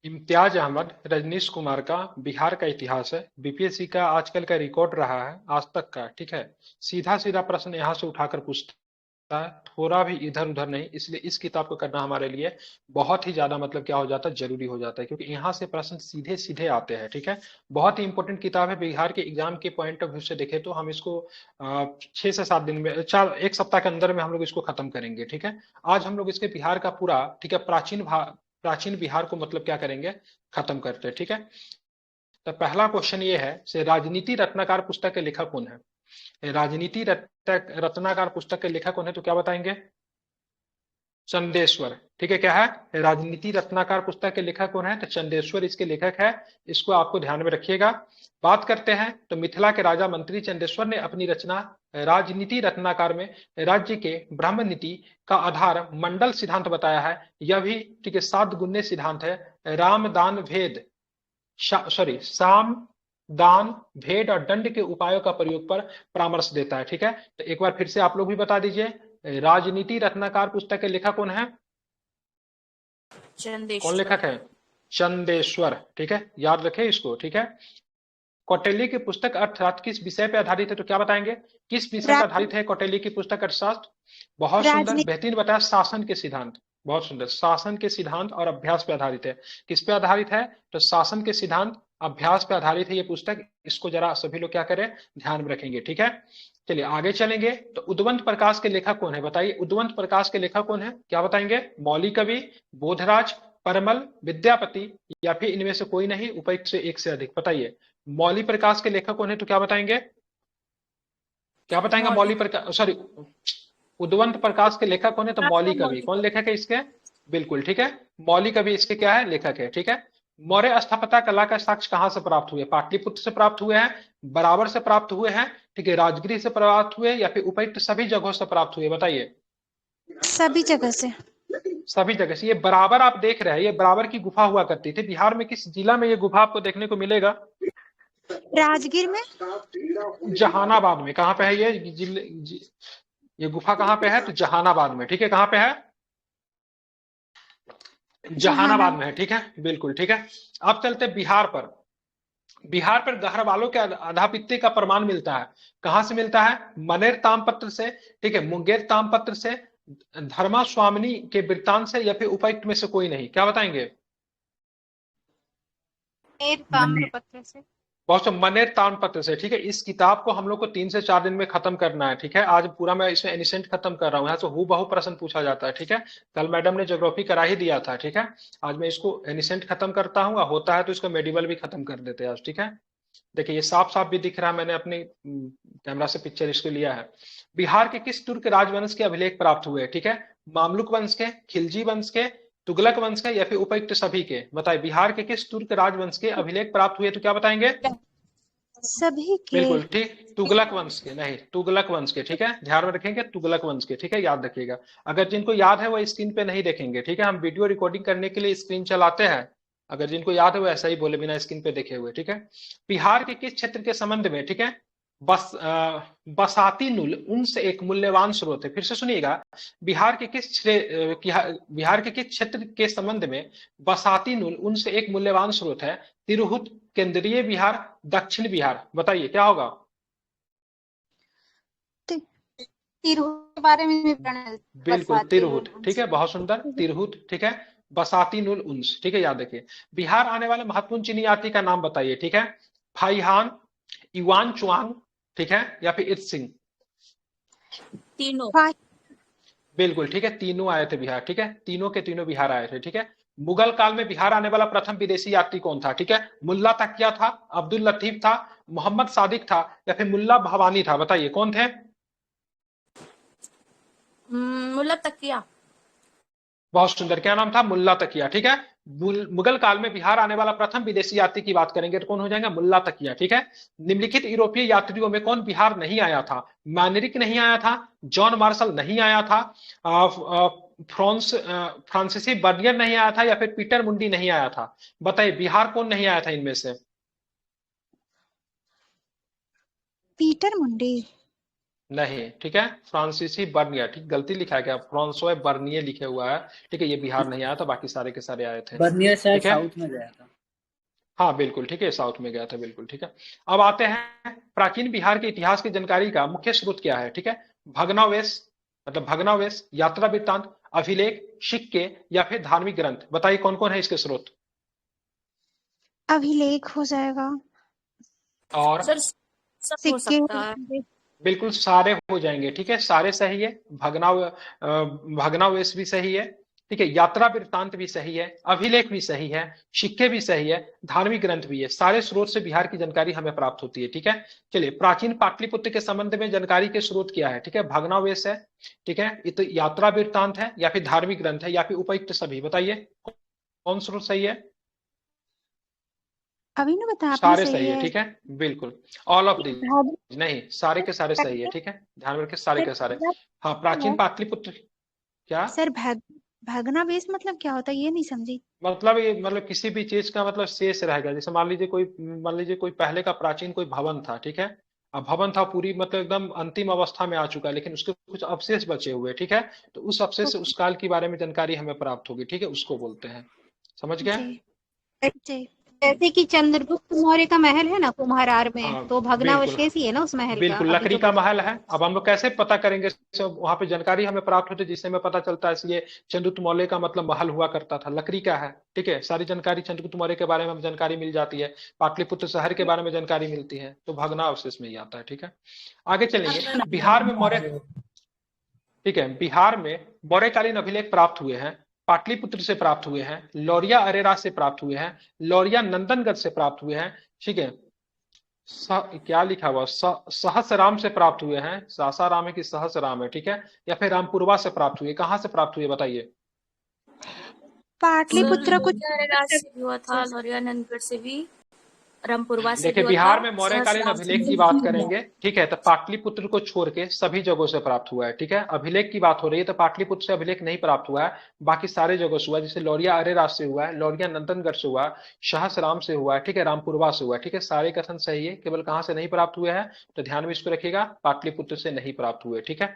इम्तियाज अहमद रजनीश कुमार का बिहार का इतिहास है। बीपीएससी का आजकल का रिकॉर्ड रहा है आज तक का। ठीक है, सीधा सीधा प्रश्न यहाँ से उठाकर पूछता है, थोड़ा भी इधर उधर नहीं। इसलिए इस किताब को करना हमारे लिए बहुत ही ज्यादा मतलब क्या हो जाता है, जरूरी हो जाता है, क्योंकि यहाँ से प्रश्न सीधे सीधे आते हैं। ठीक है, बहुत ही इंपॉर्टेंट किताब है। बिहार के एग्जाम के पॉइंट ऑफ व्यू से देखें तो हम इसको 6 से 7 दिन में, 1 सप्ताह के अंदर में हम लोग इसको खत्म करेंगे। ठीक है, आज हम लोग इसके बिहार का पूरा, ठीक है, प्राचीन बिहार को मतलब क्या करेंगे, खत्म करते हैं। ठीक है, तो पहला क्वेश्चन ये है से राजनीति रत्नाकर पुस्तक के लेखक कौन है। राजनीति रत्नाकर पुस्तक के लेखक कौन है, तो क्या बताएंगे, चंदेश्वर। ठीक है, क्या है, राजनीति रत्नाकर पुस्तक के लेखक कौन है, तो चंदेश्वर इसके लेखक है। इसको आपको ध्यान में रखिएगा। बात करते हैं तो मिथिला के राजा मंत्री चंदेश्वर ने अपनी रचना राजनीति रत्नाकर में राज्य के ब्रह्म नीति का आधार मंडल सिद्धांत बताया है। यह भी, ठीक है, 7 गुण्य सिद्धांत है। राम दान भेद, सॉरी, साम दान भेद और दंड के उपायों का प्रयोग पर परामर्श देता है। ठीक है, तो एक बार फिर से आप लोग भी बता दीजिए, राजनीति रत्नाकर पुस्तक के लेखक कौन है, कौन चंदेश्वर। लेखक है, चंदेश्वर। ठीक है, याद रखें इसको। ठीक है, कौटिल्य की पुस्तक अर्थशास्त्र किस विषय पर आधारित है, तो क्या बताएंगे, किस विषय पर आधारित है कौटिल्य की पुस्तक अर्थशास्त्र। बहुत सुंदर, राजनीति। बेहतरीन बताया, शासन के सिद्धांत। बहुत सुंदर, शासन के सिद्धांत और अभ्यास पर आधारित है। किस पे आधारित है, तो शासन के सिद्धांत अभ्यास पर आधारित है ये पुस्तक। इसको जरा सभी लोग क्या करें, ध्यान में रखेंगे। ठीक है, चलिए आगे चलेंगे। तो उद्वंत प्रकाश के लेखक कौन है, बताइए, उद्वंत प्रकाश के लेखक कौन है, क्या बताएंगे, मौलिक कवि, बोधराज, परमल, विद्यापति, या फिर इनमें से कोई नहीं, उपयुक्त से एक से अधिक। बताइए, मौलिक प्रकाश के लेखक कौन है, तो क्या बताएंगे, क्या बताएंगे, मौलिक। मौलिक प्रकाश, सॉरी, उद्वंत प्रकाश के लेखक कौन है, तो मौलिक कवि। कौन लेखक है इसके, बिल्कुल ठीक है, मौलिक कवि इसके क्या है, लेखक है। ठीक है, मौर्य स्थापत्य कला का साक्ष्य कहां से प्राप्त हुए, पाटलिपुत्र से प्राप्त हुए हैं, बराबर से प्राप्त हुए हैं, ठीक है, राजगीर से प्राप्त हुए, या फिर उपयुक्त सभी जगहों से प्राप्त हुए, बताइए। सभी जगह से। सभी जगह से। ये बराबर आप देख रहे हैं, ये बराबर की गुफा हुआ करती थी। बिहार में किस जिला में ये गुफा आपको देखने को मिलेगा, राजगीर में। जहानाबाद में। कहां पे है ये ये गुफा कहां पे है, तो जहानाबाद में। ठीक है, कहां पे है, जहानाबाद में है। ठीक है, बिल्कुल ठीक है। अब चलते बिहार पर। बिहार पर गहरवालों के आधापित्य का प्रमाण मिलता है। कहां से मिलता है, मनेर ताम्रपत्र से, ठीक है, मुंगेर ताम्रपत्र से, धर्मा स्वामिनी के वृत्तांत से, या फिर उपयुक्त में से कोई नहीं, क्या बताएंगे, ताम्रपत्र से। बहुत से, मनेर ताम्रपत्र से। ठीक है, इस किताब को हम लोग को 3 से 4 दिन में खत्म करना है। ठीक है, आज पूरा मैं इसमें एनिसेंट खत्म कर रहा हूँ, यहाँ से हूबहू प्रश्न पूछा जाता है। ठीक है, कल मैडम ने ज्योग्राफी करा ही दिया था। ठीक है, आज मैं इसको एनिसेंट खत्म करता हूँ, होता है तो इसको मेडिवल भी खत्म कर देते हैं आज। ठीक है, देखिए ये साफ साफ भी दिख रहा है, मैंने अपनी कैमरा से पिक्चर इसको लिया है। बिहार के किस तुर्क राजवंश के अभिलेख प्राप्त हुए, ठीक है, मामलुक वंश के, खिलजी वंश के, तुगलक वंश के, या फिर उपयुक्त सभी के। बताइए, बिहार के किस तुर्क राजवंश के अभिलेख प्राप्त हुए, तो क्या बताएंगे, सभी के। बिल्कुल ठीक, तुगलक वंश के, नहीं, तुगलक वंश के। ठीक है, ध्यान में रखेंगे, तुगलक वंश के। ठीक है, याद रखिएगा। अगर जिनको याद है वो स्क्रीन पे नहीं देखेंगे। ठीक है, हम वीडियो रिकॉर्डिंग करने के लिए स्क्रीन चलाते हैं, अगर जिनको याद है वो ऐसा ही बोले बिना स्क्रीन पे देखे हुए। ठीक है, बिहार के किस क्षेत्र के संबंध में, ठीक है, बसाती नूल उनसे एक मूल्यवान स्रोत है। फिर से सुनिएगा, बिहार के बिहार के किस क्षेत्र के संबंध में बसाती नूल उनसे एक मूल्यवान स्रोत है, तिरहुत, केंद्रीय बिहार, दक्षिण बिहार। बताइए क्या होगा, तिरहुत के बारे में भी पढ़ा। बिल्कुल तिरहुत। ठीक है, बहुत सुंदर, तिरहुत। ठीक है, बसाती नूल उन्स। ठीक है, याद रखिए। बिहार आने वाले महत्वपूर्ण चीनी यात्री का नाम बताइए। ठीक है, फाइहान, युआन चुआंग, ठीक है, या फिर इत्सिंग। तीनों। बिल्कुल ठीक है, तीनों आए थे बिहार। ठीक है, तीनों के तीनों बिहार आए थे। ठीक है, मुगल काल में बिहार आने वाला प्रथम विदेशी यात्री कौन था, ठीक है, मुल्ला तकिया था, अब्दुल लतीफ था, मोहम्मद सादिक था, या फिर मुल्ला भवानी था। बताइए कौन थे, मुल्ला तकिया। बहुत सुंदर, क्या नाम था, मुल्ला तकिया। ठीक है, मुगल काल में बिहार आने वाला प्रथम विदेशी यात्री की बात करेंगे तो कौन हो जाएगा, मुल्ला तकिया। ठीक है, निम्नलिखित यूरोपीय यात्रियों में कौन बिहार नहीं आया था, मैनरिक नहीं आया था, जॉन मार्शल नहीं आया था, फ्रांसीसी बर्नियर नहीं आया था, या फिर पीटर मुंडी नहीं आया था। बताइए बिहार कौन नहीं आया था इनमें से, पीटर मुंडी। नहीं, ठीक है, फ्रांसीसी बर्नियर, ठीक, गलती लिखा है क्या, फ्रांसोए बर्नियर लिखे हुआ है, ठीक है, ये बिहार नहीं आया था, बाकी सारे के सारे आए थे, बर्नियर शायद ठीक है। साउथ में गया था। हाँ बिल्कुल, ठीक है, साउथ में गया था, बिल्कुल, ठीक है। अब आते हैं प्राचीन बिहार के इतिहास की जानकारी का मुख्य स्रोत क्या है, ठीक है। भग्नावशेष, मतलब भग्नावशेष, यात्रा वृत्तांत, अभिलेख, सिक्के या फिर धार्मिक ग्रंथ, बताइए कौन कौन है इसके स्रोत। अभिलेख हो जाएगा। और सर सब हो सिक्के सकता है। बिल्कुल सारे हो जाएंगे, ठीक है, सारे सही है। भग्नावशेष भी सही है, ठीक है, यात्रा वृत्तांत भी सही है, अभिलेख भी सही है, सिक्के भी सही है, धार्मिक ग्रंथ भी है, सारे स्रोत से बिहार की जानकारी हमें प्राप्त होती है, ठीक है। चलिए, प्राचीन पाटलिपुत्र के संबंध में जानकारी के स्रोत क्या है, ठीक है, भग्नावशेष है, ठीक है, ये तो यात्रा वृत्तांत है, या फिर धार्मिक ग्रंथ है, या फिर उपयुक्त सभी, बताइए कौन स्रोत सही है। अभी ना बता, आपने सारे सही सही है, है। ठीक है, बिल्कुल, ऑल ऑफ दीज, भाग नहीं, सारे के सारे सही है, ठीक है, ध्यान में रखिए, सारे के सारे। हाँ, प्राचीन पाटलिपुत्र, क्या सर भग्नावशेष मतलब क्या होता है, ये नहीं समझी। मतलब, ये मतलब किसी भी चीज का मतलब शेष रह गया, जैसे मान लीजिए कोई पहले का प्राचीन कोई भवन था, ठीक है, अब भवन था पूरी मतलब एकदम अंतिम अवस्था में आ चुका है, लेकिन उसके कुछ अवशेष बचे हुए, ठीक है, तो उस अवशेष से उस काल के बारे में जानकारी हमें प्राप्त होगी, ठीक है, उसको बोलते हैं, समझ गए। जी जी। जैसे कि चंद्रगुप्त मौर्य का महल है ना कुम्हार में, हाँ तो बिल्कुल, भग्नावशेष ही है ना उस महल का, बिल्कुल अभी लकड़ी जो का बचा। महल है। अब हम लोग कैसे पता करेंगे, सब वहां पे जानकारी हमें प्राप्त होती है, जिससे हमें पता चलता है ये चंद्रगुप्त मौर्य का मतलब महल हुआ करता था, लकड़ी का है, ठीक है, सारी जानकारी चंद्रगुप्त मौर्य के बारे में हमें जानकारी मिल जाती है, पाटलिपुत्र शहर के बारे में जानकारी मिलती है, तो भग्नावशेष में ही आता है, ठीक है। आगे चलेंगे, बिहार में मौर्य, ठीक है, बिहार में मौर्यकालीन अभिलेख प्राप्त हुए हैं, पाटलिपुत्र से प्राप्त हुए हैं, लौरिया अरेरा से प्राप्त हुए हैं, लौरिया नंदनगढ़ से प्राप्त हुए हैं, ठीक है, क्या लिखा हुआ, सहसराम से प्राप्त हुए हैं, सासाराम है कि सहसराम है, ठीक है, या फिर रामपुरवा से प्राप्त हुए, कहाँ से प्राप्त हुए बताइए। पाटलिपुत्र कुछ लौरिया से भी हुआ था, लौरिया नंदगढ़ से भी, रामपुरवा से भी देखिए, हुआ था, बिहार में मौर्यकालीन सहस्राम से अभिलेख की भी बात हुआ था। करेंगे, ठीक है, तो पाटलिपुत्र को छोड़ के सभी जगहों से प्राप्त हुआ है, ठीक है, अभिलेख की बात हो रही है तो पाटलिपुत्र से अभिलेख नहीं प्राप्त हुआ है, बाकी सारे जगहों से हुआ है, जैसे लौरिया अरेराज से हुआ है, लौरिया नंदनगढ़ से हुआ है, सहसराम से हुआ है, ठीक है, रामपुरवा से हुआ है, ठीक है, सारे कथन सही है, केवल कहाँ से नहीं प्राप्त हुए हैं, तो ध्यान में इसको रखिएगा, पाटलिपुत्र से नहीं प्राप्त हुए, ठीक है।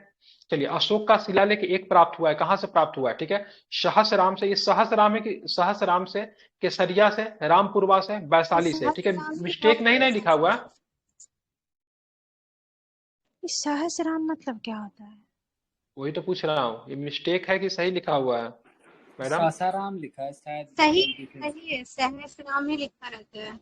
चलिए, अशोक का शिलालेख एक प्राप्त हुआ है, कहां से प्राप्त हुआ है, ठीक है, सहसराम से, ये सहसराम है कि सहसराम से, केसरिया से, रामपुरवा से, वैशाली से, ठीक है, सहस्राम से मिस्टेक नहीं लिखा हुआ है। सहस्राम मतलब क्या होता है। वही तो पूछ रहा हूँ, ये मिस्टेक है कि सही लिखा हुआ है मैडम। सासाराम लिखा है शायद, सही गलती से। सही है, सहस्राम ही लिखा रहता है।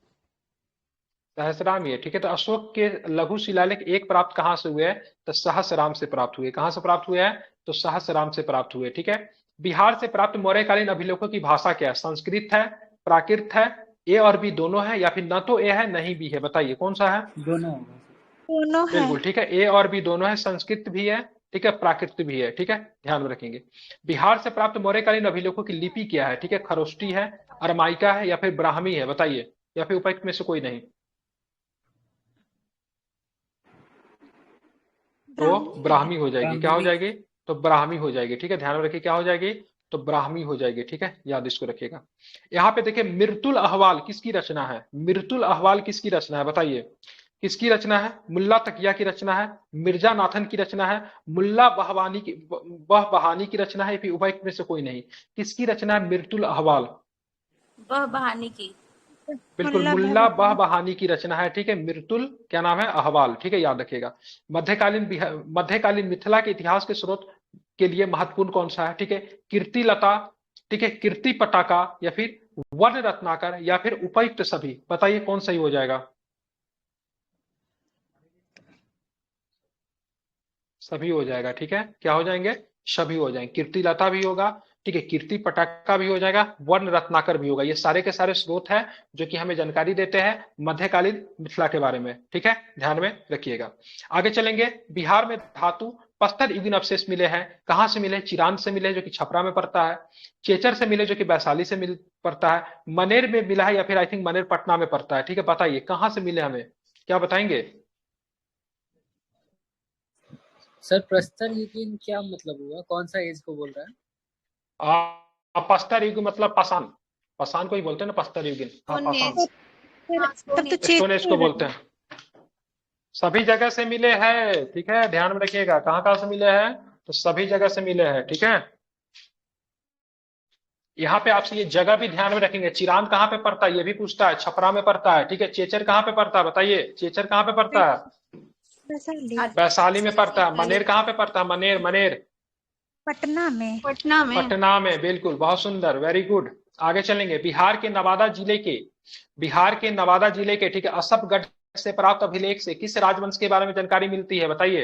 सहस्राम ही है, ठीक है, तो अशोक के लघु शिलालेख एक प्राप्त कहाँ से हुए हैं, तो सहस्राम से प्राप्त हुए, कहाँ से प्राप्त हुए हैं, तो सहस्राम से प्राप्त हुए, ठीक है। बिहार से प्राप्त मौर्यकालीन अभिलेखों की भाषा क्या है, संस्कृत है, प्राकृत है, ए और बी दोनों है, या फिर न तो ए है नहीं बी है, बताइए कौन सा है। दोनों होगा। दोनों है। बिल्कुल ठीक है, ए और बी दोनों है, संस्कृत भी है, ठीक है, प्राकृत भी है, ठीक है, ध्यान में रखेंगे। बिहार से प्राप्त मौर्यकालीन अभिलेखों की लिपि क्या है, ठीक है, खरोष्टी है, अरमाइका है, या फिर ब्राह्मी है, बताइए, या फिर उपयुक्त में से कोई नहीं। तो ब्राह्मी हो जाएगी, क्या हो ब्राह्मणी। जाएगी, तो ब्राह्मी हो जाएगी, ठीक है, ध्यान में रखिए क्या हो जाएगी, तो ब्राह्मी हो जाएगी, ठीक है, याद इसको रखिएगा। यहाँ पे देखिए, मृतुल अहवाल किसकी रचना है, मृतुल अहवाल किसकी रचना है, बताइए किसकी रचना है, मुल्ला तकिया की रचना है, मिर्जा नाथन की रचना है, मुल्ला बहवानी की वह बहानी की रचना है, फिर उपयुक्त में से कोई नहीं, किसकी रचना है मृतुल अहवाल। वह बहाने की। बिल्कुल, मुल्ला बहबहानी की रचना है, ठीक है, मृतुल क्या नाम है, अहवाल, ठीक है, याद रखिएगा। मध्यकालीन मिथिला के इतिहास के स्रोत के लिए महत्वपूर्ण कौन सा है, ठीक है, कीर्तिलता, ठीक है, कीर्ति पटाका, या फिर वर्ण रत्नाकर, या फिर उपयुक्त सभी, बताइए कौन सही हो जाएगा। सभी हो जाएगा, ठीक है, क्या हो जाएंगे, सभी हो जाएंगे, कीर्तिलता भी होगा, ठीक है, कीर्ति पटाका भी हो जाएगा, वर्ण रत्नाकर भी होगा, ये सारे के सारे स्रोत हैं जो कि हमें जानकारी देते हैं मध्यकालीन मिथिला के बारे में, ठीक है, ध्यान में रखिएगा। आगे चलेंगे, बिहार में धातु प्रस्तर युगीन अवशेष मिले हैं, कहां से मिले, चिरांद से मिले जो कि छपरा में पड़ता है, चेचर से मिले जो कि वैशाली से मिल पड़ता है, मनेर में मिला है, या फिर आई थिंक मनेर पटना में पड़ता है, ठीक है, बताइए कहां से मिले, हमें क्या बताएंगे। सर प्रस्तर युगीन क्या मतलब हुआ, कौन सा एज को बोल रहा है। प्रस्तर युग मतलब पाषाण, पाषाण को ही बोलते हैं ना प्रस्तर युगीन, हाँ पाषाण, तब तो स्टोन एज को बोलते हैं। सभी जगह से मिले हैं, ठीक है, ध्यान में रखिएगा। कहाँ कहाँ से मिले हैं? तो सभी जगह से मिले हैं, ठीक है। यहाँ पे आपसे ये जगह भी ध्यान में रखेंगे। चिरांद कहाँ पे पड़ता है ये भी पूछता है, छपरा में पड़ता है, ठीक है। चेचर कहाँ पे पड़ता है बताइए, चेचर कहाँ पे पड़ता है? वैशाली। वैशाली में पड़ता है। मनेर कहाँ पे पड़ता है? मनेर, मनेर पटना में। पटना में, बिल्कुल, बहुत सुंदर, वेरी गुड। आगे चलेंगे। बिहार के नवादा जिले के, ठीक है, असफगढ़ से प्राप्त अभिलेख से किस राजवंश के बारे में जानकारी मिलती है बताइए?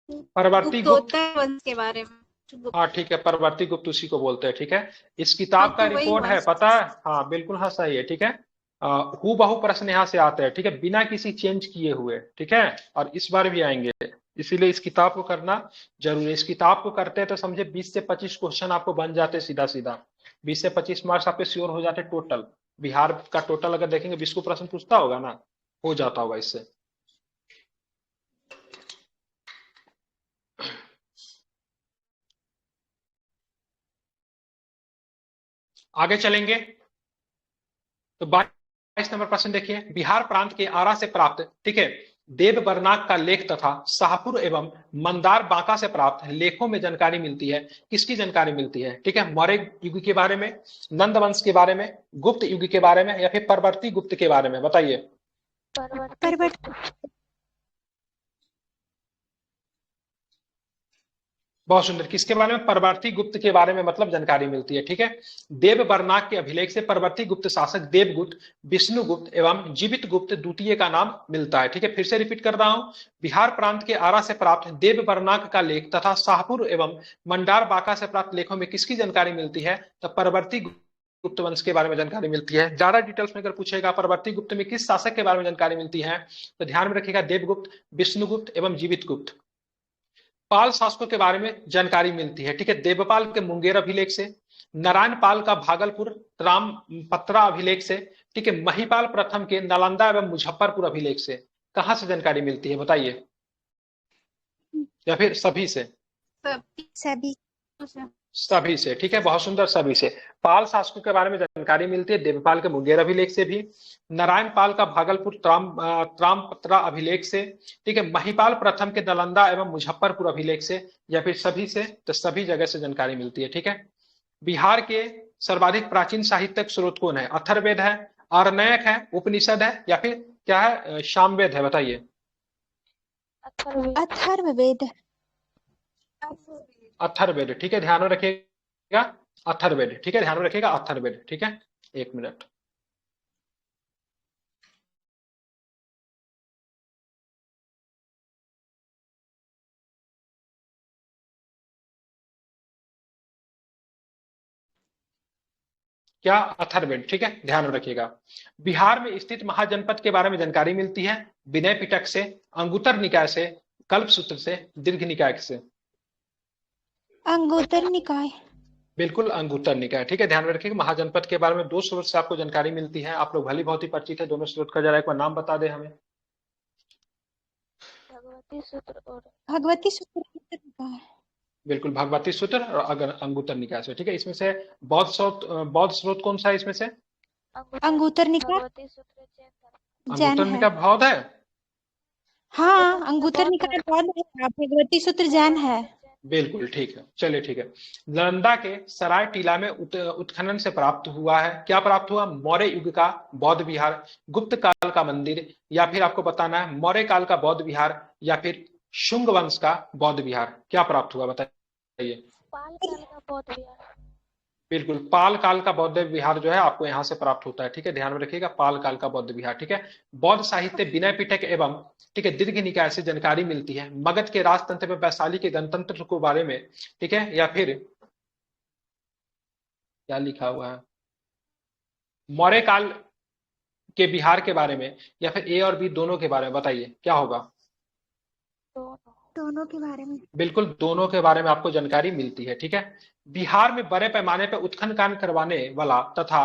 परवर्ती गुप्त वंश के बारे में। हाँ ठीक है, परवर्ती गुप्त उसी को बोलते हैं, ठीक है। इस किताब का तो वही रिकॉर्ड है, वंश। पता है? हाँ बिल्कुल, हाँ सही है, ठीक है। हूबहू प्रश्न यहाँ से आते हैं, ठीक है, बिना किसी चेंज किए हुए, ठीक है। और इस बार भी आएंगे, इसीलिए इस किताब को करना जरूरी है। इस किताब को करते हैं तो समझे 20 से 25 क्वेश्चन आपको बन जाते सीधा सीधा। 20 से 25 मार्क्स आपके श्योर हो जाते टोटल। बिहार का टोटल अगर देखेंगे 20 को प्रश्न पूछता होगा ना, हो जाता होगा इससे। आगे चलेंगे तो 22 नंबर प्रश्न देखिए। बिहार प्रांत के आरा से प्राप्त, ठीक है, देव बरनाक का लेख तथा शाहपुर एवं मंदार बांका से प्राप्त लेखों में जानकारी मिलती है। किसकी जानकारी मिलती है? ठीक है, मौर्य युग के बारे में, नंद वंश के बारे में, गुप्त युग के बारे में, या फिर परवर्ती गुप्त के बारे में? बताइए। परवर्ती। बहुत सुंदर। किसके बारे में? परवर्ती गुप्त के बारे में मतलब जानकारी मिलती है, ठीक है। देव बरनाक के अभिलेख से परवर्ती गुप्त शासक देवगुप्त, विष्णुगुप्त एवं जीवित गुप्त द्वितीय का नाम मिलता है, ठीक है। फिर से रिपीट कर रहा हूं। बिहार प्रांत के आरा से प्राप्त देव बरनाक का लेख तथा शाहपुर एवं मंडार बांका से प्राप्त लेखों में किसकी जानकारी मिलती है? तो परवर्ती गुप्त वंश के बारे में जानकारी मिलती है। ज्यादा डिटेल्स में अगर पूछेगा परवर्ती गुप्त में किस शासक के बारे में जानकारी मिलती है, तो ध्यान में रखिएगा देवगुप्त, विष्णुगुप्त एवं जीवित गुप्त। पाल शासकों के बारे में जानकारी मिलती है, ठीक है, देवपाल के मुंगेर अभिलेख से, नारायण पाल का भागलपुर रामपत्रा अभिलेख से, ठीक है, महिपाल प्रथम के नालंदा एवं मुजफ्फरपुर अभिलेख से। कहां से जानकारी मिलती है बताइए? या फिर सभी से? सभी। सभी से, ठीक है, बहुत सुंदर, सभी से। पाल शासकों के बारे में जानकारी मिलती है देवपाल के मुंगेर अभिलेख से भी, नारायण पाल का भागलपुर त्रामपत्रा अभिलेख से, ठीक है, महिपाल प्रथम के नालंदा एवं मुजफ्फरपुर अभिलेख से, या फिर सभी से? तो सभी जगह से जानकारी मिलती है, ठीक है। बिहार के सर्वाधिक प्राचीन साहित्यिक स्रोत कौन है? अथर्ववेद है, आरण्यक है, उपनिषद है, या फिर क्या है, सामवेद है? बताइए। अथर्ववेद। अथर्ववेद, ठीक है, ध्यान में रखिएगा अथर्ववेद, ठीक है, ध्यान में रखिएगा अथर्ववेद, ठीक है। एक मिनट। क्या? अथर्ववेद, ठीक है, ध्यान में रखिएगा। बिहार में स्थित महाजनपद के बारे में जानकारी मिलती है विनय पिटक से, अंगुत्तर निकाय से, कल्पसूत्र से, दीर्घ निकाय से? अंगुत्तर निकाय। बिल्कुल, अंगुत्तर निकाय, ठीक है, ध्यान में रखिएगा। महाजनपद के बारे में दो स्रोत से आपको जानकारी मिलती है। आप लोग भली बहुत ही परिचित है दोनों स्रोत का, जरा एक बार नाम बता दे हमें। भगवती सूत्र निकाय। बिल्कुल, भगवती सूत्र और अगर अंगुत्तर निकाय से, ठीक है। इसमें से बौद्ध स्रोत कौन सा है इसमें से? अंगुत्तर निकाय जैन अंगुत्तर है। निकाय बौद्ध है? हाँ, अंगुत्तर निकाय बौद्ध है, भगवती सूत्र जैन है। बिल्कुल ठीक है, चलिए ठीक है। नालंदा के सराय टीला में उत्खनन से प्राप्त हुआ है, क्या प्राप्त हुआ? मौर्य युग का बौद्ध विहार, गुप्त काल का मंदिर, या फिर आपको बताना है मौर्य काल का बौद्ध विहार, या फिर शुंग वंश का बौद्ध विहार। क्या प्राप्त हुआ बताइए? पाल काल का बौद्ध विहार। बिल्कुल, पाल काल का बौद्ध विहार जो है आपको यहाँ से प्राप्त होता है, ठीक है, ध्यान में रखिएगा पाल काल का बौद्ध विहार, ठीक है। बौद्ध साहित्य विनय पिटक एवं, ठीक है, दीर्घ निकाय से जानकारी मिलती है मगध के राजतंत्र में वैशाली के गणतंत्र को बारे में, ठीक है, या फिर क्या लिखा हुआ है, मौर्य काल के बिहार के बारे में, या फिर ए और बी दोनों के बारे में? बताइए क्या होगा? दोनों के बारे में। बिल्कुल, दोनों के बारे में आपको जानकारी मिलती है, ठीक है। बिहार में बड़े पैमाने पर उत्खनन कार्य करवाने वाला तथा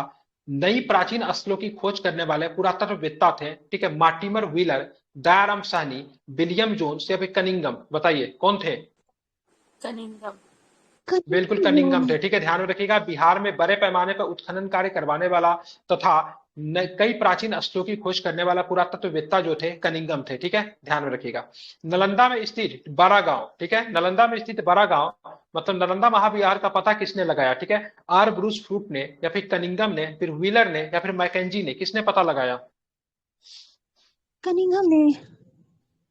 नई प्राचीन स्थलों की खोज करने वाले पुरातत्ववेत्ता थे, ठीक है, Mortimer Wheeler, Dayaram Sahni, William Jones, या फिर कनिंगम? बताइए कौन थे? कनिंगम। बिल्कुल, कनिंगम थे, ठीक है, ध्यान में रखिएगा। बिहार में बड़े पैमाने पर उत्खनन कार्य करवाने वाला तथा कई प्राचीन स्थलों की खोज करने वाला पुरातत्ववेत्ता जो थे कनिंघम थे, ठीक है, ध्यान में रखिएगा। नालंदा में स्थित बड़ा गांव, ठीक है, नालंदा में स्थित बड़ा गांव मतलब नालंदा महाविहार का पता किसने लगाया, ठीक है, आर ब्रूस फ्रूट ने या फिर कनिंघम ने, फिर व्हीलर ने या फिर मैकेंजी ने, किसने पता लगाया? कनिंघम ने।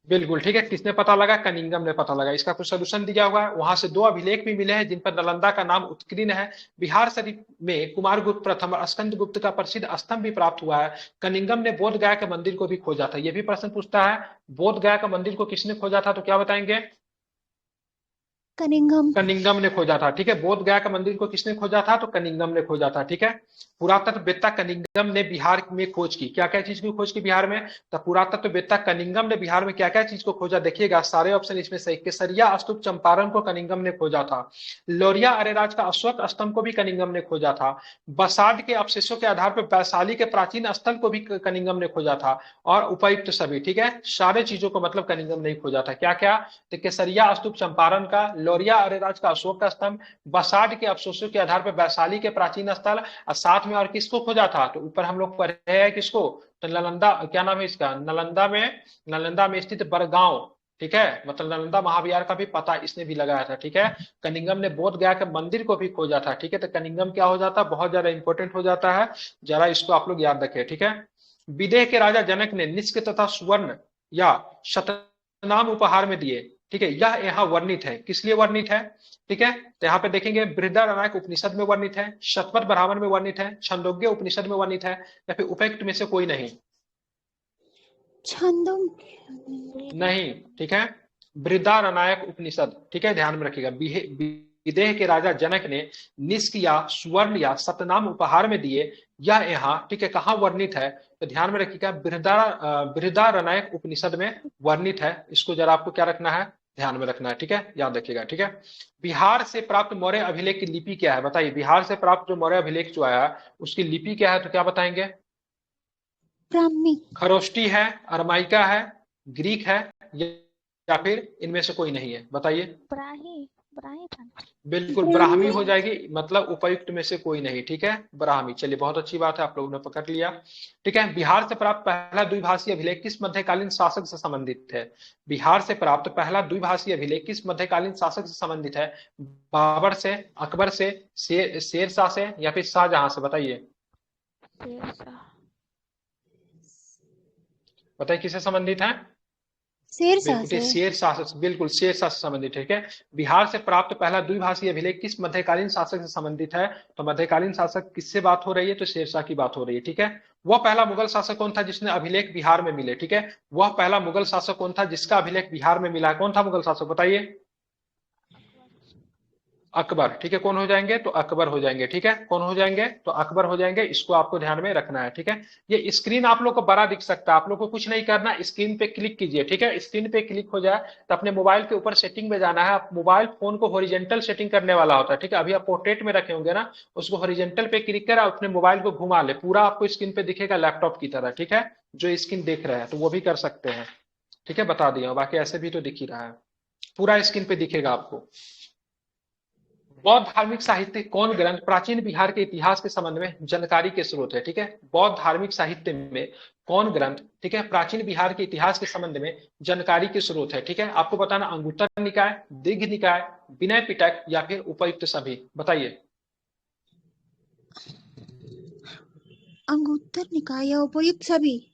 बिल्कुल ठीक है, किसने पता लगा? कनिंघम ने पता लगा। इसका कुछ सोल्यूशन दिया हुआ है। वहां से 2 अभिलेख भी मिले हैं जिन पर नालंदा का नाम उत्कीर्ण है। बिहार शरीफ में कुमारगुप्त प्रथम और स्कंदगुप्त का प्रसिद्ध स्तंभ भी प्राप्त हुआ है। कनिंघम ने बोध गया के मंदिर को भी खोजा था। यह भी प्रश्न पूछता है, बोध गया का मंदिर को किसने खोजा था, तो क्या बताएंगे? कनिंघम। कनिंघम ने खोजा था, ठीक है। बोध गया का मंदिर को किसने खोजा था, तो कनिंघम ने खोजा था, ठीक है। पुरातत्ववेत्ता कनिंघम ने बिहार में खोज की। क्या क्या चीज की खोज की बिहार में? तो पुरातत्ववेत्ता कनिंघम ने बिहार में क्या क्या चीज को खोजा, देखिएगा सारे ऑप्शन इसमें सही। केसरिया स्तूप चंपारण को कनिंघम ने खोजा था। लोरिया अरेराज का अशोक स्तंभ को भी कनिंघम ने खोजा था। बसाड के अवशेषों के आधार पर वैशाली के प्राचीन स्थल को भी कनिंघम ने खोजा था। और उपायुक्त सभी, ठीक है, सारे चीजों को मतलब कनिंघम ने खोजा था। क्या क्या? तो केसरिया स्तूप चंपारण का, लोरिया अरेराज का अशोक का स्तंभ, बसाड के अवशेषों के आधार पर वैशाली के प्राचीन स्थल, और साथ में और किसको खोजा था? तो ऊपर हम लोग पढ़े हैं किसको, तो नालंदा, क्या नाम है इसका, नालंदा में स्थित बड़गांव, ठीक है, मतलब नालंदा महाविहार का भी पता इसने भी लगाया था, ठीक है। कनिंघम ने बोध गया के मंदिर को भी खोजा था, ठीक है। तो कनिंघम क्या हो जाता है, बहुत ज्यादा इंपॉर्टेंट हो जाता है, जरा इसको आप लोग याद रखें, ठीक है। विदेह के राजा जनक ने निष्क तथा सुवर्ण या शतनाम उपहार में दिए, ठीक है। यह यहाँ वर्णित है, किस लिए वर्णित है, ठीक है। तो यहाँ पे देखेंगे बृहदारण्यक उपनिषद में वर्णित है, शतपथ ब्राह्मण में वर्णित है, छंदोग्य उपनिषद में वर्णित है, या फिर उपर्युक्त में से कोई नहीं? छंदों नहीं, ठीक है, बृहदारण्यक उपनिषद, ठीक है, ध्यान में रखिएगा। विदेह के राजा जनक ने निष्क या सुवर्ण या सतनाम उपहार में दिए, यह यहाँ, ठीक है, कहाँ वर्णित है? तो ध्यान में रखिएगा बृहदारण्यक उपनिषद में वर्णित है। इसको जरा आपको क्या रखना है, ध्यान में रखना है, ठीक है, याद रखिएगा, ठीक है। बिहार से प्राप्त मौर्य अभिलेख की लिपि क्या है, बताइए। बिहार से प्राप्त जो मौर्य अभिलेख जो आया है उसकी लिपि क्या है, तो क्या बताएंगे? ब्राह्मी। खरोष्टी है, अरमाइका है, ग्रीक है, या फिर इनमें से कोई नहीं है, बताइए। ब्राही ब्राही था। बिल्कुल ब्राह्मी हो जाएगी, मतलब उपर्युक्त में से कोई नहीं, ठीक है, ब्राह्मी। चलिए बहुत अच्छी बात है, आप लोगों ने पकड़ लिया, ठीक है। बिहार से प्राप्त पहला द्विभाषीय अभिलेख किस मध्यकालीन शासक से संबंधित है? बिहार से प्राप्त पहला द्विभाषीय अभिलेख किस मध्यकालीन शासक से संबंधित है? बाबर से, अकबर से, शेरशाह से, या फिर शाहजहां से? बताइए, शेरशाह। बताइए किससे संबंधित है? शेरशाह बिल्कुल से। शेरशाह से, बिल्कुल शेरशाह से संबंधित, ठीक है। बिहार से प्राप्त पहला द्विभाषीय अभिलेख किस मध्यकालीन शासक से संबंधित है? तो मध्यकालीन शासक किससे बात हो रही है? तो शेरशाह की बात हो रही है, ठीक है। वह पहला मुगल शासक कौन था जिसने अभिलेख बिहार में मिले, ठीक है। वह पहला मुगल शासक कौन था जिसका अभिलेख बिहार में मिला? कौन था मुगल शासक, बताइए। अकबर, ठीक है। कौन हो जाएंगे? तो अकबर हो जाएंगे, ठीक है। कौन हो जाएंगे? तो अकबर हो जाएंगे। इसको आपको ध्यान में रखना है, ठीक है। ये स्क्रीन आप लोग को बड़ा दिख सकता है, आप लोग को कुछ नहीं करना, स्क्रीन पे क्लिक कीजिए, ठीक है। स्क्रीन पे क्लिक हो जाए तो अपने मोबाइल के ऊपर सेटिंग में जाना है। आप मोबाइल फोन को हॉरिजेंटल सेटिंग करने वाला होता है, ठीक है। अभी आप पोर्ट्रेट में रखे होंगे ना, उसको हॉरिजेंटल पे क्लिक कर अपने मोबाइल को घुमा ले, पूरा आपको स्क्रीन पे दिखेगा लैपटॉप की तरह, ठीक है। जो स्क्रीन देख रहे हैं तो वो भी कर सकते हैं, ठीक है, बता दिया। बाकी ऐसे भी तो दिख ही रहा है, पूरा स्क्रीन पे दिखेगा आपको। बौद्ध धार्मिक साहित्य कौन ग्रंथ प्राचीन बिहार के इतिहास के संबंध में जानकारी के स्रोत है, ठीक है। बौद्ध धार्मिक साहित्य में कौन ग्रंथ, ठीक है, प्राचीन बिहार के इतिहास के संबंध में जानकारी के स्रोत है, ठीक है। आपको बताना अंगुत्तर निकाय, दीघ निकाय, विनय पिटक, या फिर उपर्युक्त सभी? बताइए। अंगुत्तर निकाय या उपर्युक्त सभी?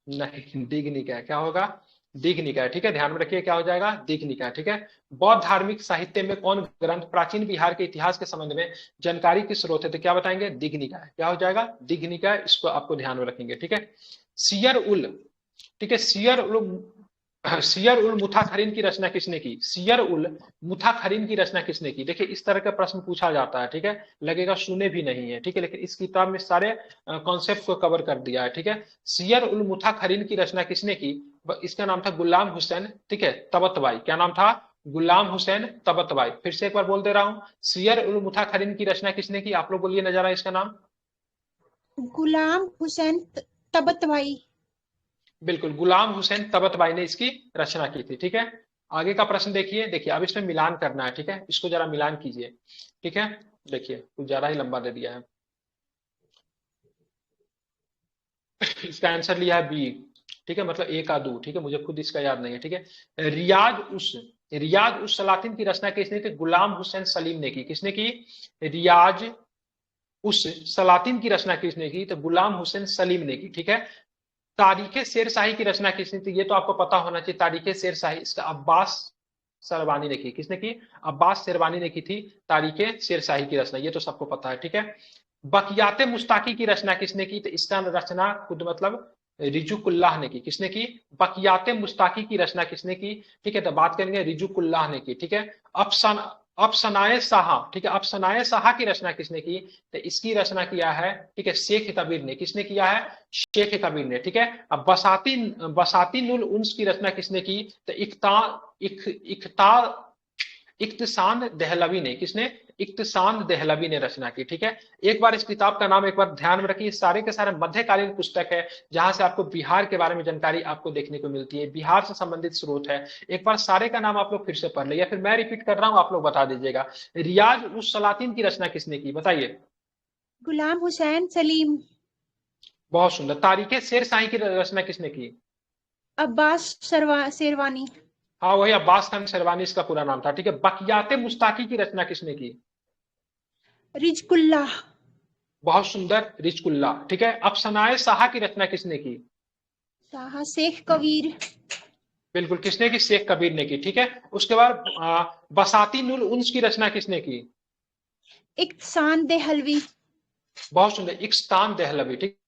नहीं, दीघ निकाय। क्या होगा? दीघ निकाय, ठीक है, ध्यान में रखिए क्या हो जाएगा, दीघ निकाय, ठीक है। बौद्ध धार्मिक साहित्य में कौन ग्रंथ प्राचीन बिहार के इतिहास के संबंध में जानकारी की स्रोत है? तो क्या बताएंगे? दीघ निकाय। क्या हो जाएगा? दीघ निकाय। इसको आपको ध्यान में रखेंगे, ठीक है। सियर उल, ठीक है, सियर उल मुथाखरीन की रचना किसने की? सियर उल मुथाखरीन की रचना किसने की? देखिए इस तरह का प्रश्न पूछा जाता है, ठीक है, लगेगा सुने भी नहीं है, ठीक है, लेकिन इस किताब में सारे कॉन्सेप्ट को कवर कर दिया है, ठीक है। सियर उल मुथाखरीन की रचना किसने की? इसका नाम था गुलाम हुसैन, ठीक है, तबतबाई। क्या नाम था? गुलाम हुसैन तबतबाई। फिर से एक बार बोल दे रहा हूँ, सियर उल मुथाखरीन की रचना किसने की? आप लोग बोलिए ना जरा इसका नाम। गुलाम हुसैन तबतबाई। बिल्कुल, गुलाम हुसैन तबतबाई ने इसकी रचना की थी, ठीक है। आगे का प्रश्न देखिए, देखिए अब इसमें मिलान करना है, ठीक है, इसको जरा मिलान कीजिए, ठीक है। देखिए कुछ ज्यादा ही लंबा दे दिया है। इसका आंसर लिया है बी, ठीक है, मतलब ए का दू, ठीक है, मुझे खुद इसका याद नहीं है, ठीक है। रियाज उस सलातिन की रचना किसने की? गुलाम हुसैन सलीम ने की। किसने की? रियाज उस सलातिन की रचना किसने की? तो गुलाम हुसैन सलीम ने की, ठीक है। तारीखे शेरशाही की रचना किसने की? ये तो आपको पता होना चाहिए, तारीखे शेरशाही, इसका अब्बास शेरवानी ने की। किसने की? अब्बास शेरवानी ने की थी तारीखे शेरशाही की रचना, ये तो सबको पता है, ठीक है। बकियाते मुस्ताकी की रचना किसने की? तो इसका रचना खुद मतलब रिजुकुल्लाह ने की। किसने की? बकियाते मुस्ताकी की रचना किसने की? ठीक है, तो बात करेंगे रिजुकुल्लाह ने की, ठीक है। अफसान अफसनाए साहा, ठीक है, अफसनाए साहा की रचना किसने की? तो इसकी रचना किया है, ठीक है, शेख कबीर ने। किसने किया है? शेख कबीर ने, ठीक है। अब बसाती नुल उन्स की रचना किसने की? तो इख्तिसाम दहलवी ने। किसने? इख्तिसाम दहलवी ने रचना की, ठीक है। एक बार इस किताब का नाम एक बार ध्यान में रखिए, सारे के सारे मध्यकालीन पुस्तक है जहां से आपको बिहार के बारे में जानकारी आपको देखने को मिलती है, बिहार से संबंधित स्रोत है। एक बार सारे का नाम आप लोग फिर से पढ़ ले, या फिर मैं रिपीट कर रहा हूं, आप लोग बता दीजिएगा। रियाज उस सलातीन की रचना किसने की? बताइए। गुलाम हुसैन सलीम। बहुत सुंदर। तारीखे शेरशाही की रचना किसने की? अब्बास शेरवानी। हाँ, वही अब्बास खान शेरवानी इसका पूरा नाम था, ठीक है। बकियाते मुस्ताकी की रचना किसने की? रिजकुल्लाह। बहुत सुंदर, रिजकुल्ला, ठीक है। अफसनाए साहा की रचना किसने की? साहा शेख कबीर। बिल्कुल, किसने की? शेख कबीर ने की, ठीक है। उसके बाद बसाती नुल उन्स की रचना किसने की? इख्तिसाम दहलवी। बहुत सुंदर, इख्तिसाम दहलवी, ठीक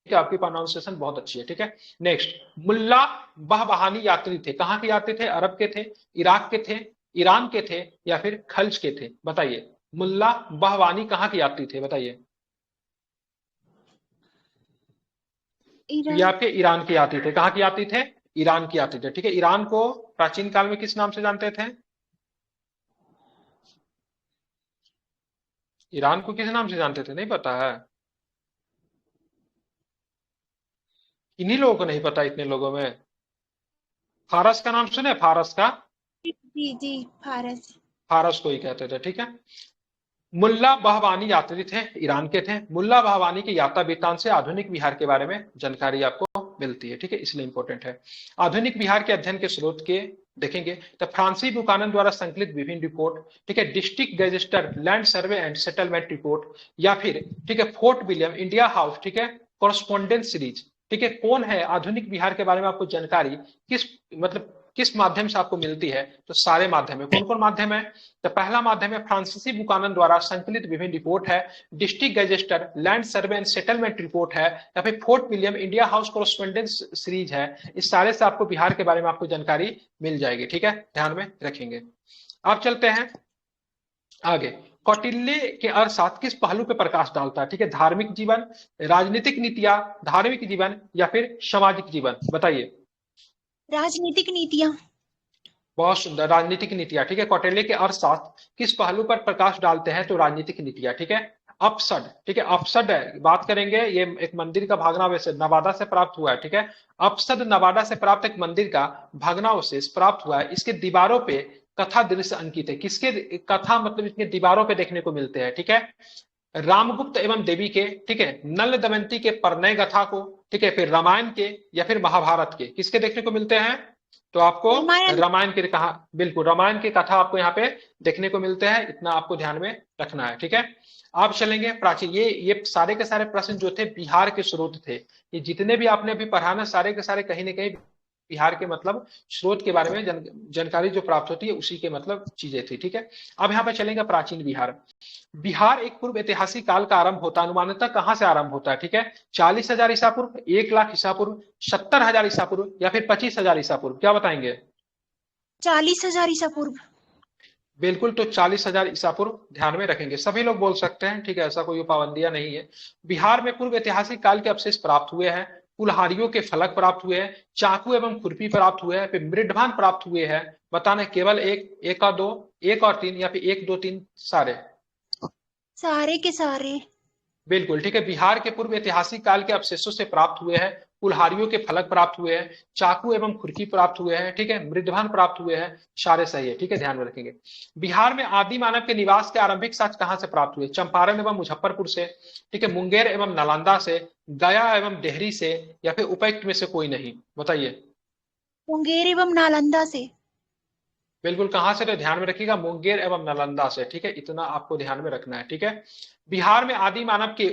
है, आपकी प्रोनाउंसिएशन बहुत अच्छी है, ठीक है। नेक्स्ट, मुल्ला बहबहानी यात्री थे, कहाँ के यात्री थे? अरब के थे, इराक के थे, ईरान के थे, या फिर खल्ज के थे? बताइए। मुल्ला बहवानी कहाँ के यात्री थे? बताइए। ये आपके ईरान के यात्री थे। कहाँ के यात्री थे? ईरान के यात्री थे, ठीक है। ईरान को प्राचीन काल में किस नाम से जानते थे? ईरान को किस नाम से जानते थे? नहीं पता है? इन्हीं लोगों को नहीं पता, इतने लोगों में? फारस का नाम सुने? फारस का? जी जी, फारस। फारस को ही कहते थे, ठीक है। मुल्ला बहवानी यात्री थे, ईरान के थे। मुल्ला बहवानी के यात्रा वृत्तांत से आधुनिक बिहार के बारे में जानकारी आपको मिलती है, ठीक है, इसलिए इंपॉर्टेंट है। आधुनिक बिहार के अध्ययन के स्रोत के देखेंगे तो फ्रांसीसी बुकानन द्वारा संकलित विभिन्न रिपोर्ट, ठीक है, district register, land survey and settlement report, या फिर, ठीक है, फोर्ट विलियम, इंडिया हाउस, ठीक है, कॉरेस्पॉन्डेंस सीरीज, ठीक है। कौन है आधुनिक बिहार के बारे में आपको जानकारी किस मतलब किस माध्यम से आपको मिलती है? तो सारे माध्यम है। कौन कौन माध्यम है? तो पहला माध्यम है फ्रांसीसी बुकानन द्वारा संकलित विभिन्न रिपोर्ट है, district register, land survey and settlement report है, या फिर fort William, India house correspondence series है। इस सारे से आपको बिहार के बारे में आपको जानकारी मिल जाएगी, ठीक है, ध्यान में रखेंगे। अब चलते हैं आगे। कौटिल्य के अर्थशास्त्र किस पहलू पे प्रकाश डालता है? ठीक है, धार्मिक जीवन, राजनीतिक नीतियां, धार्मिक जीवन, या फिर सामाजिक जीवन? बताइए। राजनीतिक नीतियां। बहुत सुंदर, राजनीतिक नीतियां, ठीक है। कौटिल्य के अर्थशास्त्र किस पहलू पर प्रकाश डालते हैं? तो राजनीतिक नीतियां, ठीक है। अपसड, ठीक है, अपसड है, बात करेंगे, ये एक मंदिर का भग्नावशेष नवादा से प्राप्त हुआ है, ठीक है। अपसड नवादा से प्राप्त एक मंदिर का भग्नावशेष प्राप्त हुआ है। इसके दीवारों पे कथा दृश्य अंकित है। किसके कथा मतलब इसके दीवारों पे देखने को मिलते हैं, ठीक है। रामगुप्त एवं देवी के, ठीक है, नल दमयंती के परिणय गाथा को, ठीक है, फिर रामायण के, या फिर महाभारत के, किसके देखने को मिलते हैं? तो आपको रामायण की कहा, बिल्कुल, रामायण की कथा आपको यहाँ पे देखने को मिलते हैं, इतना आपको ध्यान में रखना है, ठीक है। आप चलेंगे प्राचीन, ये सारे के सारे प्रश्न जो थे बिहार के स्रोत थे। ये जितने भी आपने अभी पढ़ा ना, सारे के सारे कहीं ना कहीं बिहार के मतलब स्रोत के बारे में जानकारी जो प्राप्त होती है उसी के मतलब चीजें थी, ठीक है। अब यहाँ पे चलेंगे प्राचीन बिहार। बिहार एक पूर्व ऐतिहासिक काल का आरंभ होता है, अनुमानतः कहां से आरंभ होता है? ठीक है, 40,000 ईसा पूर्व, 1,00,000 ईसा पूर्व, 70,000 ईसा पूर्व, या फिर 25,000 ईसा पूर्व? क्या बताएंगे? 40,000 ईसा पूर्व। बिल्कुल, तो 40,000 ईसा पूर्व ध्यान में रखेंगे, सभी लोग बोल सकते हैं, ठीक है, ऐसा कोई पाबंदियां नहीं है। बिहार में पूर्व ऐतिहासिक काल के अवशेष प्राप्त हुए हैं, कुल्हाड़ियों के फलक प्राप्त हुए हैं, चाकू एवं खुरपी प्राप्त हुए हैं, फिर मृदभान प्राप्त हुए हैं। बताना केवल एक और दो, एक और तीन, या फिर 1, 2, 3 सारे? सारे के सारे। बिल्कुल, ठीक है। बिहार के पूर्व ऐतिहासिक काल के अवशेषों से प्राप्त हुए हैं कुल्हाड़ियों के फलक प्राप्त हुए हैं, चाकू एवं खुरपी प्राप्त हुए हैं, ठीक है, मृदभान प्राप्त हुए हैं, सारे सही है, ठीक है, ध्यान में रखेंगे। बिहार में आदि मानव के निवास के आरंभिक साक्ष्य कहां से प्राप्त हुए? चंपारण एवं मुजफ्फरपुर से, ठीक है, मुंगेर एवं नालंदा से, गया एवं डेहरी से, या फिर उपर्युक्त में से कोई नहीं? बताइए। मुंगेर एवं नालंदा से। बिल्कुल, कहां से? तो ध्यान में रखिएगा, मुंगेर एवं नालंदा से, ठीक है, इतना आपको ध्यान में रखना है, ठीक है। बिहार में आदि मानव के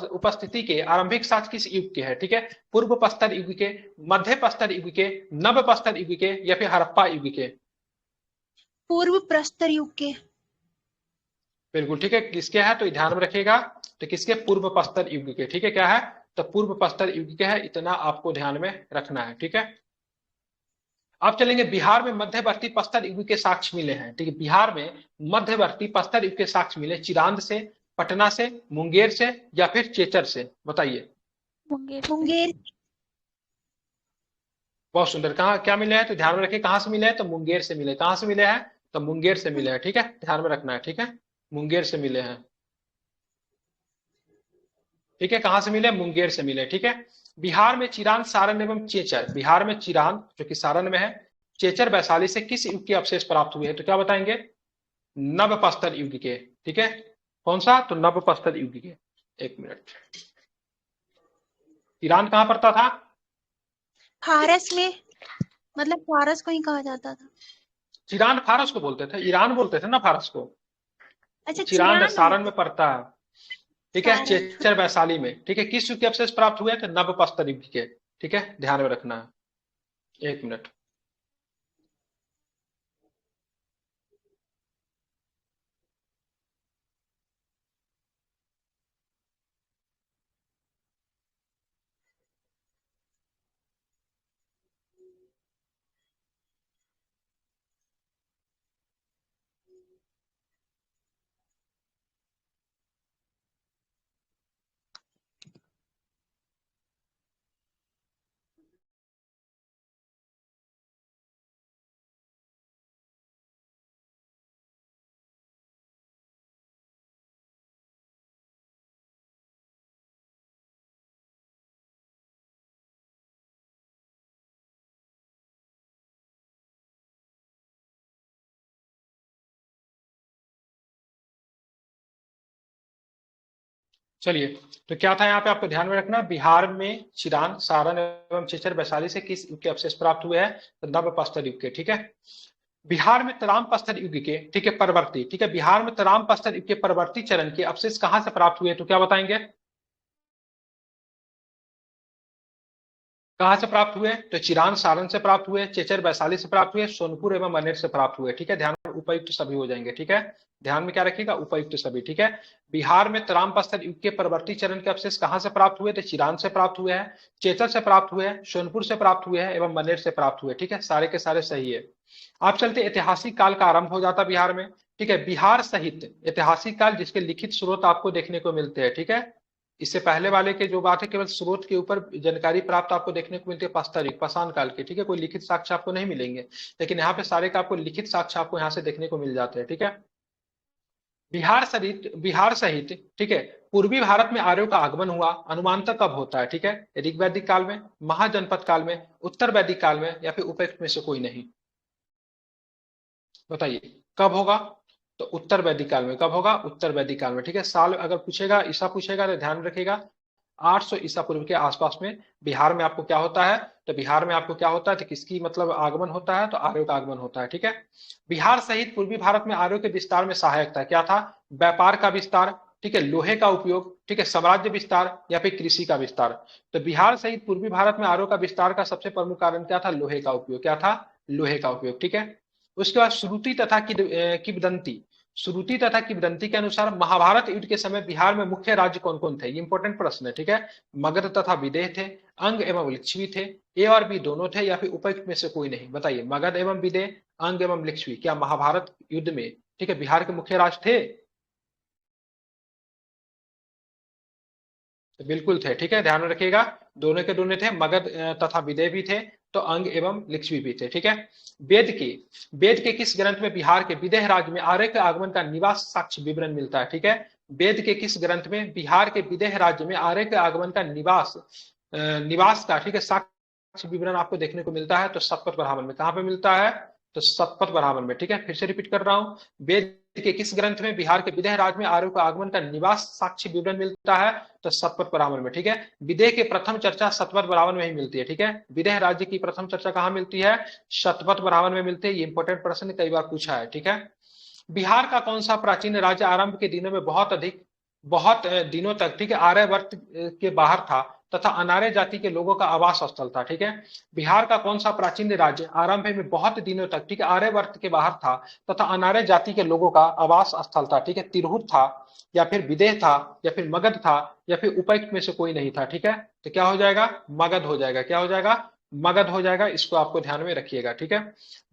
उपस्थिति के आरंभिक साक्ष्य किस युग के हैं? ठीक है, पूर्व प्रस्तर युग के, मध्य प्रस्तर युग के, नव प्रस्तर युग के, या फिर हड़प्पा युग के? पूर्व प्रस्तर युग के। बिल्कुल ठीक है, किसके है तो ध्यान में रखिएगा, तो किसके? पूर्व प्रस्तर युग के, ठीक है, क्या है? तो पूर्व प्रस्तर युग के है, इतना आपको ध्यान में रखना है, ठीक है। अब चलेंगे, बिहार में मध्यवर्ती प्रस्तर युग के साक्ष्य मिले हैं, ठीक है, बिहार में मध्यवर्ती प्रस्तर युग के साक्ष्य मिले चिरांद से, पटना से, मुंगेर से, या फिर चेचर से? बताइए। मुंगेर। मुंगेर। बहुत सुंदर, कहा क्या मिले हैं तो ध्यान में रखिए, कहां से मिले हैं तो मुंगेर से मिले, कहां से मिले हैं तो मुंगेर से मिले हैं, ठीक है, ध्यान में रखना है, ठीक है, मुंगेर से मिले हैं, ठीक है, कहां से मिले? मुंगेर से मिले, ठीक है। बिहार में चिरांद, सारण एवं चेचर, बिहार में चिरांद जो कि सारण में है, चेचर वैशाली से किस युग के अवशेष प्राप्त हुए हैं? तो क्या बताएंगे? नव प्रस्तर युग के, ठीक है, कौन सा? तो नव प्रस्तर युग के। एक मिनट, चिरांद कहां पड़ता था? फारस में, मतलब फारस को ही कहा जाता था। चिरांद फारस को बोलते थे, ईरान बोलते थे ना फारस को। अच्छा, चिरांद चिरान। सारण में पड़ता है, ठीक है, सारण। चेचर वैशाली में, ठीक है, किस युग के अवशेष प्राप्त हुए? तो नव प्रस्तर युग के, ठीक है, ध्यान में रखना है। एक मिनट, चलिए, तो क्या था यहाँ पे आपको ध्यान में रखना, बिहार में चिरान, सारण एवं चेचर वैशाली से किस युग के अवशेष प्राप्त हुए हैं? तो नव प्रस्तर युग के, ठीक है। बिहार में तराम प्रस्तर युग के, ठीक है, परवर्ती, ठीक है, बिहार में तराम प्रस्तर युग के परवर्ती चरण के अवशेष कहां से प्राप्त हुए? तो क्या बताएंगे? कहां से प्राप्त हुए? तो चिरान सारण से प्राप्त हुए, चेचर वैशाली से प्राप्त हुए, सोनपुर एवं मनेर से प्राप्त हुए, ठीक है, ध्यान में, उपयुक्त सभी हो जाएंगे, ठीक है, ध्यान में क्या रखिएगा? उपयुक्त सभी, ठीक है। बिहार में तराम प्रस्तर युग के परवर्ती चरण के अवशेष कहां से प्राप्त हुए? तो चिरान से प्राप्त हुए हैं, चेचर से प्राप्त हुए हैं, सोनपुर से प्राप्त हुए हैं, एवं मनेर से प्राप्त हुए, ठीक है, सारे के सारे सही है। आप चलते, ऐतिहासिक काल का आरंभ हो जाता बिहार में, ठीक है, बिहार सहित ऐतिहासिक काल जिसके लिखित स्रोत आपको देखने को मिलते हैं, ठीक है, इससे पहले वाले के जो बात है केवल स्रोत के ऊपर जानकारी प्राप्त आपको देखने को मिलती है प्रस्तर युग, पाषाण काल के, ठीक है, कोई लिखित साक्ष्य आपको नहीं मिलेंगे, लेकिन यहाँ पे सारे का आपको लिखित साक्ष्य आपको यहाँ से देखने को मिल जाते हैं, ठीक है। बिहार सहित, ठीक है, पूर्वी भारत में आर्यों का आगमन हुआ अनुमानतः कब होता है? ठीक है, ऋग वैदिक काल में, महाजनपद काल में, उत्तर वैदिक काल में, या फिर उपर्युक्त में से कोई नहीं? बताइए कब होगा? तो उत्तर वैदिक काल में। कब होगा? उत्तर वैदिक काल में, ठीक है। साल अगर पूछेगा, ईसा पूछेगा तो ध्यान रखिएगा 800 ईसा पूर्व के आसपास में बिहार में आपको क्या होता है? तो बिहार में आपको क्या होता है? तो किसकी मतलब आगमन होता है? तो आर्यों का आगमन होता है, ठीक है। बिहार सहित पूर्वी भारत में आर्यों के विस्तार में सहायक था, क्या था? व्यापार का विस्तार, ठीक है, लोहे का उपयोग, ठीक है, साम्राज्य विस्तार, या फिर कृषि का विस्तार। तो बिहार सहित पूर्वी भारत में आर्यों का विस्तार का सबसे प्रमुख कारण क्या था? लोहे का उपयोग। क्या था? लोहे का उपयोग, ठीक है। उसके बाद श्रुति तथा किंवदंती, श्रुति तथा किंवदंती के अनुसार महाभारत युद्ध के समय बिहार में मुख्य राज्य कौन कौन थे? ये इंपॉर्टेंट प्रश्न है, ठीक है। मगध तथा विदेह थे, अंग एवं लिच्छवी थे, ए और बी दोनों थे, या फिर उपर्युक्त में से कोई नहीं? बताइए, मगध एवं विदेह, अंग एवं लिच्छवी, क्या महाभारत युद्ध में, ठीक है, बिहार के मुख्य राज्य थे? तो बिल्कुल थे, ठीक है, ध्यान में रखिएगा, दोनों के दोनों थे, मगध तथा विदेह भी थे, तो अंग एवं लिच्छवी भी थे, ठीक है। वेद के किस ग्रंथ में बिहार के विदेह राज्य में आर्य के आगमन का निवास साक्ष्य विवरण मिलता है? ठीक है, वेद के किस ग्रंथ में बिहार के विदेह राज्य में आर्य के आगमन का निवास निवास का, ठीक है, साक्ष्य विवरण आपको देखने को मिलता है तो शतपथ ब्राह्मण में। कहां पे मिलता है? तो शतपथ ब्राह्मण में, ठीक है। फिर से रिपीट कर रहा हूं, वेद के किस ग्रंथ में बिहार के विदेह राज में आर्यों का आगमन का निवास साक्ष्य विवरण मिलता है? तो शतपथ ब्राह्मण में, ठीक है। विदेह की प्रथम चर्चा शतपथ ब्राह्मण में ही मिलती है, ठीक है। विदेह राज्य की प्रथम चर्चा कहां मिलती है? शतपथ ब्राह्मण में मिलती है। ये इंपॉर्टेंट प्रश्न कई बार पूछा है, ठीक है। बिहार का कौन सा प्राचीन राज्य आरंभ के दिनों में बहुत दिनों तक, ठीक है, आर्यावर्त के बाहर था तथा अनार्य जाति के लोगों का आवास स्थल था, ठीक है। बिहार का कौन सा प्राचीन राज्य आरंभ में बहुत दिनों तक, ठीक है, आर्यावर्त के बाहर था तथा अनार्य जाति के लोगों का आवास स्थल था, ठीक है। तिरहुत था, या फिर विदेह था, या फिर मगध था, या फिर उपर्युक्त में से कोई नहीं था, ठीक है। तो क्या हो जाएगा? मगध हो जाएगा। क्या हो जाएगा? मगध हो जाएगा। इसको आपको ध्यान में रखिएगा, ठीक है।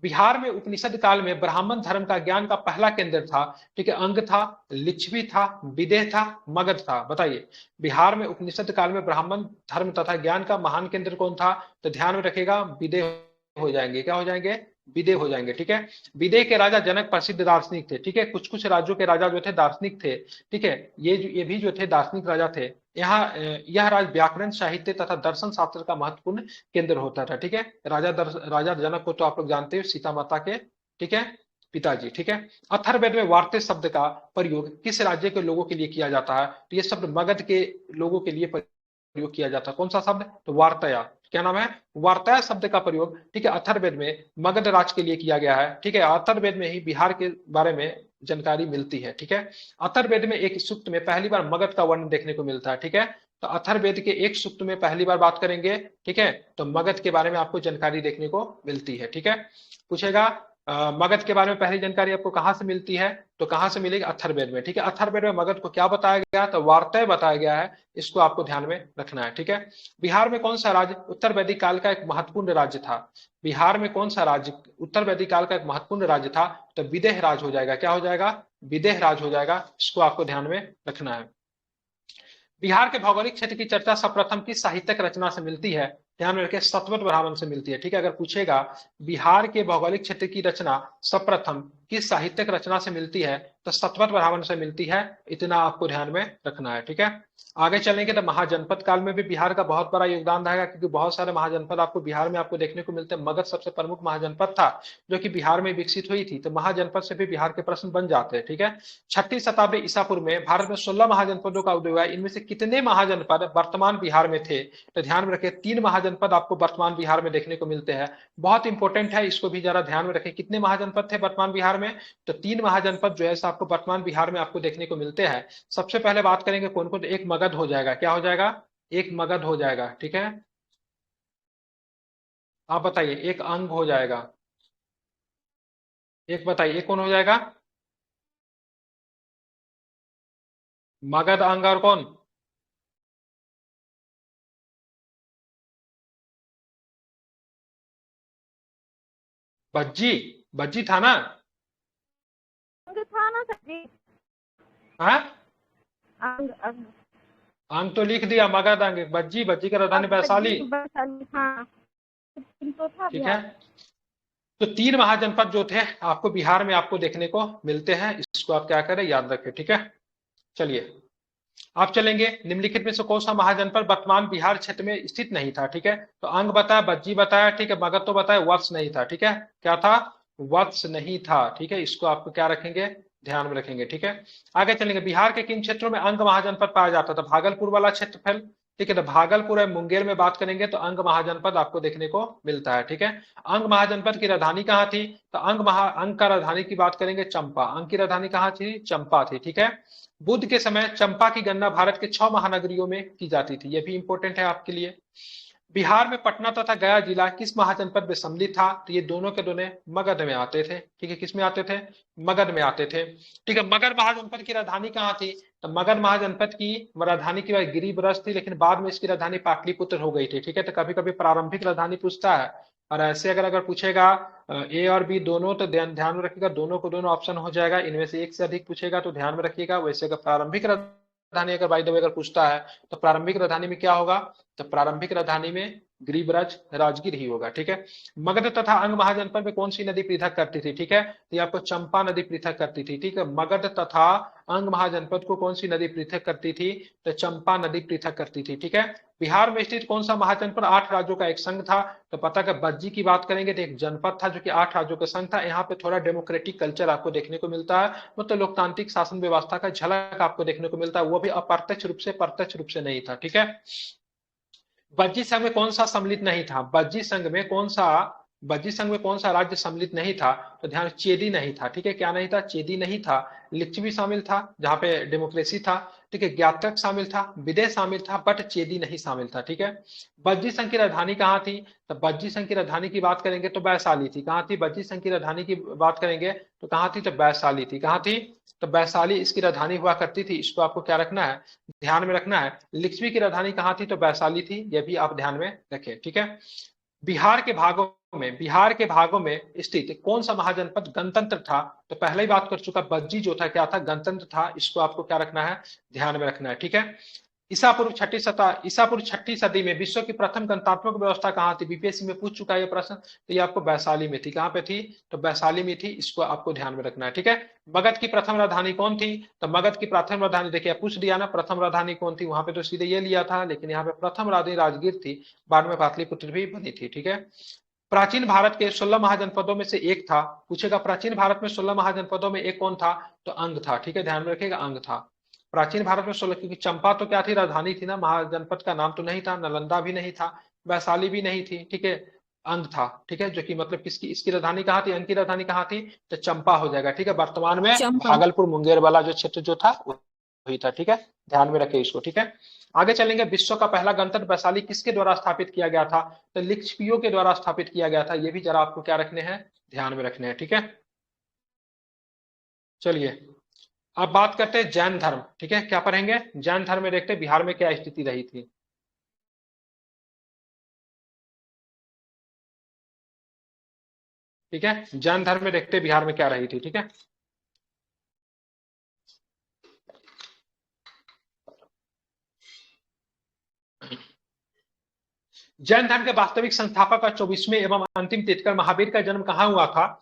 बिहार में उपनिषद काल में ब्राह्मण धर्म का ज्ञान का पहला केंद्र था, ठीक है, अंग था, लिच्छवी था, विदेह था, मगध था? बताइए, बिहार में उपनिषद काल में ब्राह्मण धर्म तथा ज्ञान का महान केंद्र कौन था? तो ध्यान में रखिएगा, विदेह हो जाएंगे। क्या हो जाएंगे? विदेह हो जाएंगे, ठीक है। विदेह के राजा जनक प्रसिद्ध दार्शनिक थे, ठीक है। कुछ कुछ राज्यों के राजा जो थे दार्शनिक थे, ठीक है। ये भी जो थे दार्शनिक राजा थे। यहाँ यह राज व्याकरण, साहित्य तथा दर्शन शास्त्र का महत्वपूर्ण केंद्र होता था, ठीक है। राजा जनक को तो आप लोग जानते हो, सीता माता के, ठीक है, पिताजी, ठीक है। अथर्ववेद में वार्ते शब्द का प्रयोग किस राज्य के लोगों के लिए किया जाता है? तो ये शब्द मगध के लोगों के लिए प्रयोग किया जाता है। कौन सा शब्द? तो वार्तया। क्या नाम है? वार्तया शब्द का प्रयोग, ठीक है, अथर्ववेद में मगध राज के लिए किया गया है, ठीक है। अथर्ववेद में ही बिहार के बारे में जानकारी मिलती है, ठीक है। अथर्ववेद में एक सूक्त में पहली बार मगध का वर्णन देखने को मिलता है, ठीक है। तो अथर्ववेद के एक सूक्त में पहली बार बात करेंगे, ठीक है, तो मगध के बारे में आपको जानकारी देखने को मिलती है, ठीक है। पूछेगा मगध के बारे में पहली जानकारी आपको कहां से मिलती है? तो कहां से मिलेगी? अथर्ववेद में, ठीक है। अथर्ववेद में मगध को क्या बताया गया? तो वार्तय बताया गया है। इसको आपको ध्यान में रखना है, ठीक है। बिहार में कौन सा राज्य उत्तर वैदिक काल का एक महत्वपूर्ण राज्य था? बिहार में कौन सा राज्य उत्तर वैदिक काल का एक महत्वपूर्ण राज्य था? तो विदेह राज हो जाएगा। क्या हो जाएगा? विदेह राज हो जाएगा। इसको आपको ध्यान में रखना है। बिहार के भौगोलिक क्षेत्र की चर्चा सर्वप्रथम किस साहित्यिक रचना से मिलती है? ध्यान में रखें, शतपथ ब्राह्मण से मिलती है, ठीक है। अगर पूछेगा बिहार के भौगोलिक क्षेत्र की रचना सर्वप्रथम किस साहित्यिक रचना से मिलती है? तो शतपथ ब्राह्मण से मिलती है। इतना आपको ध्यान में रखना है, ठीक है। आगे चलेंगे तो महाजनपद काल में भी बिहार का बहुत बड़ा योगदान रहेगा, क्योंकि बहुत सारे महाजनपद आपको बिहार में आपको देखने को मिलते हैं। मगध सबसे प्रमुख महाजनपद था जो कि बिहार में विकसित हुई थी, तो महाजनपद से भी बिहार के प्रश्न बन जाते हैं, ठीक है। 6वीं शताब्दी ईसा पूर्व में भारत में 16 महाजनपदों का उदय हुआ। इनमें से कितने महाजनपद वर्तमान बिहार में थे? तो ध्यान में रखें, 3 महाजनपद आपको वर्तमान बिहार में देखने को मिलते हैं। बहुत इंपॉर्टेंट है, इसको भी जरा ध्यान में रखें। कितने महाजनपद थे वर्तमान बिहार में? तो 3 महाजनपद जो है आपको वर्तमान बिहार में आपको देखने को मिलते हैं। सबसे पहले बात करेंगे कौन कौन? एक मगध हो जाएगा। क्या हो जाएगा? एक मगध हो जाएगा, ठीक है। आप बताइए, एक अंग हो जाएगा। एक बताइए, एक कौन हो जाएगा? मगध, अंग और कौन? बज्जी। बज्जी था ना? अंग था ना सर जी? हाँ, अंग अंग अंग तो लिख दिया, मगध अंग। बज्जी, बज्जी का राजधानी वैशाली, हाँ, तो था ठीक है। बिहार। तो 3 महाजनपद जो थे आपको बिहार में आपको देखने को मिलते हैं। इसको आप क्या करें, याद रखें, ठीक है। चलिए आप चलेंगे, निम्नलिखित में से कौन सा महाजनपद वर्तमान बिहार क्षेत्र में स्थित नहीं था? ठीक है, तो अंग बताया, बज्जी बताया, ठीक है, मगध तो बताया, वत्स नहीं था, ठीक है। क्या था? वत्स नहीं था, ठीक है। इसको आपको क्या रखेंगे, ध्यान में रखेंगे, ठीक है। आगे चलेंगे, बिहार के किन क्षेत्रों में अंग महाजनपद पाया जाता था? भागलपुर वाला क्षेत्रफल, ठीक है। तो भागलपुर और मुंगेर में बात करेंगे तो अंग महाजनपद आपको देखने को मिलता है, ठीक है। अंग महाजनपद की राजधानी कहाँ थी? तो अंग का राजधानी की बात करेंगे चंपा। अंग की राजधानी कहाँ थी? चंपा थी, ठीक है। बुद्ध के समय चंपा की गणना भारत के 6 महानगरियों में की जाती थी। यह भी इंपॉर्टेंट है आपके लिए। बिहार में पटना तथा गया जिला किस महाजनपद में सम्मिलित था? तो ये दोनों के दोनों मगध में आते थे, ठीक है। किस में आते थे? मगध में आते थे, ठीक है। मगध महाजनपद की राजधानी कहाँ थी? तो मगध महाजनपद की राजधानी की गिरिब्रज थी, लेकिन बाद में इसकी राजधानी पाटलिपुत्र हो गई थी, ठीक है। तो कभी कभी प्रारंभिक राजधानी पूछता है, और ऐसे अगर पूछेगा ए और बी दोनों, तो ध्यान में रखिएगा, दोनों को दोनों ऑप्शन हो जाएगा। इनमें से एक से अधिक पूछेगा तो ध्यान में रखिएगा। वैसे अगर प्रारंभिक राजधानी अगर बाय द वे अगर पूछता है तो प्रारंभिक राजधानी में क्या होगा? तो प्रारंभिक राजधानी में गिरिब्रज राजगीर ही होगा, ठीक है। मगध तथा अंग महाजनपद में कौन सी नदी पृथक करती थी, ठीक है, तो ये आपको चंपा नदी पृथक करती थी, ठीक है। मगध तथा अंग महाजनपद को कौन सी नदी पृथक करती थी, तो चंपा नदी पृथक करती थी, ठीक है। बिहार में स्थित कौन सा महाजनपद 8 राज्यों का एक संघ था, तो पता का बज्जी की बात करेंगे तो एक जनपद था जो कि 8 राज्यों का संघ था। यहाँ पे थोड़ा डेमोक्रेटिक कल्चर आपको देखने को मिलता है, मतलब लोकतांत्रिक शासन व्यवस्था का झलक आपको देखने को मिलता है, वो भी अप्रत्यक्ष रूप से, प्रत्यक्ष रूप से नहीं था, ठीक है। बज्जी संघ में कौन सा सम्मिलित नहीं था, बज्जी संघ में कौन सा राज्य सम्मिलित नहीं था, तो ध्यान, चेदी नहीं था, ठीक है। क्या नहीं था, चेदी नहीं था। लिच्छवी शामिल था जहां पे डेमोक्रेसी था, ठीक है। ज्ञातक शामिल था, विदेश शामिल था, बट चेदी नहीं शामिल था, ठीक है। बज्जी संघ की राजधानी कहाँ थी, तो बज्जी संघ की राजधानी की बात करेंगे तो वैशाली थी। कहाँ थी, बज्जी संघ की राजधानी की बात करेंगे तो कहाँ थी, तो वैशाली थी। कहाँ थी, तो वैशाली इसकी राजधानी हुआ करती थी। इसको आपको क्या रखना है, ध्यान में रखना है। लिच्छवी की राजधानी कहाँ थी, तो वैशाली थी, यह भी आप ध्यान में रखें, ठीक है। बिहार के भागों में स्थित कौन सा महाजनपद गणतंत्र था, तो पहले ही बात कर चुका, बज्जी जो था क्या था, गणतंत्र था। इसको आपको क्या रखना है, ध्यान में रखना है, ठीक है। ईसा पूर्व छठी सदी में विश्व की प्रथम गणतात्मक व्यवस्था कहाँ थी, बीपीएससी में पूछ चुका है ये प्रश्न, तो ये आपको वैशाली में थी। कहाँ पे थी, तो वैशाली में थी। इसको आपको ध्यान में रखना है, ठीक है। मगध की प्रथम राजधानी कौन थी, तो मगध की प्रथम राजधानी देखिए पूछ दिया ना, प्रथम राजधानी कौन थी, वहां पे तो सीधे ये लिया था, लेकिन यहाँ पे प्रथम राजधानी राजगीर थी, बाद में पाटलिपुत्र भी बनी थी, ठीक है। प्राचीन भारत के 16 महाजनपदों में से एक था, पूछेगा प्राचीन भारत में 16 महाजनपदों में एक कौन था, तो अंग था, ठीक है, ध्यान में रखिएगा, अंग था। प्राचीन भारत में 16, क्योंकि चंपा तो क्या थी, राजधानी थी ना, महाजनपद का नाम तो नहीं था, नालंदा भी नहीं था, वैशाली भी नहीं थी, ठीक है, अंग था, ठीक है, जो कि मतलब किसकी, इसकी राजधानी कहाँ थी, अंग की राजधानी कहाँ थी, तो चंपा हो जाएगा, ठीक है। वर्तमान में चंपा। भागलपुर मुंगेर वाला जो क्षेत्र जो था वही था, ठीक है, ध्यान में रखे इसको, ठीक है। आगे चलेंगे, विश्व का पहला गणतंत्र वैशाली किसके द्वारा स्थापित किया गया था, तो लिच्छवियों के द्वारा स्थापित किया गया था। ये भी जरा आपको क्या रखने हैं, ध्यान में रखने हैं, ठीक है। चलिए अब बात करते हैं जैन धर्म, ठीक है, क्या पढ़ेंगे, जैन धर्म में देखते हैं बिहार में क्या स्थिति रही थी। ठीक है, जैन धर्म में देखते हैं बिहार में क्या रही थी, ठीक है। जैन धर्म के वास्तविक संस्थापक और 24वें एवं अंतिम तीर्थंकर महावीर का जन्म कहाँ हुआ था,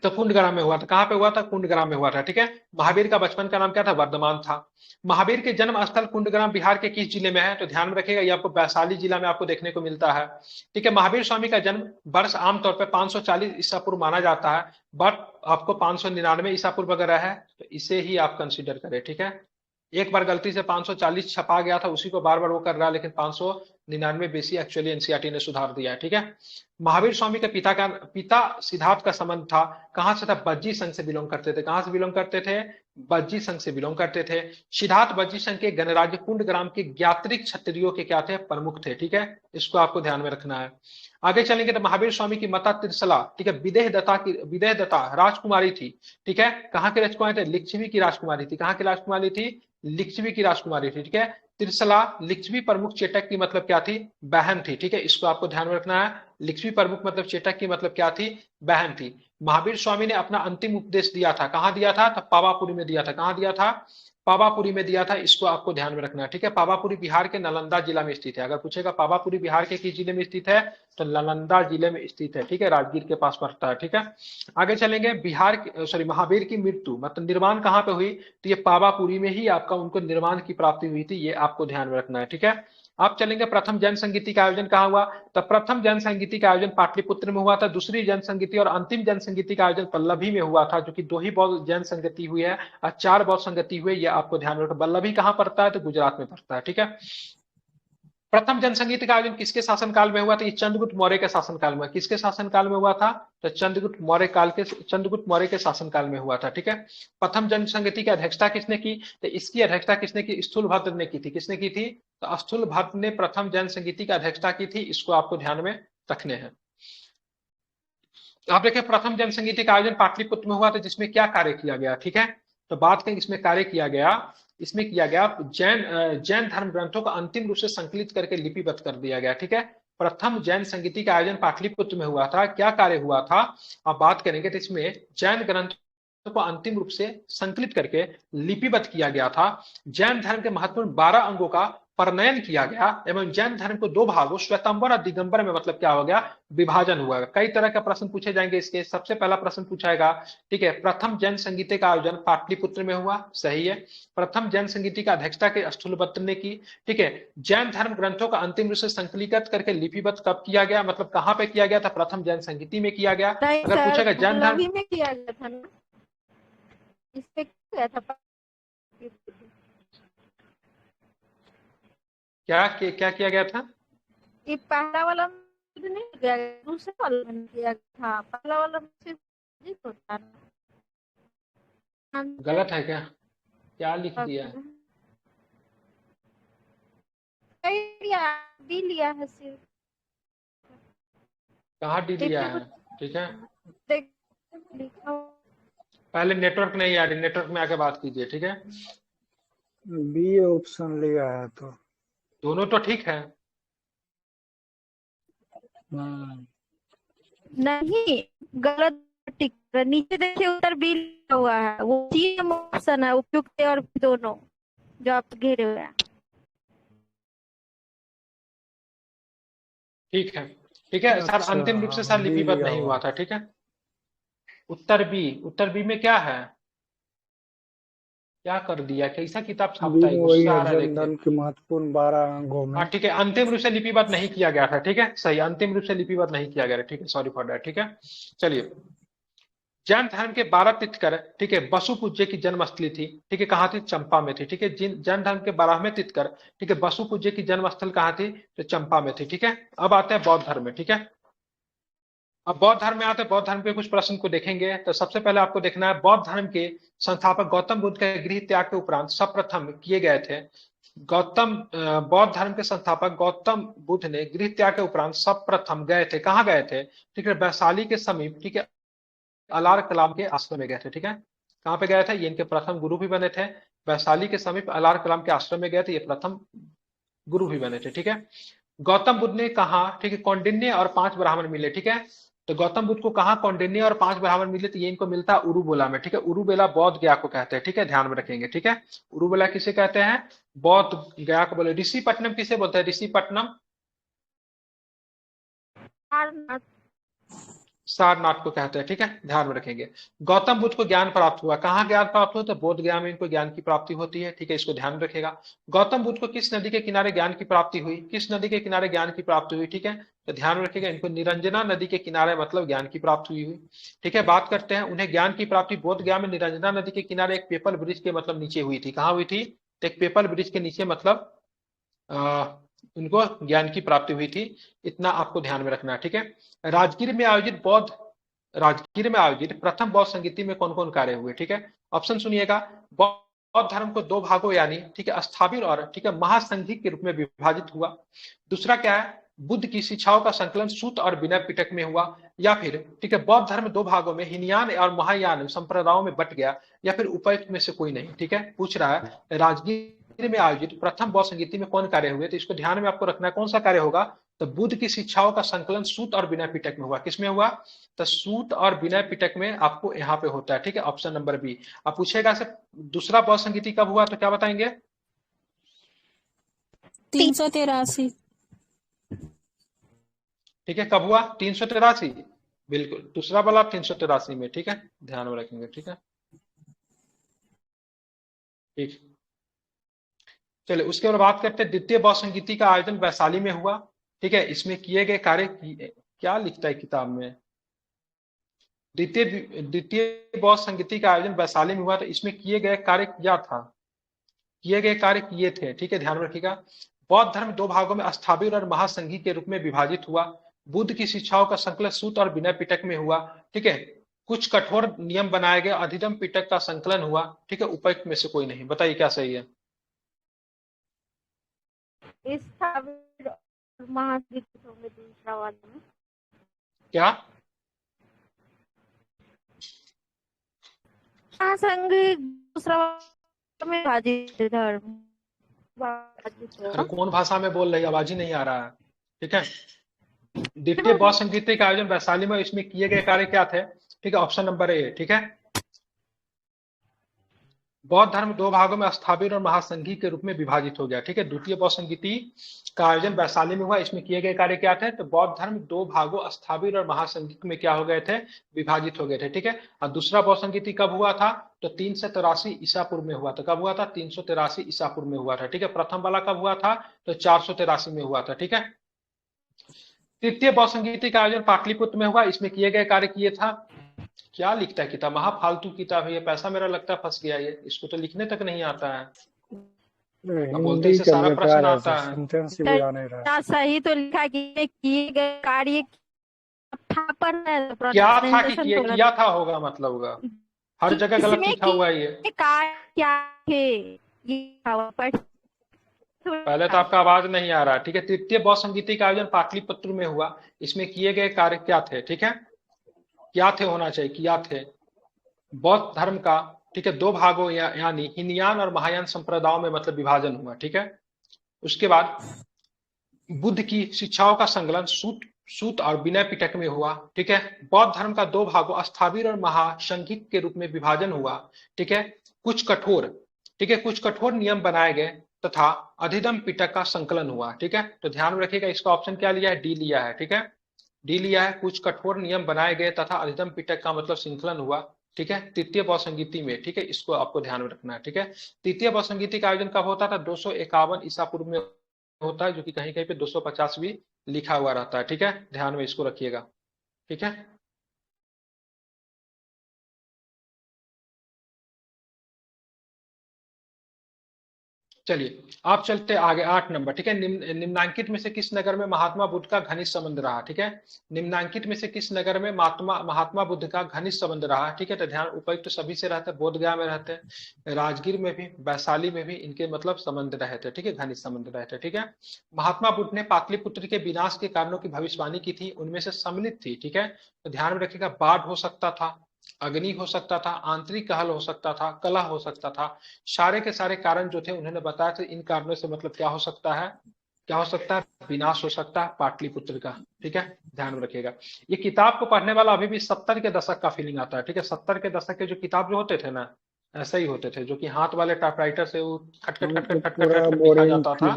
तो कुंडग्राम में हुआ था। कहाँ पे हुआ था, कुंडग्राम में हुआ था, ठीक है। महावीर का बचपन का नाम क्या था, वर्धमान था। महावीर के जन्म स्थल कुंडग्राम बिहार के किस जिले में है, तो ध्यान में रखिएगा, ये आपको वैशाली जिला में आपको देखने को मिलता है, ठीक है। महावीर स्वामी का जन्म वर्ष आमतौर पर 540 ईसा पूर्व माना जाता है, बट आपको 599 ईसा पूर्व अगर है तो इसे ही आप कंसिडर करें, ठीक है। एक बार गलती से 540 छपा गया था, उसी को बार बार वो कर रहा है, लेकिन 599 बेसी एक्चुअली एनसीईआरटी ने सुधार दिया है, ठीक है। महावीर स्वामी के पिता सिद्धार्थ का संबंध था, कहां से था, बज्जी संघ से बिलोंग करते थे। कहां से बिलोंग करते थे, बज्जी संघ से बिलोंग करते थे। सिद्धार्थ बज्जी संघ के गणराज्य कुंडग्राम के ज्ञात्रिक क्षत्रियों के क्या थे, प्रमुख थे, ठीक है। इसको आपको ध्यान में रखना है। आगे चलेंगे तो महावीर स्वामी की माता त्रिशला, ठीक है, विदेह दत्ता राजकुमारी थी, ठीक है। कहाँ की राजकुमारी थी, लिच्छवी की राजकुमारी थी। कहाँ की राजकुमारी थी, लिच्छवी की राजकुमारी थी, ठीक है। त्रिशला लिच्छवी प्रमुख चेटक की मतलब क्या थी, बहन थी, ठीक है। इसको आपको ध्यान में रखना है, लिच्छवी प्रमुख मतलब चेटक की मतलब क्या थी, बहन थी। महावीर स्वामी ने अपना अंतिम उपदेश दिया था, कहाँ दिया था, तो पावापुरी में दिया था। कहाँ दिया था, पावापुरी में दिया था। इसको आपको ध्यान में रखना है, ठीक है। पावापुरी बिहार के नालंदा जिला में स्थित है। अगर पूछेगा पावापुरी बिहार के किस जिले में स्थित है, तो नालंदा जिले में स्थित है, ठीक है, राजगीर के पास पड़ता है, ठीक है। आगे चलेंगे, महावीर की मृत्यु मतलब निर्माण कहाँ पे हुई, तो ये पावापुरी में ही आपका उनको निर्माण की प्राप्ति हुई थी, ये आपको ध्यान में रखना है, ठीक है। आप चलेंगे, प्रथम जैन संगीति का आयोजन कहाँ हुआ, तो प्रथम जैन संगीति का आयोजन पाटलिपुत्र में हुआ था। दूसरी जैन संगीति और अंतिम जैन संगीति का आयोजन पल्लवी में हुआ था, जो कि 2 ही बौद्ध जैन संगति हुई है और 4 बौद्ध संगति हुई है, ये आपको ध्यान में रखना। पल्लवी कहाँ पड़ता है, तो गुजरात में पड़ता है, ठीक है। प्रथम जनसंगीत का आयोजन किसके शासनकाल में हुआ था, ये चंद्रगुप्त मौर्य के शासनकाल में। किसके शासनकाल में हुआ था, तो चंद्रगुप्त मौर्य के शासनकाल में हुआ था, ठीक है। प्रथम जनसंगति की अध्यक्षता किसने की, तो इसकी अध्यक्षता किसने की, स्थूलभद्र ने की थी। किसने की थी, तो स्थूलभद्र ने प्रथम जनसंगति की अध्यक्षता की थी। इसको आपको ध्यान में रखने हैं। आप देखिए, प्रथम जनसंगीति का आयोजन पाटलिपुत्र में हुआ था, जिसमें क्या कार्य किया गया, ठीक है। तो बात करें इसमें कार्य किया गया, इसमें किया गया जैन धर्म ग्रंथों को अंतिम रूप से संकलित करके लिपिबद्ध कर दिया गया, ठीक है। प्रथम जैन संगीति का आयोजन पाटलिपुत्र में हुआ था। क्या कार्य हुआ था, आप बात करेंगे तो इसमें जैन ग्रंथों को अंतिम रूप से संकलित करके लिपिबद्ध किया गया था। जैन धर्म के महत्वपूर्ण 12 अंगों का परिणयन किया गया एवं जैन धर्म को 2 भागों श्वेतांबर और दिगंबर में मतलब क्या हो गया, विभाजन हुआ। कई तरह के प्रश्न पूछे जाएंगे इसके। सबसे पहला प्रश्न पूछाएगा, ठीक है, प्रथम जैन संगीति का आयोजन पाटलिपुत्र में हुआ, सही है। प्रथम जैन संगीति का अध्यक्षता के स्थूलभद्र ने की, ठीक है। जैन धर्म ग्रंथों का अंतिम रूप से संकलित करके लिपिबद्ध कब किया गया, मतलब कहाँ पे किया गया था, प्रथम जैन संगीति में किया गया। नहीं अगर सर, पूछेगा जैन धर्म पल्लवी में किया गया था ना, इस पे किया गया था। क्या किया गया था, ये पहला वाला में नहीं किया गया, दूसरे वाला में किया गया था। पहला वाला में सिर्फ जीत होता है ना। गलत है क्या लिख दिया है? डी लिया है सिर्फ, कहाँ डी लिया है, ठीक है। देख लिखा पहले नेटवर्क नहीं आ रही, नेटवर्क में आके बात कीजिए, ठीक है। बी ऑप्शन लिया है तो दोनों तो ठीक है। नहीं, गलत टिक। नीचे देखिए उत्तर बी लिखा हुआ है, वो तीन ऑप्शन है, उपयुक्त और दोनों जो आप घेरे हुए हैं। ठीक है, ठीक है सर। अच्छा, अंतिम रूप से सर बी लिपिबद्ध लिया नहीं हुआ हुआ था, ठीक है। उत्तर बी में क्या है, क्या कर दिया, कैसा किताब बी छापता है, में वही गुस्सा आ है, रहा है जन देखिए। धन के महत्वपूर्ण 12 अंगों में। हाँ ठीक है, अंतिम रूप से लिपिबद्ध नहीं किया गया था, ठीक है, सही, अंतिम रूप से लिपिबद्ध नहीं किया गया था, ठीक है, सॉरी फॉर दैट, ठीक है। चलिए, जैन धर्म के 12 तीर्थकर, ठीक है, बसु पूज्य की जन्मस्थली थी, ठीक है, कहाँ थी, चंपा में थी, ठीक है। जैन धर्म के 12वें तीर्थकर, ठीक है, बसु पूज्य की जन्मस्थल कहाँ थी, तो चंपा में थी, ठीक है। अब आते हैं बौद्ध धर्म में, ठीक है। अब बौद्ध धर्म में आते हैं, बौद्ध धर्म के कुछ प्रश्न को देखेंगे। तो सबसे पहले आपको देखना है, बौद्ध धर्म के संस्थापक गौतम बुद्ध के गृह त्याग के उपरांत सर्वप्रथम किए गए थे। बौद्ध धर्म के संस्थापक गौतम बुद्ध ने गृह त्याग के उपरांत सर्वप्रथम गए थे, कहाँ गए थे, ठीक है, वैशाली के समीप, ठीक है, अलार कलाम के आश्रम में गए थे, ठीक है। कहाँ पे गए थे, ये इनके प्रथम गुरु भी बने थे। वैशाली के समीप अलार कलाम के आश्रम में गए थे, ये प्रथम गुरु भी बने थे, ठीक है। गौतम बुद्ध ने कहा, ठीक है, कौंडिन्य और 5 ब्राह्मण मिले, ठीक है। तो गौतम बुद्ध को कहा कौंडिन्य और 5 ब्राह्मण मिले, तो ये इनको मिलता है उरुबोला में, ठीक है। उरुबोला बौद्ध गया को कहते हैं, ठीक है, ध्यान में रखेंगे, ठीक है। उरुबोला किसे कहते हैं, बौद्ध गया को बोले। ऋषिपट्टनम किसे बोलते हैं, ऋषिपट्टनम सारनाथ को कहते हैं, ठीक है, ध्यान में रखेंगे। गौतम बुद्ध को ज्ञान प्राप्त हुआ, कहाँ ज्ञान प्राप्त हुआ, तो बोध गया में इनको ज्ञान की प्राप्ति होती है, ठीक है, इसको ध्यान रखेगा। गौतम बुद्ध को किस नदी के किनारे ज्ञान की प्राप्ति हुई, किस नदी के किनारे ज्ञान की प्राप्ति हुई, ठीक है, तो ध्यान रखेगा, इनको निरंजना नदी के किनारे मतलब ज्ञान की प्राप्ति हुई, ठीक है। बात करते हैं, उन्हें ज्ञान की प्राप्ति बोध गया में निरंजना नदी के किनारे एक पेपल ब्रिज के मतलब नीचे हुई थी। कहाँ हुई थी, तो एक पेपल ब्रिज के नीचे मतलब उनको ज्ञान की प्राप्ति हुई थी, इतना आपको ध्यान में रखना है, ठीक है। राजगीर में आयोजित प्रथम बौद्ध संगीति में कौन कौन कार्य हुए, ठीक है। ऑप्शन सुनिएगा, बौद्ध धर्म को 2 भागों यानी, ठीक है, स्थाविर और, ठीक है, महासंघी के रूप में विभाजित हुआ। दूसरा क्या है, बुद्ध की शिक्षाओं का संकलन सूत और विनय पिटक में हुआ। या फिर, ठीक है, बौद्ध धर्म 2 भागों में हीनयान और महायान संप्रदायों में बट गया, या फिर उपयुक्त में से कोई नहीं, ठीक है। पूछ रहा है राजगीर में आयोजित प्रथम बौद्ध संगीति में कौन कार्य हुए, तो इसको ध्यान में आपको रखना है, कौन सा कार्य होगा, तो बुद्ध की शिक्षाओं का संकलन सूत और विनय पिटक में हुआ। किसमें हुआ, तो सूत और विनय पिटक में आपको यहाँ पे होता है, ठीक है, ऑप्शन नंबर बी। अब पूछेगा सर दूसरा बौद्ध संगीति कब हुआ, तो क्या बताएंगे, 383। ठीक है, कब हुआ, 383, बिल्कुल, दूसरा वाला 383 में, ठीक है, ध्यान में रखेंगे, ठीक है, ठीक। चलिए उसके बाद बात करते हैं द्वितीय बौद्ध संगीति का आयोजन वैशाली में हुआ, ठीक है। इसमें किए गए कार्य क्या लिखता है किताब में, द्वितीय बौद्ध संगीति का आयोजन वैशाली में हुआ, तो इसमें किए गए कार्य क्या था, किए गए कार्य किए थे, ठीक है, ध्यान रखिएगा। बौद्ध धर्म 2 भागों में स्थाविर और महासंघी के रूप में विभाजित हुआ। बुद्ध की शिक्षाओं का संकलन सूत और विनय पिटक में हुआ, ठीक है। कुछ कठोर नियम बनाए गए, अधिगम पिटक का संकलन हुआ, ठीक है, उपयुक्त में से कोई नहीं। बताइए क्या सही है, दूसरा वाला में क्या दूसरा में विभाजित धर्म। अरे कौन भाषा में बोल रही, आवाज ही नहीं आ रहा है, ठीक है। द्वितीय बौद्ध संगीति का आयोजन वैशाली में, इसमें किए गए कार्य क्या थे, ठीक है, ऑप्शन नंबर ए, ठीक है। बौद्ध धर्म दो भागों में स्थापित और महासंघी के रूप में विभाजित हो गया। ठीक है, द्वितीय बौद्ध संगीति का आयोजन वैशाली में हुआ। इसमें किए गए कार्य क्या थे? तो बौद्ध धर्म दो भागों स्थापित और महासंघी में क्या हो गए थे? विभाजित हो गए थे। ठीक है, और दूसरा बौद्ध संगीति कब हुआ था? तो 383 ईसा पूर्व में हुआ था। कब हुआ था? 383 ईसा पूर्व में हुआ था। ठीक है, प्रथम वाला कब हुआ था? तो 483 में हुआ था। ठीक है, तृतीय बौद्ध संगीति का आयोजन पाटलिपुत्र में हुआ। इसमें किए गए कार्य किए था। क्या लिखता है किताब? महा फालतू किताब है ये, पैसा मेरा लगता है फंस गया ये, इसको तो लिखने तक नहीं आता है। अब बोलते हिंदी से का सारा प्रश्न बेकार है, आता है। सेंटेंस ही बुला नहीं रहा। ना सही तो लिखा कि किए गए कार्य था, पर क्या था कि pronunciation किए तो गलत। किया था होगा, मतलब होगा हर जगह गलत इसमें लिखा हुआ है ये। कार्य क्या थे ये लिखा हुआ, पर पहले तो आपका आवाज नहीं आ रहा। ठीक है, तृतीय बौद्ध संगीति का आयोजन पाटलिपुत्र में हुआ। इसमें किए गए कार्य क्या थे? ठीक है, क्या थे होना चाहिए, किया थे। बौद्ध धर्म का, ठीक है, दो भागों यानी हीनयान और महायान संप्रदायों में मतलब विभाजन हुआ। ठीक है, उसके बाद बुद्ध की शिक्षाओं का संकलन सूत और विनय पिटक में हुआ। ठीक है, बौद्ध धर्म का दो भागों स्थाविर और महासंघिक के रूप में विभाजन हुआ। ठीक है, कुछ कठोर नियम बनाए गए तथा अधिदम पिटक का संकलन हुआ। ठीक है, तो ध्यान में रखिएगा, इसका ऑप्शन क्या लिया है? डी लिया है। ठीक है, डी लिया है। कुछ कठोर नियम बनाए गए तथा अधिदम पिटक का मतलब संकलन हुआ। ठीक है, तृतीय बौद्ध संगीति में। ठीक है, इसको आपको ध्यान में रखना है। ठीक है, तृतीय बौद्ध संगीति का आयोजन कब होता था? 251 ईसा पूर्व में होता है, जो कि कहीं कहीं पे 250 भी लिखा हुआ रहता है। ठीक है, ध्यान में इसको रखिएगा। ठीक है, चलिए आप चलते आगे 8 नंबर। ठीक है, निम्नांकित में से किस नगर में महात्मा बुद्ध का घनिष्ठ संबंध रहा? ठीक है, निम्नांकित में से किस नगर में महात्मा बुद्ध का घनिष्ठ संबंध रहा? ठीक है, तो ध्यान, उपयुक्त तो सभी से रहते हैं, बोधगया में रहते हैं, राजगीर में भी, वैशाली में भी इनके मतलब संबंध रहे थे। ठीक है, घनिष्ठ संबंध रहे थे। ठीक है, महात्मा बुद्ध ने पाटलिपुत्र के विनाश के कारणों की भविष्यवाणी की थी, उनमें से सम्मिलित थी। ठीक है, तो ध्यान में रखिएगा, बाढ़ हो सकता था, अग्नि हो सकता था, आंतरिक कहल हो सकता था, कलह हो सकता था। सारे के सारे कारण जो थे उन्होंने बताया थे। इन कारणों से मतलब क्या हो सकता है? क्या हो सकता है? विनाश हो सकता है पाटलिपुत्र का। ठीक है, ध्यान में रखिएगा। ये किताब को पढ़ने वाला अभी भी 70 के दशक का फीलिंग आता है। ठीक है, 70 के दशक के जो किताब जो होते थे ना, ऐसे ही होते थे, जो कि हाथ वाले टाइपराइटर से वो खट खट खट खट खट खट खट लिखा जाता था,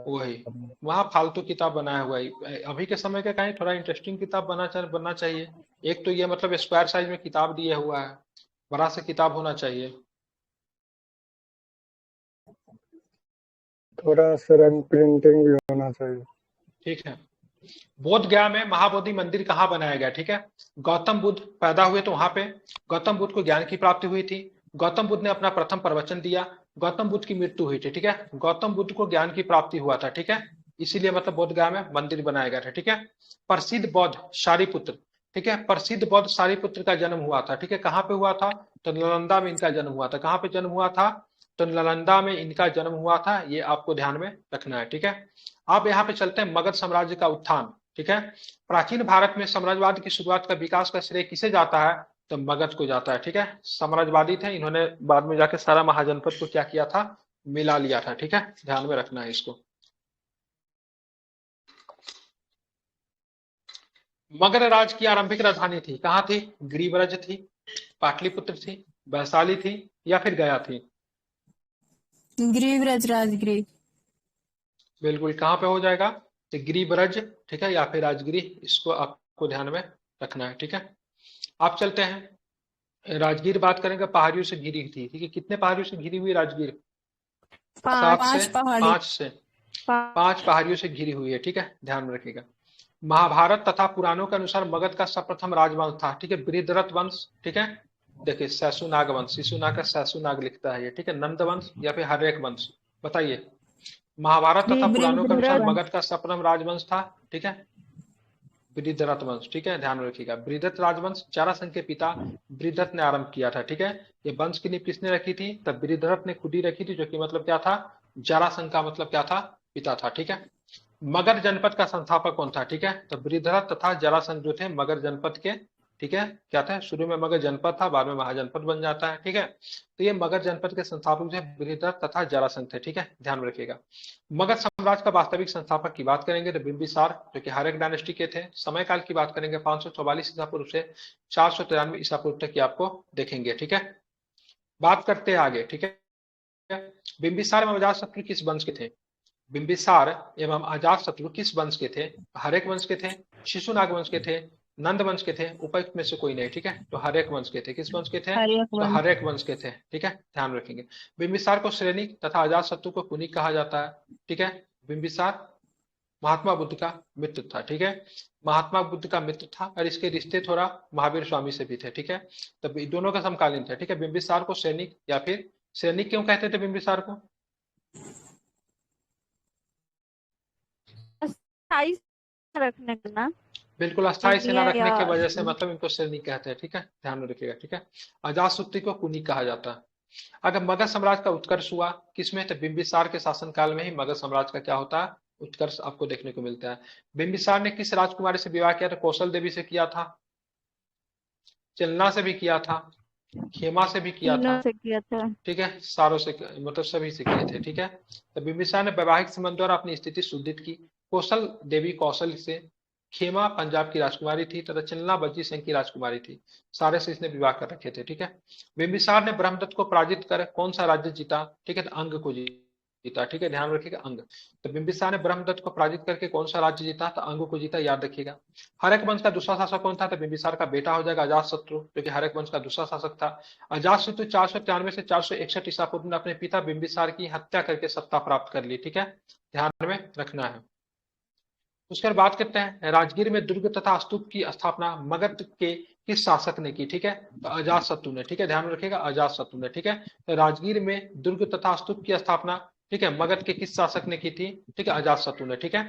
वही वहाँ फालतू किताब बनाया हुआ है। अभी के समय का कहीं थोड़ा इंटरेस्टिंग किताब बनना चाहिए। एक तो ये मतलब स्क्वायर साइज में किताब दिया हुआ है, बड़ा सा किताब होना चाहिए। थोड़ा सा रंग प्रिंटिंग भी होना चाहिए। ठीक है, बोध गया में महाबोधि मंदिर कहाँ बनाया गया? ठीक है, गौतम बुद्ध पैदा हुए तो वहां पे गौतम बुद्ध को ज्ञान की प्राप्ति हुई थी। गौतम बुद्ध ने अपना प्रथम प्रवचन दिया। गौतम बुद्ध की मृत्यु हुई थी। ठीक है, गौतम बुद्ध को ज्ञान की प्राप्ति हुआ था। ठीक है, इसीलिए मतलब बोध गया में मंदिर बनाया गया था। ठीक है, प्रसिद्ध बौद्ध सारिपुत्र, ठीक है, प्रसिद्ध बौद्ध सारिपुत्र का जन्म हुआ था। ठीक है, कहाँ पे हुआ था? तो नालंदा में इनका जन्म हुआ था। कहाँ पे जन्म हुआ था? तो नालंदा में इनका जन्म हुआ था। ये आपको ध्यान में रखना है। ठीक है, आप यहाँ पे चलते हैं, मगध साम्राज्य का उत्थान। ठीक है, प्राचीन भारत में साम्राज्यवाद की शुरुआत का विकास का श्रेय किसे जाता है? तो मगध को जाता है। ठीक है, साम्राज्यवादी थे, इन्होंने बाद में जाके सारा महाजनपद को क्या किया था? मिला लिया था। ठीक है, ध्यान में रखना है इसको। मगध राज की आरंभिक राजधानी थी, कहाँ थी? गिरिव्रज थी, पाटलिपुत्र थी, वैशाली थी, या फिर गया थी? गिरिव्रज, राजगृह। बिल्कुल, कहाँ पे हो जाएगा? तो गिरिव्रज। ठीक है, या फिर राजगिरी, इसको आपको ध्यान में रखना है। ठीक है, आप चलते हैं, राजगीर बात करेंगे, पहाड़ियों से घिरी थी। ठीक है, कितने पहाड़ियों से घिरी हुई राजगीर? 5 पहाड़ियों से घिरी हुई है। ठीक है, ध्यान में रखिएगा। महाभारत तथा पुराणों के अनुसार मगध का सर्वप्रथम राजवंश था। ठीक है, बृहद्रथ वंश। ठीक है, देखिए शैशुनाग वंश, शिशुनाग का शैशुनाग लिखता है ये। ठीक है, नंद वंश या फिर हर्यक वंश, बताइए। महाभारत तथा पुराणों के अनुसार मगध का सर्वप्रथम राजवंश था। ठीक है, बृहद्रथ वंश। ठीक है, ध्यान में रखिएगा। बृहद्रथ राजवंश जरासंध के पिता बृहद्रथ ने आरंभ किया था। ठीक है, ये वंश की नींव किसने रखी थी? तब बृहद्रथ ने खुद ही रखी थी, जो कि मतलब क्या था? जरासंध का मतलब क्या था? पिता था। ठीक है, मगध जनपद का संस्थापक कौन था? ठीक है, तो बृहद्रथ तथा जरासंध जो थे मगध जनपद के, ठीक है, क्या था? शुरू में मगध जनपद था, बाद में महाजनपद बन जाता है। ठीक है, तो ये मगध जनपद के संस्थापक जो है बृहद्रथ तथा जरासंध थे। ठीक है, ध्यान में रखिएगा। मगध साम्राज्य का वास्तविक संस्थापक की बात करेंगे तो बिंबिसार, जो कि हर्यक डायनेस्टी के थे। समय काल की बात करेंगे 544 ईसा पूर्व से 493 ईसा पूर्व तक की आपको देखेंगे। ठीक है, बात करते हैं आगे, ठीक है। बिंबिसार एवं अजातशत्रु किस वंश के थे? बिंबिसार एवं अजातशत्रु किस वंश के थे? हर्यक वंश के थे, शिशुनाग वंश के थे, नंद वंश के थे, उपयुक्त में से कोई नहीं, ठीक है। तो हर्यक वंश के थे। किस वंश के थे? हर्यक तो वंश। हर्यक वंश के थे, ठीक है, ध्यान रखेंगे। बिंबिसार को श्रेनिक तथा अजातशत्रु को कुनिक कहा जाता है, ठीक है। बिंबिसार महात्मा बुद्ध का मित्र था, ठीक है, महात्मा बुद्ध का मित्र था और इसके रिश्ते थोड़ा महावीर स्वामी से भी थे, ठीक है। तब दोनों का समकालीन थे, ठीक है। बिंबिसार को सैनिक या फिर सैनिक क्यों कहते थे बिंबिसार को? अस्थाई रखने का ना, बिल्कुल, अस्थायी सेना इंडिया रखने की या वजह से मतलब इनको सैनिक कहते हैं, ठीक है, ध्यान में रखिएगा, ठीक है। अजातशत्रु को कुनिक कहा जाता है। अगर मगध साम्राज्य का उत्कर्ष हुआ किसमें? तो बिंबिसार के शासनकाल में ही मगध साम्राज्य का क्या होता है? उत्कर्ष आपको देखने को मिलता है। बिंबिसार ने किस राजकुमारी से विवाह किया था? कौशल देवी से किया था, चलना से भी किया था, खेमा से भी किया था, तीनों से किया था। ठीक है, सारों से मतलब सभी से किए थे, ठीक है। तो बिंबिसार ने वैवाहिक संबंध द्वारा अपनी स्थिति सुदृढ़ की। कौशल देवी कौशल से, खेमा पंजाब की राजकुमारी थी तथा चलना बज्जी सिंह की राजकुमारी थी, सारे से इसने विवाह कर रखे थे, ठीक है। बिंबिसार ने ब्रह्मदत्त को पराजित कर कौन सा राज्य जीता? ठीक है, तो अंग को जीता, ठीक है, ध्यान रखिएगा, अंग। तो बिंबिसार ने ब्रह्मदत्त को पराजित करके कौन सा राज्य जीता? तो अंग को जीता, याद रखिएगा। हर्यक वंश का दूसरा शासक कौन था? तो बिंबिसार का बेटा हो जाएगा अजातशत्रु, जो कि हर्यक वंश का दूसरा शासक था। अजातशत्रु 493 से 461 ईसा पूर्व में अपने पिता बिंबिसार की हत्या करके सत्ता प्राप्त कर ली, ठीक है, ध्यान में रखना है। उसके बाद बात करते हैं राजगीर में दुर्ग तथा स्तूप की स्थापना मगध के किस शासक ने की? ठीक है, तो अजातशत्रु ने, ठीक है, ध्यान में रखिएगा, अजातशत्रु ने, ठीक है। तो राजगीर में दुर्ग तथा स्तूप की स्थापना, ठीक है, मगध के किस शासक ने की थी? ठीक है, अजातशत्रु ने, ठीक है।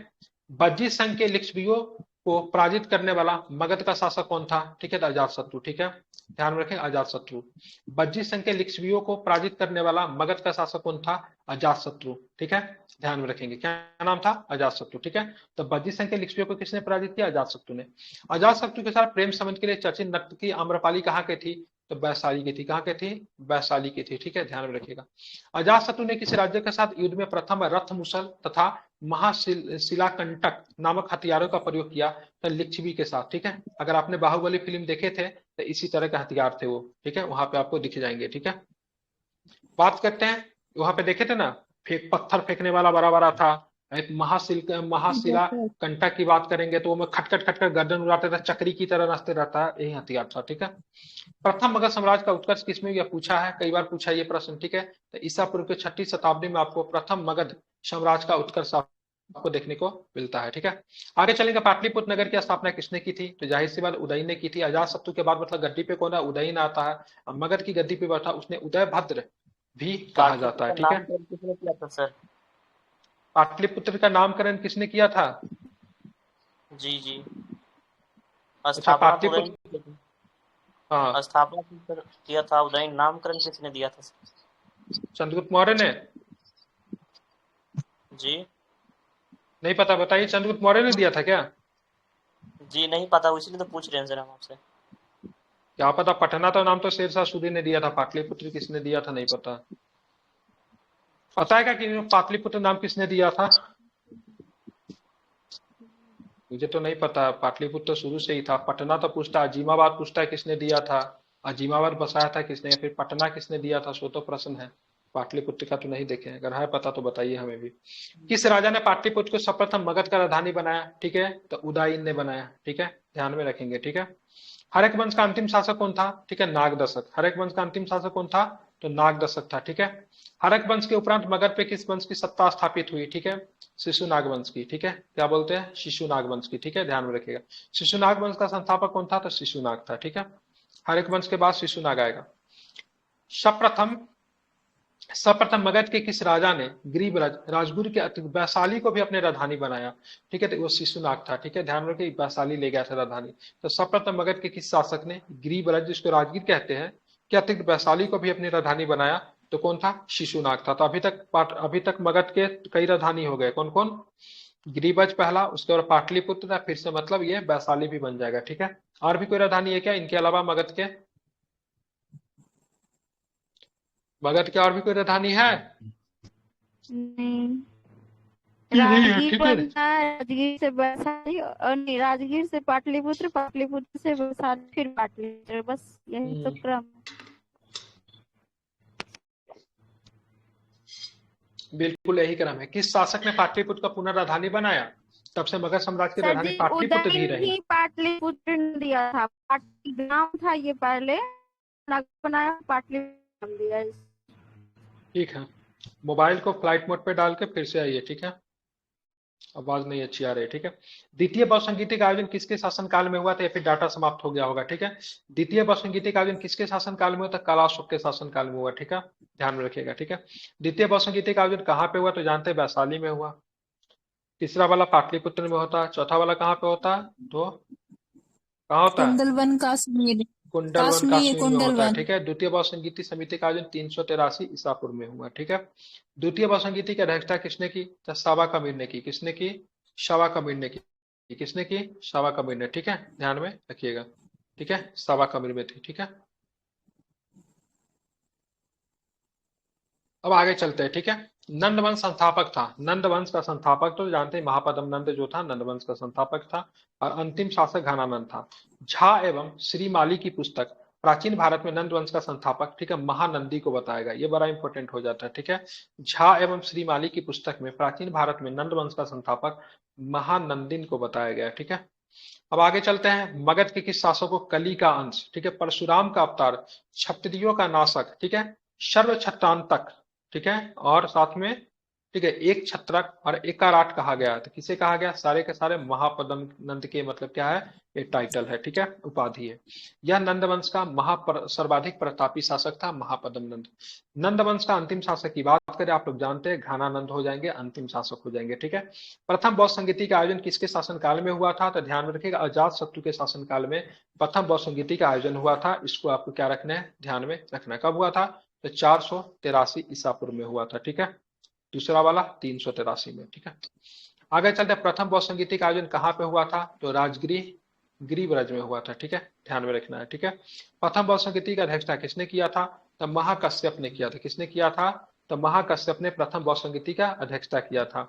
बज्जी संघ के लिच्छवियों को पराजित करने वाला मगध का शासक कौन था? ठीक है, तो अजातशत्रु, ठीक है, ध्यान रखें, अजातशत्रु। बज्जी संघ के लिच्छवियों को पराजित करने वाला मगध का शासक कौन था? अजातशत्रु, ठीक है, ध्यान में रखेंगे, क्या नाम था? अजातशत्रु, ठीक है। तो बज्जी संघ के लिच्छवियों को किसने पराजित किया? अजातशत्रु ने। अजातशत्रु के साथ प्रेम संबंध के लिए चर्चित नर्तकी आम्रपाली कहाँ की थी? तो वैशाली की थी। कहाँ की थी? वैशाली की थी, ठीक है, ध्यान में रखिएगा। अजातशत्रु ने किस राज्य के साथ युद्ध में प्रथम रथ मुसल तथा महाशिलाकंटक नामक हथियारों का प्रयोग किया? तो लिच्छवी के साथ, ठीक है। अगर आपने बाहुबली फिल्म देखे थे तो इसी तरह के हथियार थे वो, ठीक है, वहां पे आपको दिख जाएंगे, ठीक है। बात करते हैं, वहां पे देखे थे ना, पत्थर फेंकने वाला बड़ा बड़ा था, एक महाशिला कंटक की बात करेंगे तो वो खटखट खटखट गर्दन उड़ाते थे, चक्री की तरह नाचते रहता है, यही हथियार था, ठीक है। प्रथम मगध साम्राज्य का उत्कर्ष किसमें? यह पूछा है, कई बार पूछा ये प्रश्न, ठीक है। तो ईसा पूर्व के 6ठी शताब्दी में आपको प्रथम मगध साम्राज्य का उत्कर्ष आपको देखने को मिलता है, ठीक है। आगे चलेंगे, पाटलिपुत्र नगर की स्थापना किसने की थी? तो जाहिर सी बात उदयन ने की थी। अजातशत्रु के बाद मतलब गद्दी पे कौन है? उदयन आता है। मगध की गद्दी पे बैठा उसने उदयभद्र भी कहा जाता है, ठीक है। किसने किया था सर? पाटलिपुत्र का नामकरण किसने किया था? जी जी, अच्छा, स्थापना तो पाटलिपुत्र, उदयन की थी। हाँ, स्थापना किया था उदयन, नामकरण किसने दिया था सर? चंद्रगुप्त मौर्य ने। जी नहीं पता, बताइए, चंद्रगुप्त मौर्य ने दिया था क्या? जी नहीं पता, इसलिए तो पूछ रहे हैं सर हम आपसे। क्या पता, पटना तो नाम तो शेरशाह सूरी ने दिया था, पाटलिपुत्र किसने दिया था नहीं पता। पता है क्या कि पाटलिपुत्र नाम किसने दिया था? मुझे तो नहीं पता, पाटलिपुत्र तो शुरू से ही था। पटना तो पूछता है, अजीमाबाद पूछता है किसने दिया था, अजीमाबाद बसाया था किसने, या फिर पटना किसने दिया था, सो तो प्रश्न है। पाटलिपुत्र का तो नहीं देखे, अगर है पता तो बताइए हमें भी। किस राजा ने पाटलिपुत्र को सर्वप्रथम मगध का राजधानी बनाया? ठीक है, तो उदयन ने बनाया, ठीक है, ध्यान में रखेंगे, ठीक है। हर्यक वंश का अंतिम शासक कौन था? ठीक है, नागदशक। हर्यक वंश का अंतिम शासक कौन था? तो नागदशक था, ठीक है। हर्यक वंश के उपरांत मगध पे किस वंश की सत्ता स्थापित हुई? ठीक है, शिशुनाग वंश की, ठीक है, क्या बोलते हैं? शिशुनाग वंश की, ठीक है, ध्यान में रखिएगा। शिशुनाग वंश का संस्थापक कौन था? तो शिशुनाग था, ठीक है। हर्यक वंश के बाद शिशुनाग आएगा। सर्वप्रथम मगध के किस राजा ने गिरिब्रज राजगुरु के अतिरिक्त वैशाली को भी अपने राजधानी बनाया? ठीक है, तो वो शिशुनाग था, ठीक है, ध्यान रखिए, वैशाली ले गया था राजधानी। तो सर्वप्रथम मगध के किस शासक ने गिरिब्रज, जिसको राजगीर कहते हैं, के अतिरिक्त वैशाली को भी अपनी राजधानी बनाया? तो कौन था? शिशुनाग था। तो अभी तक मगध के कई राजधानी हो गए, कौन कौन? गिरिब्रज पहला, उसके बाद पाटलिपुत्र, फिर से मतलब ये वैशाली भी बन जाएगा, ठीक है। और भी कोई राजधानी है क्या इनके अलावा मगध के? मगध के और भी कोई राजधानी है? नहीं, नहीं है, राजगीर ठीक है। बनता है, राजगीर से वैशाली, और नहीं, राजगीर से पाटलिपुत्र, पाटलिपुत्र से वैशाली, फिर पाटलिपुत्र, बस यही तो क्रम है। बिल्कुल यही क्रम है। किस शासक ने पाटलिपुत्र का पुनर्राजधानी बनाया? तब से मगध साम्राज्य की सर राजधानी जी पाटलिपुत्र ही उदयन रही। ही पाटलिपुत्र ने दिया था, पाटलिग्राम था ये पहले, नगर बनाया पाटलिपुत्र नाम दिया इस। ठीक है, मोबाइल को फ्लाइट मोड पे डाल के फिर से आइए, ठीक है, आवाज नहीं अच्छी आ रही है, ठीक है। द्वितीय बहुसंगीति का आयोजन किसके शासनकाल में हुआ था, या फिर डाटा समाप्त हो गया होगा, ठीक है। द्वितीय बहुसंगीति का आयोजन किसके शासनकाल में हुआ था? कलाशोक के शासनकाल में हुआ, ठीक है, ध्यान में रखिएगा, ठीक है। द्वितीय बहुसंगीति का आयोजन कहाँ पे हुआ? तो जानते हैं वैशाली में हुआ। तीसरा वाला पाटलिपुत्र में होता है। चौथा वाला कहाँ पे होता है? तो कहाँ होता है? कुंडलवन कश्मीर, कुंडलवन कश्मीर काश्मीर में होता है, कुंडलवन। ठीक है। द्वितीय बहुसंगीति समिति का आयोजन 383 ईसा पूर्व में हुआ, ठीक है। द्वितीय बहुसंगीति की अध्यक्षता किसने की? तो सावा कबीर ने की। किसने की? शावा कबीर ने की। किसने की? शावा कबीर ने, ठीक है, ध्यान में रखिएगा, ठीक है, सावा कबीर में थी, ठीक है। अब आगे चलते हैं, ठीक है। नंद वंश संस्थापक था। नंद वंश का संस्थापक तो जानते हैं महापद्म नंद जो था, नंद वंश का संस्थापक था। और अंतिम शासक घनानंद था। झा एवं श्रीमाली की पुस्तक प्राचीन भारत में नंद वंश का संस्थापक, ठीक है, महानंदी को बताएगा। ये बड़ा इंपॉर्टेंट हो जाता है, ठीक है। झा एवं श्रीमाली की पुस्तक में प्राचीन भारत में नंद वंश का संस्थापक महानंदिन को बताया गया, ठीक है। अब आगे चलते हैं। मगध के किस शासक को कली का अंश, ठीक है, परशुराम का अवतार, क्षत्रियों का नाशक, ठीक है, सर्व छत्रांतक, ठीक है, और साथ में, ठीक है, एक छत्रक और एकाराट कहा गया है। तो किसे कहा गया? सारे के सारे महापद्म नंद के मतलब क्या है? ये टाइटल है, ठीक है, उपाधि है। यह नंद वंश का सर्वाधिक प्रतापी शासक था, महापद्म नंद। नंद वंश का अंतिम शासक की बात करें, आप लोग जानते हैं घनानंद हो जाएंगे, अंतिम शासक हो जाएंगे, ठीक है। प्रथम बौद्ध संगीति का आयोजन किसके शासनकाल में हुआ था? तो ध्यान में रखिएगा, अजात शत्रु के शासनकाल में प्रथम बौद्ध संगीति का आयोजन हुआ था। इसको आपको क्या रखना है? ध्यान में रखना है। कब हुआ था? तो 483 ईसा पूर्व में हुआ था, ठीक है। दूसरा वाला 383 में, ठीक है। आगे चलते हैं। प्रथम बौद्ध संगीति का आयोजन कहाँ पे हुआ था? तो राजगृह गिरिव्रज में हुआ था, ठीक है, ध्यान में रखना है, ठीक है। प्रथम बौद्ध संगीति का अध्यक्षता किसने किया था? तो महाकश्यप ने किया था। किसने किया था? तो महाकश्यप ने प्रथम बौद्ध संगीति का अध्यक्षता किया था,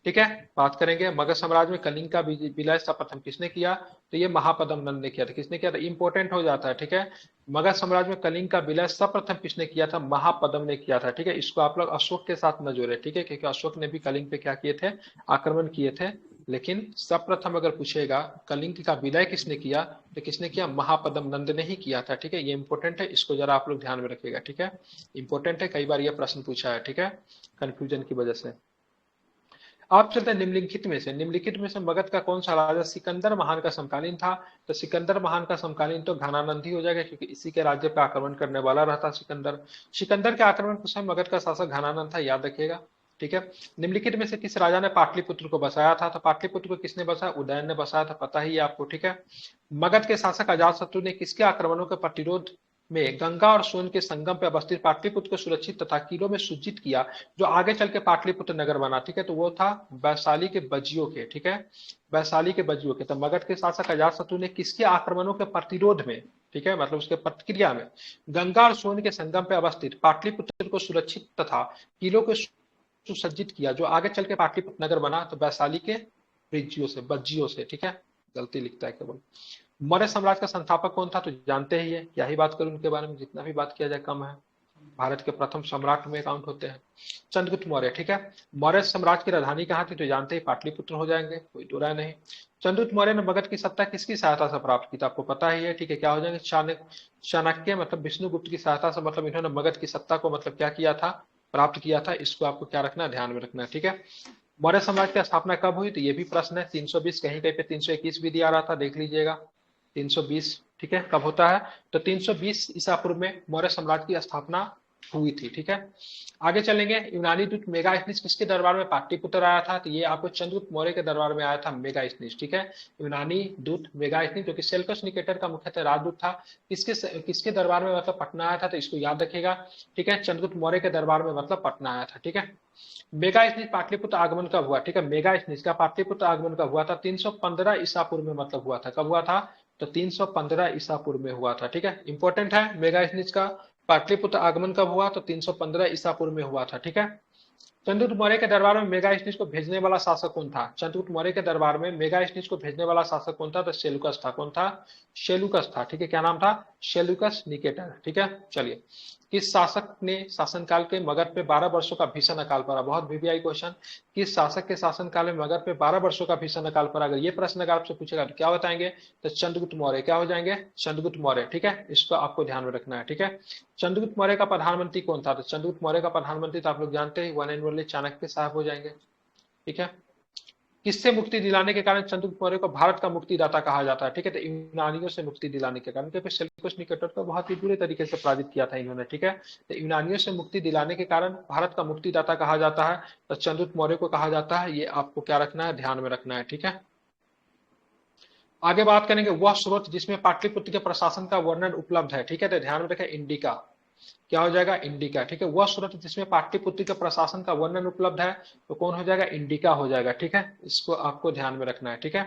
ठीक है। बात करेंगे मगध साम्राज्य में कलिंग का विलय सर्वप्रथम किसने किया? तो ये महापद्म नंद ने किया था। किसने किया था? इंपॉर्टेंट हो जाता है, ठीक है। मगध साम्राज्य में कलिंग का विलय सर्वप्रथम किसने किया था? महापद्म ने किया था, ठीक है। इसको आप लोग अशोक के साथ न जोड़े, ठीक है, क्योंकि अशोक ने भी कलिंग पे क्या किए थे? आक्रमण किए थे। लेकिन सर्वप्रथम अगर पूछेगा कलिंग का विलय किसने किया, तो किसने किया? महापद्म नंद ने ही किया था, ठीक है। ये इंपॉर्टेंट है, इसको जरा आप लोग ध्यान में रखिएगा, ठीक है, इंपॉर्टेंट है, कई बार ये प्रश्न पूछा है, ठीक है, कंफ्यूजन की वजह से। आप चलते हैं निम्नलिखित में से, निम्नलिखित में से मगध का कौन सा राजा सिकंदर महान का समकालीन था? तो सिकंदर महान का समकालीन तो घनानंद ही हो जाएगा, क्योंकि इसी के राज्य पे आक्रमण करने वाला रहता सिकंदर। सिकंदर के आक्रमण के समय मगध का शासक घनानंद था, याद रखिएगा, ठीक है। निम्नलिखित में से किस राजा ने पाटलिपुत्र को बसाया था? तो पाटलिपुत्र को किसने बसाया? उदयन ने बसाया था, पता ही है आपको, ठीक है। मगध के शासक अजातशत्रु ने किसके आक्रमणों के प्रतिरोध में गंगा और सोन के संगम पर अवस्थित पाटलिपुत्र को सुरक्षित तथा किलों में सुजित किया, जो आगे चल के पाटलिपुत्र नगर बना, ठीक है। तो वो था वैशाली के बजियों के, ठीक है, वैशाली के बजियों के। तो मगध के शासक अजातशत्रु ने किसके आक्रमणों के प्रतिरोध में, ठीक है, मतलब उसके प्रतिक्रिया में गंगा और सोन के संगम पर अवस्थित पाटलिपुत्र को सुरक्षित तथा किलों के सुसज्जित किया, जो आगे चल के पाटलिपुत्र नगर बना, तो वैशाली के बज्जियों से, ठीक है, गलती लिखता है केवल। मौर्य साम्राज्य का संस्थापक कौन था? तो जानते ही है, क्या ही बात करूं उनके बारे में, जितना भी बात किया जाए कम है। भारत के प्रथम सम्राट में काउंट होते हैं, चंद्रगुप्त मौर्य, ठीक है। मौर्य साम्राज्य की राजधानी कहाँ थी? तो जानते ही पाटलिपुत्र हो जाएंगे, कोई दो राय नहीं। चंद्रगुप्त मौर्य ने मगध की सत्ता किसकी सहायता से प्राप्त की था? आपको पता ही है, ठीक है, क्या हो जाएंगे? चाणक्य मतलब विष्णुगुप्त की सहायता से, मतलब इन्होंने मगध की सत्ता को मतलब क्या किया था? प्राप्त किया था। इसको आपको क्या रखना है? ध्यान में रखना है, ठीक है। मौर्य साम्राज्य की स्थापना कब हुई? तो ये भी प्रश्न है। 320, कहीं कहीं पे 321 भी दिया रहा था, देख लीजिएगा, 320, ठीक है, कब होता है? तो 320 ईसा पूर्व में मौर्य साम्राज्य की स्थापना हुई थी, ठीक है। आगे चलेंगे। यूनानी दूत मेगास्थनीज किसके दरबार में पाटलिपुत्र आया था? तो ये आपको चंद्रगुप्त मौर्य के दरबार में आया था मेगास्थनीज, ठीक है। यूनानी दूत मेगास्थनीज जो कि सेल्कस निकेटर का मुख्यतः राजदूत था, किसके दरबार में मतलब पटना आया था? तो इसको याद रखिएगा, ठीक है, चंद्रगुप्त मौर्य के दरबार में मतलब पटना आया था, ठीक है। मेगास्थनीज पाटलिपुत्र आगमन कब हुआ? ठीक है, मेगास्थनीज का पाटलिपुत्र आगमन कब हुआ था? 315 ईसा पूर्व में मतलब हुआ था। कब हुआ था? तो 315 ईसा पूर्व में हुआ था, ठीक है, इंपॉर्टेंट है। मेगास्थनीज का पाटलिपुत्र आगमन कब हुआ? तो 315 ईसा पूर्व में हुआ था, ठीक है। चंद्रगुप्त मौर्य के दरबार में मेगास्थनीज को भेजने वाला शासक कौन था? चंद्रगुप्त मौर्य के दरबार में मेगास्थनीज को भेजने वाला शासक कौन था? तो सेलुकस था। कौन था? सेलुकस था, ठीक है, क्या नाम था? सेलुकस निकेटर, ठीक है। चलिए, किस शासक ने शासनकाल के मगध पे 12 वर्षों का भीषण अकाल पड़ा? बहुत वीवीआई क्वेश्चन। किस शासक के शासनकाल में मगध पे 12 वर्षों का भीषण अकाल पड़ा? अगर ये प्रश्न अगर आपसे पूछेगा तो क्या बताएंगे? तो चंद्रगुप्त मौर्य। क्या हो जाएंगे? चंद्रगुप्त मौर्य। ठीक है, इसको आपको ध्यान में रखना है। ठीक है, चंद्रगुप्त मौर्य का प्रधानमंत्री कौन था? तो चंद्रगुप्त मौर्य का प्रधानमंत्री तो आप लोग जानते हैं, वन एंड ओनली चाणक्य साहब हो जाएंगे। ठीक है, किससे मुक्ति दिलाने के कारण चंद्रगुप्त मौर्य को भारत का मुक्तिदाता कहा जाता है? ठीक है, तो यूनानियों से मुक्ति दिलाने के कारण, क्योंकि सेल्यूकस निकेटर को बहुत ही बुरे तरीके से पराजित किया था इन्होंने। ठीक है, तो यूनानियों से मुक्ति दिलाने के कारण भारत का मुक्तिदाता कहा जाता है, तो चंद्रगुप्त मौर्य को कहा जाता है। ये आपको क्या रखना है? ध्यान में रखना है। ठीक है, आगे बात करेंगे वह स्रोत जिसमें पाटलिपुत्र के प्रशासन का वर्णन उपलब्ध है। ठीक है, तो ध्यान में रखें, इंडिका। क्या हो जाएगा? इंडिका। ठीक है, वह स्रोत जिसमें पाटलिपुत्र के प्रशासन का वर्णन उपलब्ध है, तो कौन हो जाएगा? इंडिका हो जाएगा। ठीक है, इसको आपको ध्यान में रखना है। ठीक है,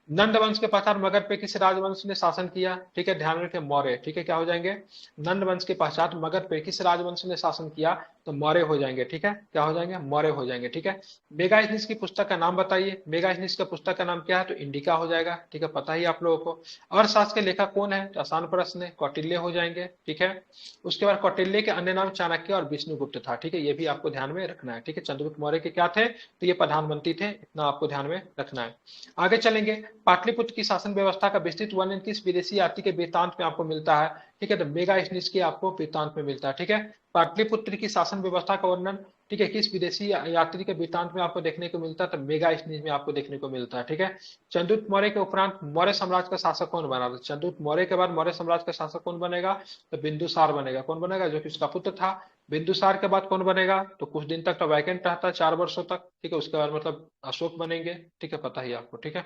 नंद वंश के पश्चात मगध पे किस राजवंश ने शासन किया? ठीक है, ध्यान में रखें, मौर्य। ठीक है, क्या हो जाएंगे? नंद वंश के पश्चात मगध पे किस राजवंश ने शासन किया? तो मौर्य हो जाएंगे। ठीक है, क्या हो जाएंगे? मौर्य हो जाएंगे। ठीक है, मेगास्थनीज की पुस्तक का नाम बताइए। मेगास्थनीज का पुस्तक का नाम क्या है? तो इंडिका हो जाएगा। ठीक है, पता ही आप लोगों को। अर्थशास्त्र के लेखक कौन है? तो आसान प्रश्न है, कौटिल्य हो जाएंगे। ठीक है, उसके बाद कौटिल्य के अन्य नाम चाणक्य और विष्णुगुप्त था। ठीक है, ये भी आपको ध्यान में रखना है। ठीक है, चंद्रगुप्त मौर्य के क्या थे? तो ये प्रधानमंत्री थे, इतना आपको ध्यान में रखना है। आगे चलेंगे, पाटलिपुत्र की शासन व्यवस्था का विस्तृत वर्णन किस विदेशी यात्री के वृत्तांत में आपको मिलता है? ठीक है, तो मेगास्थनीज के आपको वृत्तांत में मिलता है। ठीक है, पाटलिपुत्र की शासन व्यवस्था का वर्णन, ठीक है, किस विदेशी यात्री के वृत्तांत में आपको देखने को मिलता है? तो मेगास्थनीज में आपको देखने को मिलता है। ठीक है, चंद्रगुप्त मौर्य के उपरांत मौर्य साम्राज्य का शासक कौन बना? तो चंद्रगुप्त मौर्य के बाद मौर्य साम्राज्य का शासक कौन बनेगा? तो बिंदुसार बनेगा। कौन बनेगा? जो कि उसका पुत्र था। बिंदुसार के बाद कौन बनेगा? तो कुछ दिन तक तो वैकेंट रहता है, 4 वर्षों तक। ठीक है, उसके बाद मतलब अशोक बनेंगे। ठीक है, पता ही आपको। ठीक है,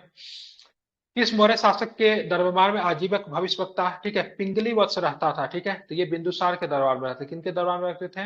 किस मौर्य शासक के दरबार में आजीवक भविष्यवक्ता, ठीक है, पिंगली वत्स रहता था? ठीक है, तो ये बिंदुसार के दरबार में रहते। किनके दरबार में रहते थे?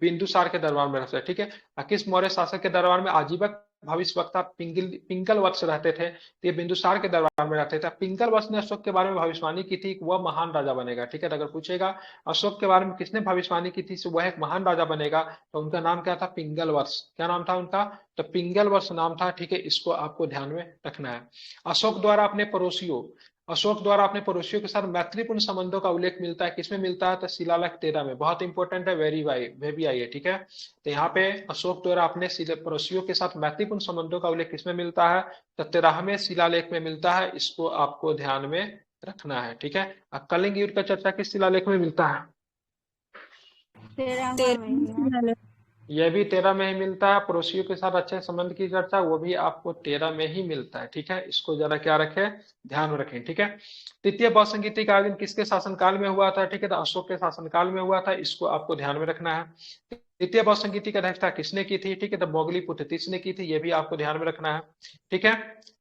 बिंदुसार के दरबार में रहते। ठीक है, किस मौर्य शासक के दरबार में आजीवक भविष्यवक्ता पिंगल वत्स रहते थे? तो ये बिंदुसार के दरबार में रहते थे। पिंगल वत्स ने अशोक के बारे में भविष्यवाणी की थी कि वह महान राजा बनेगा। ठीक है, अगर पूछेगा अशोक के बारे में किसने भविष्यवाणी की थी वह एक महान राजा बनेगा, तो उनका नाम क्या था? पिंगल वत्स। क्या नाम था उनका? तो पिंगल वत्स नाम था। ठीक है, इसको आपको ध्यान में रखना है। अशोक द्वारा अपने पड़ोसियों के साथ मैत्रीपूर्ण संबंधों का उल्लेख मिलता है, किसमें मिलता है? तो शिलालेख 13 में। बहुत इंपॉर्टेंट है, वेरी भी आई है। ठीक है, तो यहाँ पे अशोक द्वारा अपने पड़ोसियों के साथ मैत्रीपूर्ण संबंधों का उल्लेख किसमें मिलता है? तो 13वें शिलालेख में मिलता है। इसको आपको ध्यान में रखना है। ठीक है, कलिंग युद्ध का चर्चा किस शिलालेख में मिलता है? 13 में। यह भी 13 में ही मिलता है। पड़ोसियों के साथ अच्छे संबंध की चर्चा, वो भी आपको 13 में ही मिलता है। ठीक है, इसको जरा क्या रखें? ध्यान में रखें। ठीक है, तृतीय बौद्ध संगीति का आयोजन किसके शासनकाल में हुआ था? ठीक है, तो अशोक के शासनकाल में हुआ था। इसको आपको ध्यान में रखना है। तृतीय बौद्ध संगीति की अध्यक्षता किसने की थी? ठीक है, तो मोगलीपुत्र तीस ने की थी। ये भी आपको ध्यान में रखना है। ठीक है,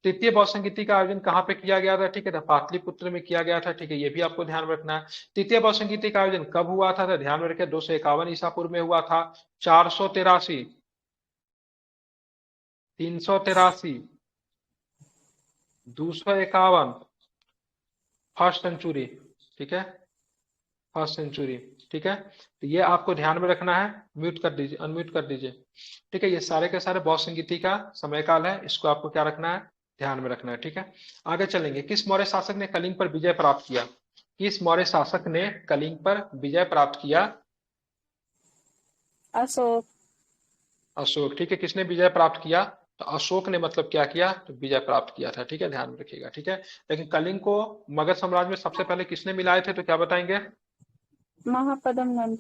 तृतीय बौद्ध संगीति का आयोजन कहाँ पे किया गया था? ठीक है, तो पाटलिपुत्र में किया गया था। ठीक है, ये भी आपको ध्यान में रखना है। तृतीय बौद्ध संगीति का आयोजन कब हुआ था? तो ध्यान में रखें, 251 ईसा पूर्व में हुआ था। 483, 383, 251, फर्स्ट सेंचुरी। ठीक है, फर्स्ट सेंचुरी। ठीक है, तो ये आपको ध्यान में रखना है। म्यूट कर दीजिए, अनम्यूट कर दीजिए। ठीक है, ये सारे के सारे बौद्ध संगीति का समय काल है। इसको आपको क्या रखना है? ध्यान में रखना है। ठीक है, आगे चलेंगे। किस मौर्य शासक ने कलिंग पर विजय प्राप्त किया? किस मौर्य शासक ने कलिंग पर विजय प्राप्त किया? अशोक। अशोक। ठीक है, किसने विजय प्राप्त किया? तो अशोक ने मतलब क्या किया? तो विजय प्राप्त किया था। ठीक है, ध्यान में रखिएगा। ठीक है, लेकिन कलिंग को मगध साम्राज्य में सबसे पहले किसने मिलाए थे? तो क्या बताएंगे? महापद्म नंद।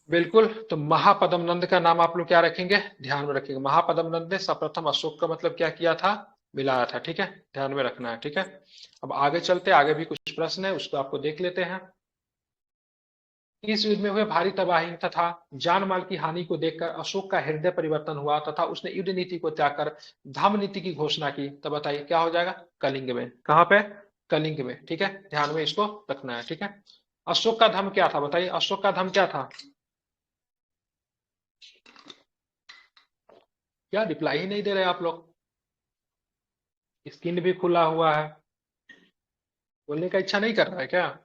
बिल्कुल, तो महापद्म नंद का नाम आप लोग क्या रखेंगे? ध्यान में रखिएगा। महापद्म नंद ने सर्वप्रथम अशोक का मतलब क्या किया था? मिलाया था। ठीक है, ध्यान में रखना है। ठीक है, अब आगे चलते, आगे भी कुछ प्रश्न है, उसको आपको देख लेते हैं। इस युद्ध में हुए भारी तबाही तथा जान माल की हानि को देखकर अशोक का हृदय परिवर्तन हुआ तथा उसने युद्ध नीति को त्याग कर धम्म नीति की घोषणा की। तो बताइए क्या हो जाएगा? कलिंग में। कहां पे? कलिंग में। ठीक है, ध्यान में इसको रखना है। ठीक है, अशोक का धर्म क्या था? बताइए, अशोक का धर्म क्या था? क्या रिप्लाई ही नहीं दे रहे आप लोग? स्क्रीन भी खुला हुआ है, बोलने का इच्छा नहीं कर रहा है क्या?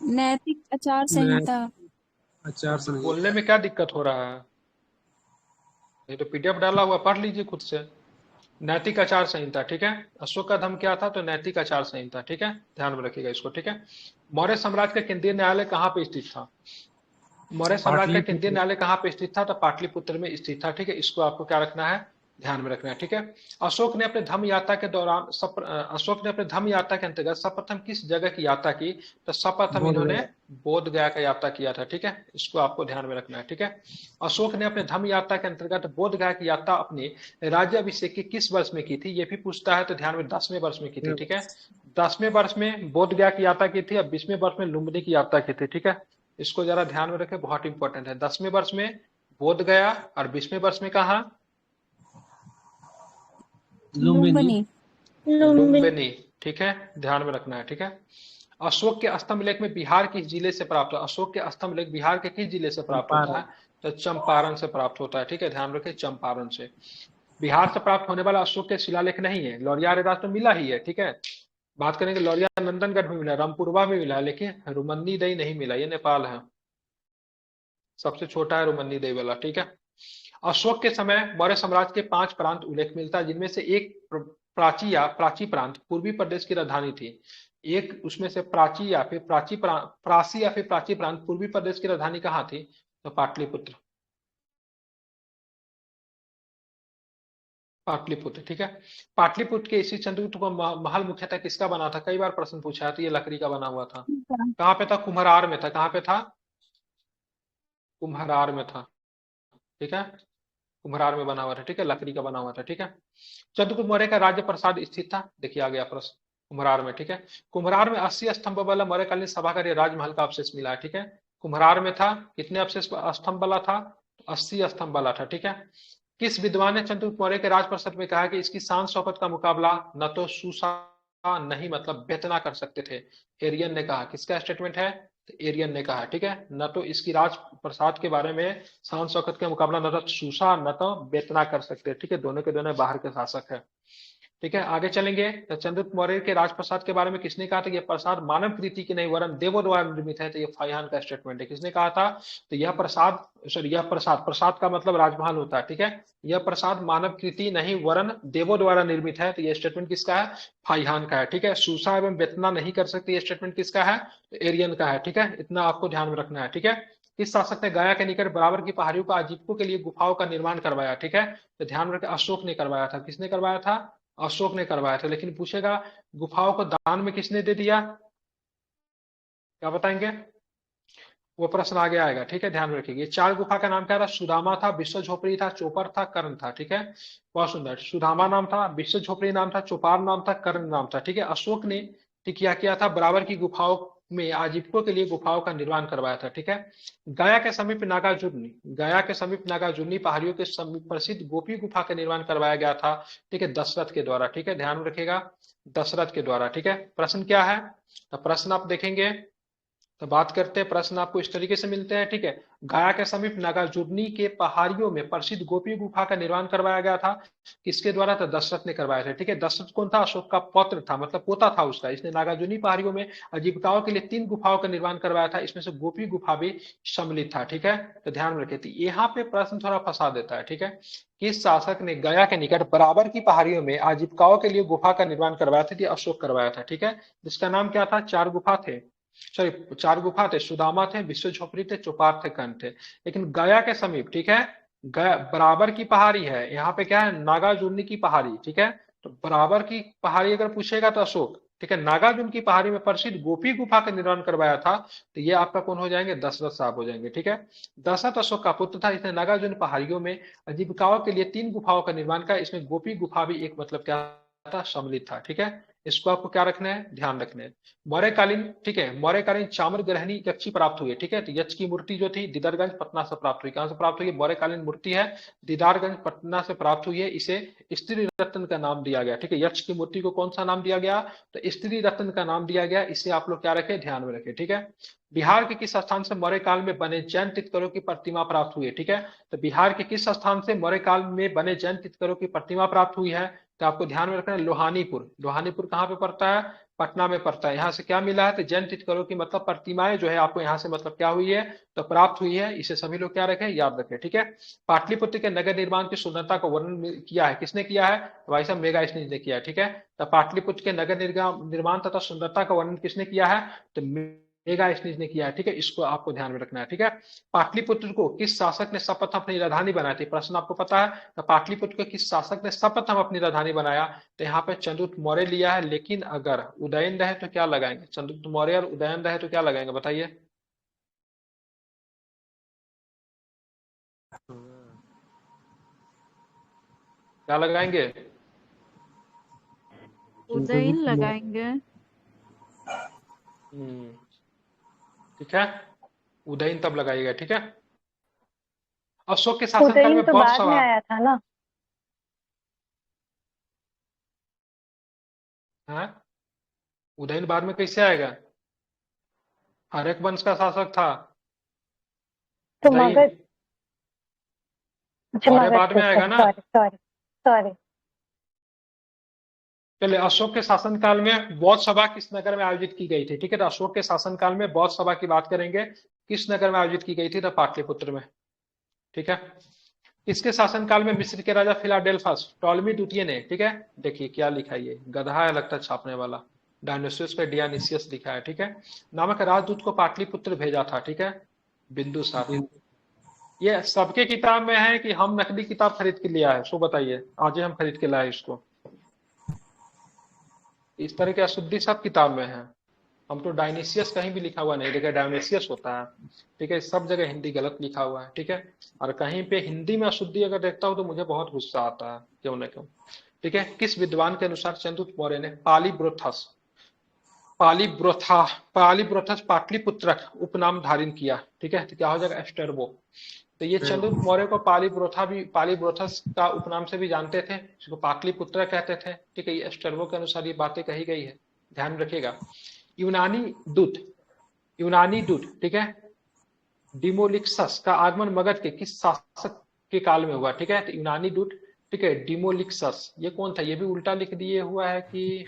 नैतिक आचार संहिता। आचार संहिता। बोलने में क्या दिक्कत हो रहा है? ये तो पीडीएफ डाला हुआ, पढ़ लीजिए खुद से। नैतिक आचार संहिता, ठीक है। अशोक का धर्म क्या था? तो नैतिक आचार संहिता, ठीक है, ध्यान में रखिएगा इसको, ठीक है। मौर्य साम्राज्य का केंद्रीय न्यायालय कहाँ पे स्थित था? मौर्य साम्राज्य का केंद्रीय पाटलिपुत्र। न्यायालय कहाँ पे स्थित था? तो पाटलिपुत्र में स्थित था, ठीक है। इसको आपको क्या रखना है? ध्यान में रखना है, ठीक है। अशोक ने अपने धर्म यात्रा के दौरान अशोक ने अपने धर्म यात्रा के अंतर्गत सर्वप्रथम किस जगह की यात्रा की? तो सर्वप्रथम बोध इन्होंने गया। बोध गया का यात्रा किया था, ठीक है। इसको आपको ध्यान में रखना है, ठीक है। अशोक ने अपने धर्म यात्रा के अंतर्गत बोध गया की यात्रा अपने राज्याभिषेक के किस वर्ष में की थी? ये भी पूछता है, तो ध्यान में 10वें वर्ष में की थी, ठीक है। 10वें वर्ष में बोध गया की यात्रा की थी और 20वें वर्ष में लुम्बिनी की यात्रा की थी, ठीक है। इसको जरा ध्यान में रखें, बहुत इंपॉर्टेंट है। 10वें वर्ष में बोध गया और 20वें वर्ष में कहा? लुम्बिनी। लुम्बिनी, ठीक है, ध्यान में रखना है, ठीक है। अशोक के स्तंभ लेख में बिहार किस जिले से प्राप्त है? अशोक के स्तंभ लेख बिहार के किस जिले से प्राप्त होता है? तो चंपारण से प्राप्त होता है, ठीक है, ध्यान रखें, चंपारण से। बिहार से प्राप्त होने वाला अशोक के शिलालेख नहीं है। लौरिया राज तो मिला ही है, ठीक है। बात करेंगे लौरिया नंदनगढ़ में मिला, रामपुरवा में मिला, लेकिन रुमन्नी दई नहीं मिला, ये नेपाल है। सबसे छोटा है रुमन्नी दई वाला, ठीक है। अशोक के समय मौर्य साम्राज्य के 5 प्रांत उल्लेख मिलता है, जिनमें से एक प्राची या प्राची प्रांत पूर्वी प्रदेश की राजधानी थी। एक उसमें से प्राची या फिर प्राची या फिर प्राची प्रांत पूर्वी प्रदेश की राजधानी कहाँ थी? तो पाटलिपुत्र, पाटलिपुत्र, ठीक है। पाटलिपुत्र के इसी चंद्रगुप्त को महल मुख्यतः किसका बना था? कई बार प्रश्न पूछा है, तो ये लकड़ी का बना हुआ था। कहाँ पे था? कुम्हरार में था। कहाँ पे था? कुम्हरार में था, ठीक है, कुम्हरार में बना हुआ था, ठीक है, लकड़ी का बना हुआ था, ठीक है। चंद्रगुप्त मौर्य का राज्य प्रसाद स्थित था, देखिए आ गया प्रश्न, कुम्हरार में, ठीक है। कुम्हरार में 80 स्तंभ वाला मौर्यकालीन सभागार राजमहल का अवशेष मिला है, ठीक है। कुम्हरार में था, कितने अवशेष स्तंभ वाला था? 80 स्तंभ वाला था, ठीक है। किस विद्वान ने चंद्रगुप्त मौर्य के राजप्रसाद में कहा कि इसकी शान शौकत का मुकाबला न तो सूसा नहीं मतलब बेतना कर सकते थे? एरियन ने कहा। किसका स्टेटमेंट है? तो एरियन ने कहा, ठीक है। न तो इसकी राज प्रसाद के बारे में शान शौकत का मुकाबला न तो सूसा न तो बेतना कर सकते, ठीक है। दोनों के दोनों बाहर के शासक है, ठीक है। आगे चलेंगे तो चंद्रगुप्त मौर्य के राजप्रसाद के बारे में किसने कहा था? यह प्रसाद मानव कृति की नहीं वरन देवों द्वारा निर्मित है, तो यह फाहियान का स्टेटमेंट है। किसने कहा था? तो यह प्रसाद, सॉरी, यह प्रसाद, प्रसाद का मतलब राजमहल होता है, ठीक है। यह प्रसाद मानव कृति नहीं वरन देवों द्वारा निर्मित है, तो यह स्टेटमेंट किसका है? फाहियान का है, ठीक है। सूसा एवं बेतना नहीं कर सकते, यह स्टेटमेंट किसका है? तो एरियन का है, ठीक है। इतना आपको ध्यान में रखना है, ठीक है। किस शासक ने गया के निकट बराबर की पहाड़ियों पर आजीविकों के लिए गुफाओं का निर्माण करवाया? ठीक है, तो ध्यान रखें, अशोक ने करवाया था। किसने करवाया था? अशोक ने करवाया था। लेकिन पूछेगा गुफाओं को दान में किसने दे दिया? क्या बताएंगे? वो प्रश्न आगे आएगा, ठीक है, ध्यान रखिएगा। 4 गुफा का नाम क्या था? सुदामा था, विश्व झोपड़ी था, चोपर था, कर्ण था, ठीक है। बहुत सुंदर। सुदामा नाम था, विश्व झोपड़ी नाम था, चौपार नाम था, कर्ण नाम था, ठीक है। अशोक ने क्या किया था? बराबर की गुफाओं में आजीविकों के लिए गुफाओं का निर्माण करवाया था, ठीक है। गया के समीप नागार्जुनी, गया के समीप नागार्जुनी पहाड़ियों के समीप प्रसिद्ध गोपी गुफा का निर्माण करवाया गया था, ठीक है, दशरथ के द्वारा, ठीक है, ध्यान रखिएगा, दशरथ के द्वारा, ठीक है। प्रश्न क्या है? तो प्रश्न आप देखेंगे तो बात करते हैं, प्रश्न आपको इस तरीके से मिलते हैं, ठीक है। गया के समीप नागार्जुनी के पहाड़ियों में प्रसिद्ध गोपी गुफा का निर्माण करवाया गया था, किसके द्वारा? तो दशरथ ने करवाया था, ठीक है। दशरथ कौन था? अशोक का पौत्र था, मतलब पोता था उसका। इसने नागार्जुनी पहाड़ियों में आजीविकाओं के लिए 3 गुफाओं का निर्माण करवाया था, इसमें से गोपी गुफा भी सम्मिलित था, ठीक है। तो ध्यान में रखिए, यहाँ पे प्रश्न थोड़ा फंसा देता है, ठीक है। किस शासक ने गया के निकट बराबर की पहाड़ियों में आजीविकाओं के लिए गुफा का निर्माण करवाया था? अशोक करवाया था, ठीक है। जिसका नाम क्या था? 4 गुफा थे, सॉरी 4 गुफा थे, सुदामा थे, विश्व झोपड़ी थे, चौपार थे, कर्ण थे। लेकिन गया के समीप, ठीक है, गया बराबर की पहाड़ी है, यहाँ पे क्या है? नागार्जुनी की पहाड़ी, ठीक है। तो बराबर की पहाड़ी अगर पूछेगा तो अशोक, ठीक है। नागार्जुन की पहाड़ी में प्रसिद्ध गोपी गुफा का निर्माण करवाया था, तो ये आपका कौन हो जाएंगे? दशरथ साहब हो जाएंगे, ठीक है। दशरथ अशोक का पुत्र था, इसने नागार्जुन पहाड़ियों में आजीविकाओं के लिए 3 गुफाओं का निर्माण किया, इसमें गोपी गुफा भी एक मतलब क्या था? सम्मिलित था, ठीक है। इसको आपको क्या रखना है? ध्यान रखना है। मौर्यकालीन, ठीक है, मौर्यकालीन चाम्र ग्रहणी यक्षी प्राप्त हुई है, ठीक है। तो यक्ष की मूर्ति जो थी दीदारगंज पटना से प्राप्त हुई। कहां से प्राप्त हुई? मौर्यकालीन मूर्ति है, दीदारगंज पटना से प्राप्त हुई है। इसे स्त्री रत्न का नाम दिया गया, ठीक है। यक्ष की मूर्ति को कौन सा नाम दिया गया? तो स्त्री रत्न का नाम दिया गया। इसे आप लोग क्या रखें? ध्यान में रखें, ठीक है। बिहार के किस स्थान से मौर्य काल में बने जैन तीर्थंकरों की प्रतिमा प्राप्त हुई है? ठीक है, तो बिहार के किस स्थान से मौर्य काल में बने जैन तीर्थंकरों की प्रतिमा प्राप्त हुई है? तो आपको ध्यान में रखना है लोहानीपुर। लोहानीपुर कहाँ पे पड़ता है? पटना में पड़ता है। यहाँ से क्या मिला है? तो जैन तीर्थंकरों की मतलब प्रतिमाएं जो है आपको यहाँ से मतलब क्या हुई है? तो प्राप्त हुई है। इसे सभी लोग क्या रखें? याद रखें, ठीक है। पाटलिपुत्र के नगर निर्माण की सुंदरता को वर्णन किया है, किसने किया है? तो भाई साहब मेगास्थनीज ने किया है, ठीक है। तो पाटलिपुत्र के नगर निर्माण तथा सुंदरता का वर्णन किसने किया है? तो मेगास्थनीज ने किया है, ठीक है। इसको आपको ध्यान में रखना है, ठीक है। पाटलिपुत्र को किस शासक ने सर्वप्रथम अपनी राजधानी बनाई थी? प्रश्न आपको पता है। तो पाटलिपुत्र को किस शासक ने सर्वप्रथम अपनी राजधानी बनाया? तो यहाँ पे चंद्रगुप्त मौर्य लिया है, लेकिन अगर उदयन रहे तो क्या लगाएंगे? चंद्रगुप्त मौर्य और उदयन रहे तो क्या लगाएंगे, बताइए। क्या लगाएंगे? उदयन लगाएंगे। ठीक है, उदयन तब लगाइएगा, ठीक है। अशोक के शासनकाल में तो बौद्ध बाद में सभा, आया था ना। हाँ उदयन बाद में कैसे आएगा? हर्यक वंश का शासक था तो उदयन, मगध, अच्छा मौर्य मगध बाद में आएगा ना। Sorry sorry sorry. पहले अशोक के शासनकाल में बौद्ध सभा किस नगर में आयोजित की गई थी? ठीक है, तो अशोक के शासनकाल में बौद्ध सभा की बात करेंगे, किस नगर में आयोजित की गई थी? तो पाटलिपुत्र में, ठीक है। इसके शासनकाल में मिस्र के राजा फिलाडेल्फस टॉलमी द्वितीय ने, ठीक है, देखिए क्या लिखा है, ये गधा है लगता है छापने वाला, डायनोसियस पे डियानिसियस लिखा है, ठीक है, नामक राजदूत को पाटलिपुत्र भेजा था, ठीक है, बिंदुसार। ये सबके किताब में है कि हम नकली किताब खरीद के लिया है? सो बताइए, आज ही हम खरीद के लाए इसको। इस तरह की अशुद्धि सब किताब में है। हम तो डायनेसियस कहीं भी लिखा हुआ नहीं देखा, डायनेसियस होता है, ठीक है। सब जगह हिंदी गलत लिखा हुआ है, ठीक है। और कहीं पे हिंदी में अशुद्धि अगर देखता हूं तो मुझे बहुत गुस्सा आता है, क्यों ना क्यों, ठीक है। किस विद्वान के अनुसार चंद्रगुप्त मौर्य ने पालीब्रोथस पाटलिपुत्र उपनाम धारण किया? ठीक है, तो क्या हो जाएगा? एस्टर्बो। तो ये चंद्रगुप्त मौर्य को पालीब्रोथस का उपनाम से भी जानते थे, इसको पाटलिपुत्र कहते थे, ठीक है। ये एस्टर्बो के अनुसार ये बातें कही गई है, ध्यान रखिएगा। यूनानी दूत, ठीक है, डिमोलिक्सस का आगमन मगध के किस शासक के काल में हुआ? ठीक है, तो यूनानी दूत, ठीक है, डिमोलिक्सस, ये कौन था? ये भी उल्टा लिख दिए हुआ है कि ये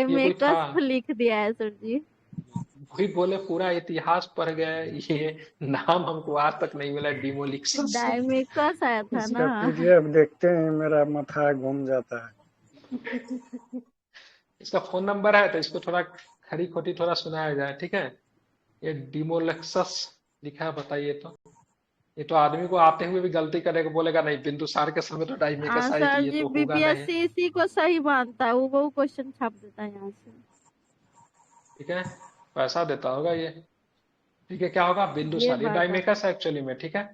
कोई था? लिख दिया है सर जी। कोई बोले पूरा इतिहास पढ़ गए, ये नाम हमको आज तक नहीं मिला, डिमोलिक्सस। डायमेकस आया था इसका ना। पीडीएफ देखते हैं मेरा माथा घूम जाता है। इसका फोन नंबर है तो इसको थोड़ा खरी खोटी थोड़ा सुनाया जाए, ठीक है। ये डिमोलिक्सस लिखा है, बताइए तो। ये तो आदमी को आते हुए भी गलती करेगा, बोलेगा नहीं बिंदुसार के समय तो डायमेकस आई सर थी, ये जी तो होगा नहीं, बीपीएससी इसी को सही मानता है, वो क्वेश्चन छाप देता है यहाँ से, ठीक है, पैसा देता होगा ये, ठीक है। क्या होगा? बिंदुसार, ये डायमेकस है एक्चुअली में, ठीक है।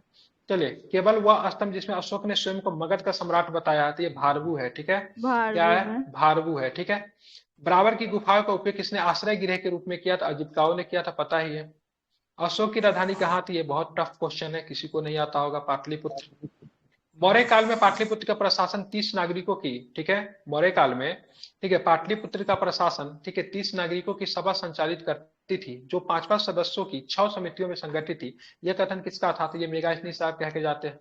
चलिए, केवल वह स्तंभ जिसमें अशोक ने स्वयं को मगध का सम्राट बताया है, तो ये भारवू है, ठीक है। क्या है? भारवू है, ठीक है। बराबर की गुफाओं का उपयोग किसने आश्रय गृह के रूप में किया था? अजितकाओ ने किया था, पता ही है। अशोक की राजधानी कहाँ थी? ये बहुत टफ क्वेश्चन है, किसी को नहीं आता होगा। पाटलिपुत्र। मौर्य काल में पाटलिपुत्र का प्रशासन 30 नागरिकों की, ठीक है, मौर्य काल में, ठीक है, पाटलिपुत्र का प्रशासन, ठीक है, 30 नागरिकों की सभा संचालित करती थी, जो 5-5 सदस्यों की 6 समितियों में संगठित थी। यह कथन किसका था? तो ये मेगास्थनीज साहब कह के जाते हैं।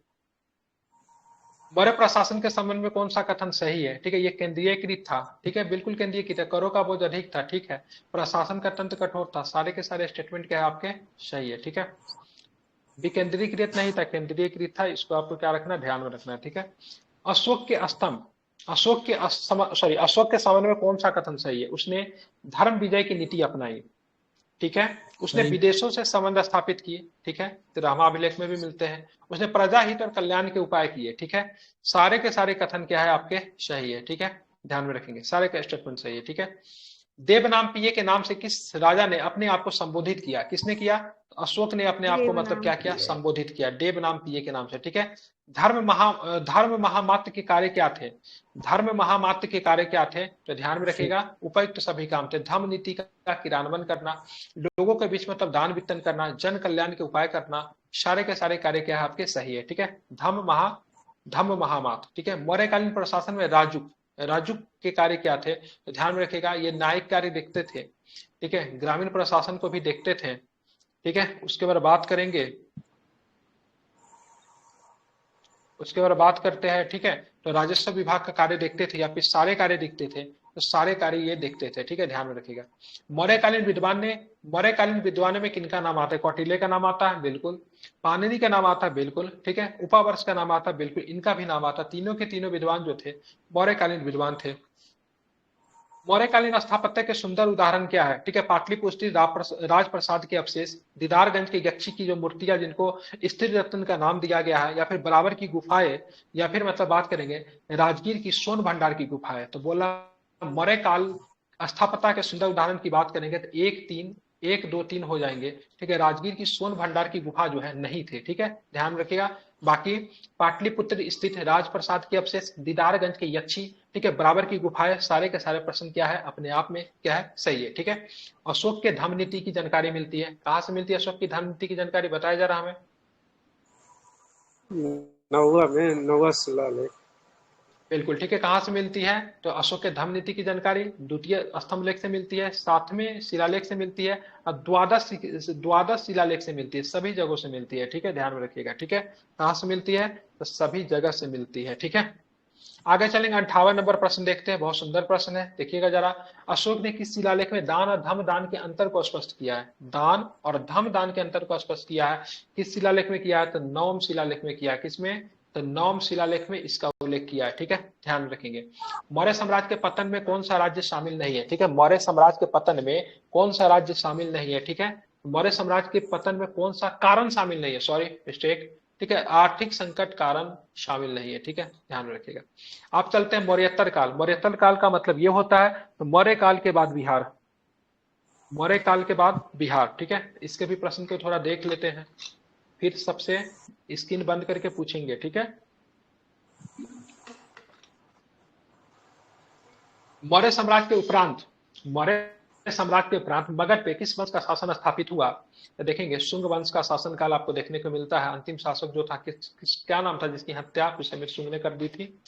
मौर्य प्रशासन के संबंध में कौन सा कथन सही है? ठीक है, ये केंद्रीयकृत था, ठीक है, बिल्कुल केंद्रीयकृत है, करों का बोझ अधिक था, ठीक है, प्रशासन का तंत्र कठोर था, सारे के सारे स्टेटमेंट क्या है आपके? सही है, ठीक है। विकेंद्रीकृत नहीं था, केंद्रीयकृत था, इसको आपको क्या रखना, ध्यान में रखना है, ठीक है। अशोक के स्तंभ, अशोक के संबंध में कौन सा कथन सही है? उसने धर्म विजय की नीति अपनाई, ठीक है, उसने विदेशों से संबंध स्थापित किए, ठीक है, तो रामाभिलेख में भी मिलते हैं। उसने प्रजाहित और कल्याण के उपाय किए, ठीक है। सारे के सारे कथन क्या है आपके? सही है, ठीक है, ध्यान में रखेंगे, सारे का स्टेटमेंट सही है, ठीक है। देव नाम पिये के नाम से किस राजा ने अपने आप को संबोधित किया? किसने किया? अशोक ने अपने आप को मतलब क्या किया? संबोधित किया, देव नाम पिये के नाम से, ठीक है। धर्म महामात्र के कार्य क्या थे? धर्म महामात्र के कार्य क्या थे? तो ध्यान में रखिएगा, उपयुक्त सभी काम थे। धर्म नीति का क्रियान्वयन करना, लोगों के बीच मतलब दान वितरण करना, जन कल्याण के उपाय करना, सारे के सारे कार्य क्या है आपके? सही है, ठीक है। धर्म महामात्र, ठीक है। मौर्यकालीन प्रशासन में राजू के कार्य क्या थे? तो ध्यान में रखिएगा, ये न्यायिक कार्य देखते थे, ठीक है, ग्रामीण प्रशासन को भी देखते थे, ठीक है। उसके बाद बात करेंगे उसके बाद बात करते हैं, ठीक है। तो राजस्व विभाग का कार्य देखते थे या फिर सारे कार्य दिखते थे, तो सारे कार्य ये देखते थे, ठीक है, ध्यान में रखिएगा। मौर्यकालीन विद्वानों में किनका नाम आता है? कौटिल्य का नाम आता है, बिल्कुल। पाणिनि का नाम आता है, बिल्कुल, ठीक है। उपावर्ष का नाम आता है, बिल्कुल, इनका भी नाम आता है। तीनों के तीनों विद्वान जो थे मौर्यकालीन विद्वान थे। मौर्यकालीन स्थापत्य के सुंदर उदाहरण क्या है? ठीक है, पाटलिपुत्र राजप्रसाद के अवशेष, दीदारगंज के यक्षी की जो मूर्तियां जिनको स्थिर रत्न का नाम दिया गया है, या फिर बराबर की गुफाएं, या फिर मतलब बात करेंगे राजगीर की सोन भंडार की गुफाएं। तो बोला मौर्य काल स्थापत्य के सुंदर उदाहरण की बात करेंगे तो 1 2 3 हो जाएंगे, ठीक है। राजगीर की सोन भंडार की गुफा जो है नहीं थे, ठीक है, ध्यान रखिएगा। बाकी पाटलिपुत्र स्थित राजप्रसाद के अवशेष, दीदारगंज के यक्षी, ठीक है, बराबर की गुफाएं, सारे के सारे प्रश्न क्या है अपने आप में क्या है, सही है, ठीक है। अशोक के धम्म नीति की जानकारी मिलती है, कहां से मिलती है अशोक की धम्म नीति की जानकारी? बताया जा रहा हमें नौवा शिलालेख। बिल्कुल, ठीक है, कहां से मिलती है? तो अशोक के धम्म नीति की जानकारी द्वितीय स्तंभ लेख से मिलती है, 7वें शिलालेख से मिलती है, और द्वादश शिलालेख से मिलती है, सभी जगहों से मिलती है, ठीक है, ध्यान में रखिएगा, ठीक है। कहां से मिलती है? तो सभी जगह से मिलती है, ठीक है। आगे चलेंगे, 58 नंबर प्रश्न देखते हैं, बहुत सुंदर प्रश्न है, देखिएगा जरा। अशोक ने किस शिलालेख में दान और धम्म दान के अंतर को स्पष्ट किया है? दान और धम्म दान के अंतर को स्पष्ट किया है, किस शिलालेख में किया है? तो नवम शिलालेख में किया है। किसमें? तो नवम शिलालेख में इसका उल्लेख किया है, ठीक है, ध्यान रखेंगे। मौर्य साम्राज्य के पतन में कौन सा राज्य शामिल नहीं है? ठीक है, मौर्य साम्राज्य के पतन में कौन सा राज्य शामिल नहीं है? ठीक है, मौर्य साम्राज्य के पतन में कौन सा कारण शामिल नहीं है? सॉरी, मिस्टेक, ठीक है, आर्थिक संकट कारण शामिल नहीं है, ठीक है, ध्यान रखिएगा। आप चलते हैं मौर्योत्तर काल। मौर्योत्तर काल का मतलब ये होता है तो मौर्य काल के बाद बिहार, मौर्य काल के बाद बिहार, ठीक है। इसके भी प्रश्न को थोड़ा देख लेते हैं, फिर सबसे स्क्रीन बंद करके पूछेंगे, ठीक है। मौर्य साम्राज्य के उपरांत, मौर्य साम्राज्य के उपरांत मगध पे किस वंश का शासन स्थापित हुआ? तो देखेंगे शुंग वंश का शासनकाल आपको देखने को मिलता है। अंतिम शासक जो था क्या नाम था जिसकी हत्या पुष्यमित्र शुंग ने कर दी थी?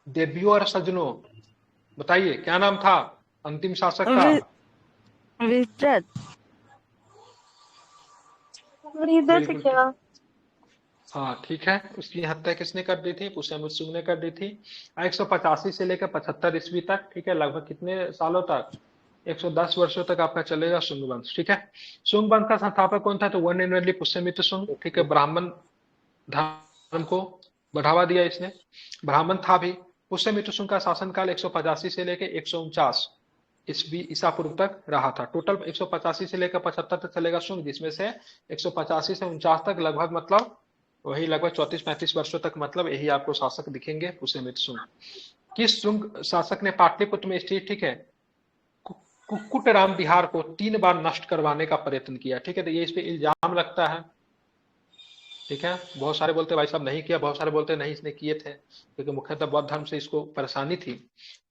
देवियों और सज्जनों, बताइए क्या नाम था अंतिम शासक का? क्या? हाँ, ठीक है, उसकी हत्या किसने कर दी थी? पुष्यमित्र शुंग ने कर दी थी। 185 से लेकर 75 ईस्वी तक, ठीक है, लगभग कितने सालों तक? 110 वर्षों तक आपका चलेगा शुंग वंश, ठीक है। शुंग वंश का संस्थापक कौन था? तो one and only Pushyamitra Shunga, ठीक है। ब्राह्मण धर्म को बढ़ावा दिया इसने, ब्राह्मण था भी। पुष्यमित्र शुंग का शासनकाल 185 से लेकर 149 ईसा पूर्व तक रहा था। टोटल 185 से लेकर 75 तक चलेगा शुंग, जिसमें से 185 से 49 तक लगभग मतलब वही लगभग 34-35 वर्षों तक मतलब यही आपको शासक दिखेंगे पुष्यमित्र शुंग। किस शुंग शासक ने पाटलिपुत्र में स्थित, ठीक है, कुक्कुटराम बिहार को 3 बार नष्ट करवाने का प्रयत्न किया? ठीक है, तो ये इस पे इल्जाम लगता है, ठीक है। बहुत सारे बोलते भाई साहब नहीं किया, बहुत सारे बोलते नहीं इसने किए थे, क्योंकि मुख्यतः बौद्ध धर्म से इसको परेशानी थी,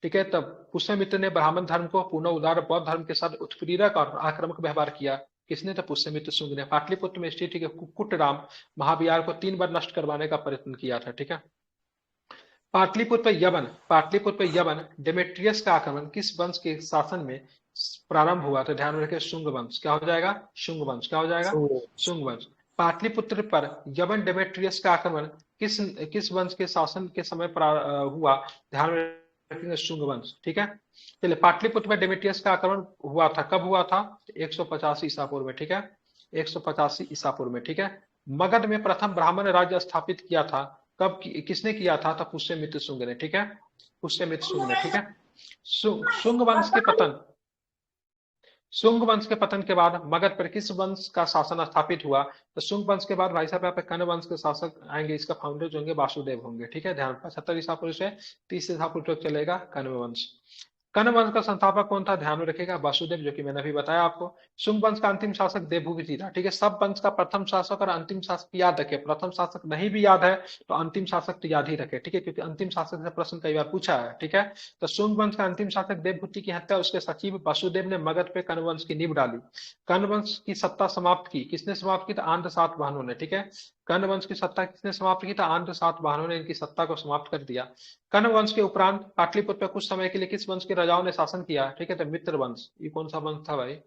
ठीक है। तब पुष्यमित्र ने ब्राह्मण धर्म को पुनः उदार बौद्ध धर्म के साथ उत्पीड़क और आक्रामक व्यवहार किया। किसने? तो पुष्यमित्र शुंग ने। पाटलिपुत्र में स्थित, ठीक है, कुक्कुटराम महाविहार को 3 बार नष्ट करवाने का प्रयत्न किया था, ठीक है। पाटलिपुत्र पर यवन डेमेट्रियस का आक्रमण किस वंश के शासन में प्रारंभ हुआ? तो ध्यान रखें, शुंग वंश। क्या हो जाएगा? शुंग वंश। क्या हो जाएगा? शुंग वंश। पाटलिपुत्र पर यवन डेमेट्रियस का आक्रमण किस वंश के शासन के समय हुआ? ध्यान रखेंगे, शुंग वंश, ठीक है। चलिए, पाटलिपुत्र पर डेमेट्रियस का आक्रमण हुआ था, कब हुआ था? 150 ईसा पूर्व में, ठीक है, 185 ईसा पूर्व में, ठीक है। मगध में प्रथम ब्राह्मण राज्य स्थापित किया था, कब किसने किया था? तो पुष्यमित्र शुंग ने, ठीक है, पुष्यमित्र शुंग ने, ठीक है। शुंग वंश के पतन के बाद मगध पर किस वंश का शासन स्थापित हुआ? तो शुंग वंश के बाद भाई साहब यहाँ पे कण्व वंश के शासक आएंगे, इसका फाउंडर जो होंगे वासुदेव होंगे, ठीक है, ध्यान। 75 ईसा पूर्व से 30 ईसा पूर्व तक चलेगा कण्व वंश। कण्व वंश का संस्थापक कौन था? ध्यान में रखिएगा, वासुदेव, जो कि मैंने अभी बताया आपको। शुंग वंश का अंतिम शासक देवभूति था, ठीक है। सब वंश का प्रथम शासक और अंतिम शासक याद रखे, प्रथम शासक नहीं भी याद है तो अंतिम शासक तो याद ही रखे, ठीक है, क्योंकि अंतिम शासक से प्रश्न कई बार पूछा है, ठीक है। तो शुंग वंश का अंतिम शासक देवभूति की हत्या उसके सचिव वासुदेव ने मगध पे कण्व वंश की नींव डाली। कण्व वंश की सत्ता समाप्त की, किसने समाप्त की? तो आंध्र सातवाहनों ने, ठीक है। कण्व वंश की सत्ता किसने समाप्त की? तो आंध्र सातवाहनों ने इनकी सत्ता को समाप्त कर दिया। कण्व वंश के उपरांत पाटलिपुत्र पर कुछ समय के लिए किस वंश के राजाओं ने शासन किया? ठीक है, तो मित्र वंश। ये कौन सा वंश था भाई?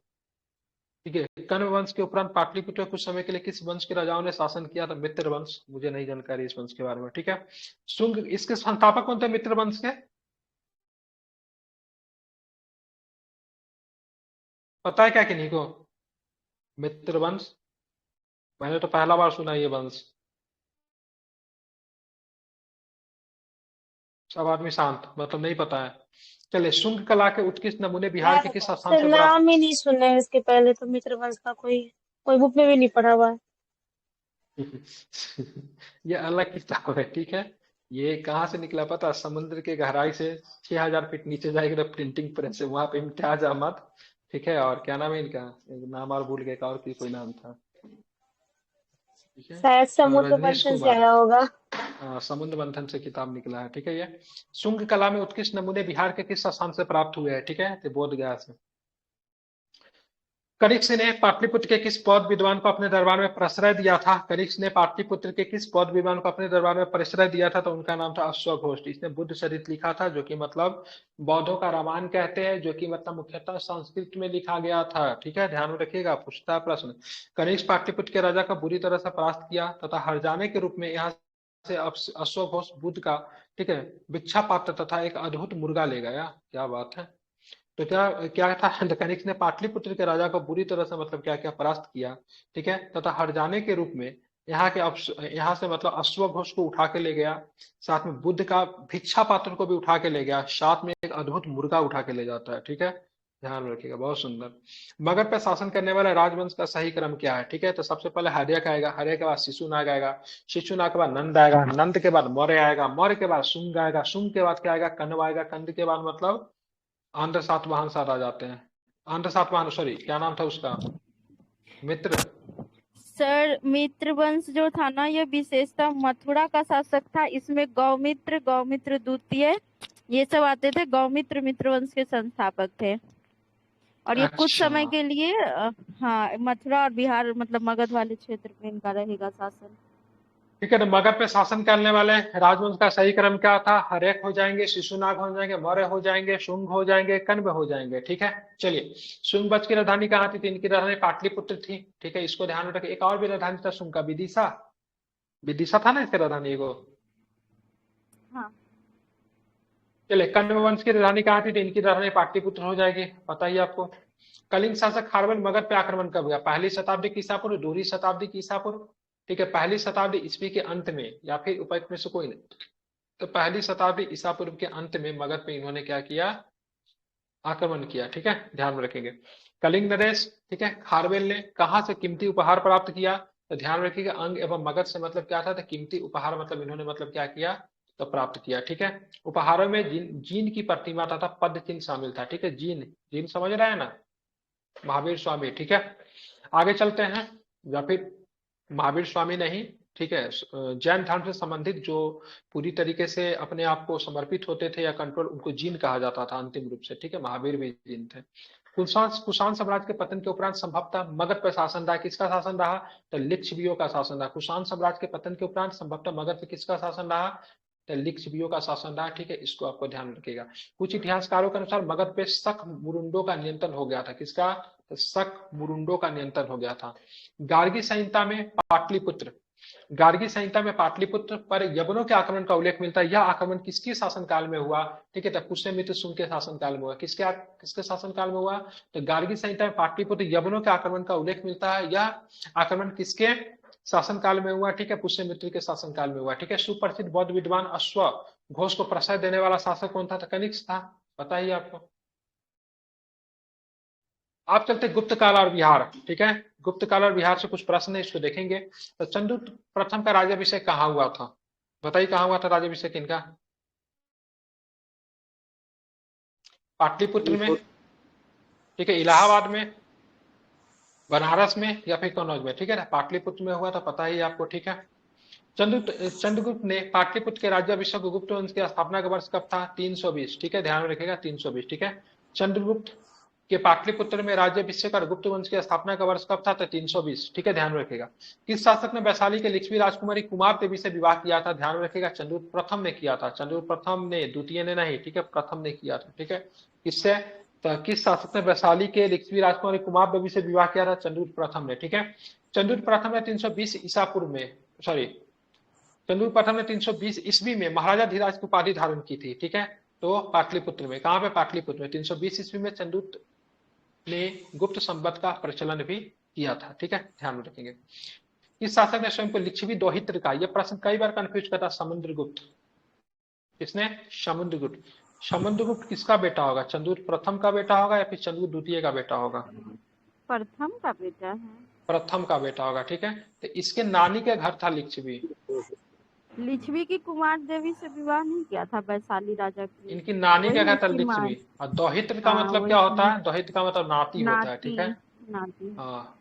ठीक है। कण्व वंश के उपरांत पाटलिपुत्र कुछ समय के लिए किस वंश के राजाओं ने शासन किया था? मित्र वंश। मुझे नहीं जानकारी इस वंश के बारे में, ठीक है। शुंग, इसके संस्थापक कौन थे मित्र वंश के? पता है क्या किन्हीं को? मित्र वंश, मैंने तो पहला बार सुना ये वंश। सब आदमी शांत, मतलब नहीं पता है। चलिए, शुंग कला के उत्कृष्ट नमूने बिहार के किस स्थान सर से प्राप्त? नाम ही नहीं सुना है इसके पहले तो, मित्र वंश का कोई बुक में भी नहीं पढ़ा हुआ है। ये अलग किताब है, ठीक है। ये कहाँ से निकला पता है? समुद्र के गहराई से 6000 फीट नीचे जाएगा तो प्रिंटिंग प्रेस है, वहां पे इम्तियाज अहमद, ठीक है। और क्या नाम है इनका? एक नाम और भूल गए, एक और की कोई नाम था, ठीक है। शायद समुद्र रजनीश मंथन से कुमार। आया होगा। समुद्र मंथन से किताब निकला है, ठीक है। ये शुंग कला में उत्कृष्ट नमूने बिहार के किस स्थान से प्राप्त हुए हैं? ठीक है, तो बोध गया से। कनिष्क ने पाटलिपुत्र के किस बौद्ध विद्वान को अपने दरबार में प्रश्रय दिया था? कनिष्क ने पाटलिपुत्र के किस बौद्ध विद्वान को अपने दरबार में प्रश्रय दिया था? तो उनका नाम था अश्वघोष। इसने बुद्ध चरित लिखा था, जो कि मतलब बौद्धों का रामायण कहते हैं, जो कि मतलब मुख्यतः संस्कृत में लिखा गया था, ठीक है। ध्यान में रखिएगा, पूछता है प्रश्न। कनिष्क पाटलिपुत्र के राजा का बुरी तरह से परास्त किया तथा हरजाने के रूप में यहाँ से अश्वघोष बुद्ध का, ठीक है, भिक्षा पात्र तथा एक अद्भुत मुर्गा ले गया। क्या बात है। तो क्या क्या था? कनिष्क ने पाटलिपुत्र के राजा को बुरी तरह से मतलब क्या क्या परास्त किया, ठीक है, तथा हरजाने के रूप में यहाँ से मतलब अश्वघोष को उठा के ले गया, साथ में बुद्ध का भिक्षा पात्र को भी उठा के ले गया, साथ में एक अद्भुत मुर्गा उठा के ले जाता है, ठीक है। ध्यान रखिएगा, बहुत सुंदर। मगध पर शासन करने वाले राजवंश का सही क्रम क्या है? ठीक है, तो सबसे पहले हर्यक आएगा, हर्यक के बाद शिशुनाग आएगा, शिशुनाग के बाद नंद आएगा, नंद के बाद मौर्य आएगा, मौर्य के बाद शुंग आएगा, शुंग के बाद क्या आएगा? कण्व आएगा, कण्व के बाद मतलब आंध्र सातवाहन साथ आ जाते हैं। आंध्र सातवाहन, सॉरी क्या नाम था उसका? मित्र। सर मित्र वंश जो था ना, ये विशेषतः मथुरा का शासक था। इसमें गौमित्र, गौमित्र द्वितीय, ये सब आते थे। गौमित्र मित्र वंश के संस्थापक थे। और ये कुछ अच्छा, समय के लिए हाँ, मथुरा और बिहार मतलब मगध वाले क्षेत्र में इनका रहेगा शासन। ठीक है। तो मगध पे शासन करने वाले राजवंश का सही क्रम क्या था? हर्यक हो जाएंगे, शिशुनाग हो जाएंगे, मौर्य हो जाएंगे, शुंग हो जाएंगे, कण्व हो जाएंगे, ठीक है। चलिए, शुंग वंश की राजधानी कहाँ थी? इनकी राजधानी पाटलिपुत्र थी, ठीक है। इसको ध्यान में रखिए। एक और भी राजधानी था शुंग का, विदिशा। विदिशा था ना इसकी राजधानी को? हाँ। चलिए, कण्व वंश की राजधानी कहाँ थी? तो इनकी राजधानी पाटलिपुत्र हो जाएगी, पता ही आपको। कलिंग शासक खारवेल मगध पे आक्रमण कब हुआ? पहली शताब्दी की ईसा पूर्व, दूसरी शताब्दी की ईसा पूर्व, ठीक है। पहली शताब्दी ईस्वी के अंत में या फिर उपयुक्त में से कोई नहीं, तो पहली शताब्दी ईसा पूर्व के अंत में मगध पे इन्होंने क्या किया? आक्रमण किया, ठीक है। ध्यान में रखेंगे। कलिंग नरेश, ठीक है, खारवेल ने कहाँ से कीमती उपहार प्राप्त किया? तो ध्यान रखिएगा, अंग एवं मगध से मतलब क्या था? तो कीमती उपहार मतलब इन्होंने मतलब क्या किया? तो प्राप्त किया, ठीक है। उपहारों में जीन की प्रतिमा तथा पद चिन्ह शामिल था, ठीक है। जीन, जीन समझ रहे हैं ना? महावीर स्वामी, ठीक है। आगे चलते हैं, या फिर महावीर स्वामी नहीं, ठीक है, जैन धर्म से संबंधित जो पूरी तरीके से अपने आप को समर्पित होते थे या कंट्रोल, उनको जीन कहा जाता था अंतिम रूप से, ठीक है। महावीर भी जीन थे। कुषाण साम्राज्य के पतन के उपरांत संभवतः मगध पर शासन रहा। किसका शासन रहा? तो लिच्छवियों का शासन रहा। कुषाण साम्राज्य के पतन के उपरांत संभवतः मगध पर किसका शासन रहा? तो लिच्छवियों का शासन रहा, ठीक है। इसको आपको ध्यान रखिएगा। कुछ इतिहासकारों के अनुसार मगध पे शक मुरुंडों का नियंत्रण हो गया था। किसका? तो शक मुरुंडों का नियंत्रण हो गया था। गार्गी संहिता में पाटलिपुत्र, गार्गी संहिता में पाटलिपुत्र पर यवनों के आक्रमण का उल्लेख मिलता है। यह आक्रमण किसके शासनकाल में हुआ? ठीक है, तो पुष्यमित्र शुंग के शासनकाल में हुआ। किसके शासनकाल में हुआ? तो गार्गी संहिता में पाटलिपुत्र यवनों के आक्रमण का उल्लेख मिलता है। यह आक्रमण किसके शासनकाल में हुआ? ठीक है, पुष्यमित्र के शासनकाल में हुआ, ठीक है। सुप्रसिद्ध बौद्ध विद्वान अश्वघोष को प्रश्रय देने वाला शासक कौन था? तो कनिष्क था, पता ही आपको। आप चलते गुप्त काल और बिहार, ठीक है। गुप्त काल और बिहार से कुछ प्रश्न है, इसको देखेंगे। तो चंद्रगुप्त प्रथम का राज्याभिषेक कहाँ हुआ था? बताइए, कहाँ हुआ था राज्याभिषेक इनका? पाटलिपुत्र में, ठीक है, इलाहाबाद में, बनारस में, या फिर कन्नौज में, ठीक है ना। पाटलिपुत्र में हुआ था, पता ही आपको, ठीक है। चंद्रगुप्त ने पाटलिपुत्र के राज्याभिषेक गुप्त वंश की स्थापना का वर्ष कब था? 320, ठीक है, ध्यान में रखिएगा, 320, ठीक है। चंद्रगुप्त के पाटलिपुत्र में राज्याभिषेक और गुप्त वंश की स्थापना का वर्ष कब था? तो 320, ठीक है, ध्यान में रखिएगा। किस शासक ने वैशाली के लिच्छवी राजकुमारी कुमार देवी से विवाह किया था? ध्यान में रखिएगा, चंद्रगुप्त प्रथम ने किया था। चंद्रगुप्त प्रथम ने, द्वितीय ने नहीं, ठीक है, प्रथम ने किया था, ठीक है। किससे? तो किस शासक ने वैशाली के लिच्छवी राजकुमारी कुमार देवी से विवाह किया था? चंद्रगुप्त प्रथम ने, ठीक है। चंद्रगुप्त प्रथम ने 320 ईसा पूर्व में, सॉरी, चंद्रगुप्त प्रथम ने 320 ईस्वी में महाराजा धीराज की उपाधि धारण की थी, ठीक है। तो पाटलिपुत्र में, कहां पे? पाटलिपुत्र में 320 ईस्वी में चंद्रगुप्त ने गुप्त संवत का प्रचलन भी किया था, ठीक है, ध्यान में रखेंगे। इस शासक ने स्वयं को लिच्छवी दोहित्र कहा। यह प्रश्न कई बार कंफ्यूज करता। समुद्रगुप्त, किसने? समुद्रगुप्त। समुद्रगुप्त किसका बेटा होगा? चंद्रगुप्त प्रथम का बेटा होगा या फिर चंद्रगुप्त द्वितीय का बेटा होगा? प्रथम का बेटा है। प्रथम का बेटा होगा, ठीक है। तो इसके नानी के घर था लिच्छवी। लिच्छवी की कुमार देवी से विवाह नहीं किया था वैशाली राजा की? इनकी नानी वही का घर था उसकी माँ। लिच्छवी। और दोहित्र का हाँ, मतलब वही क्या होता है? दोहित्र का मतलब नाती होता है, ठीक है। नाती। हाँ,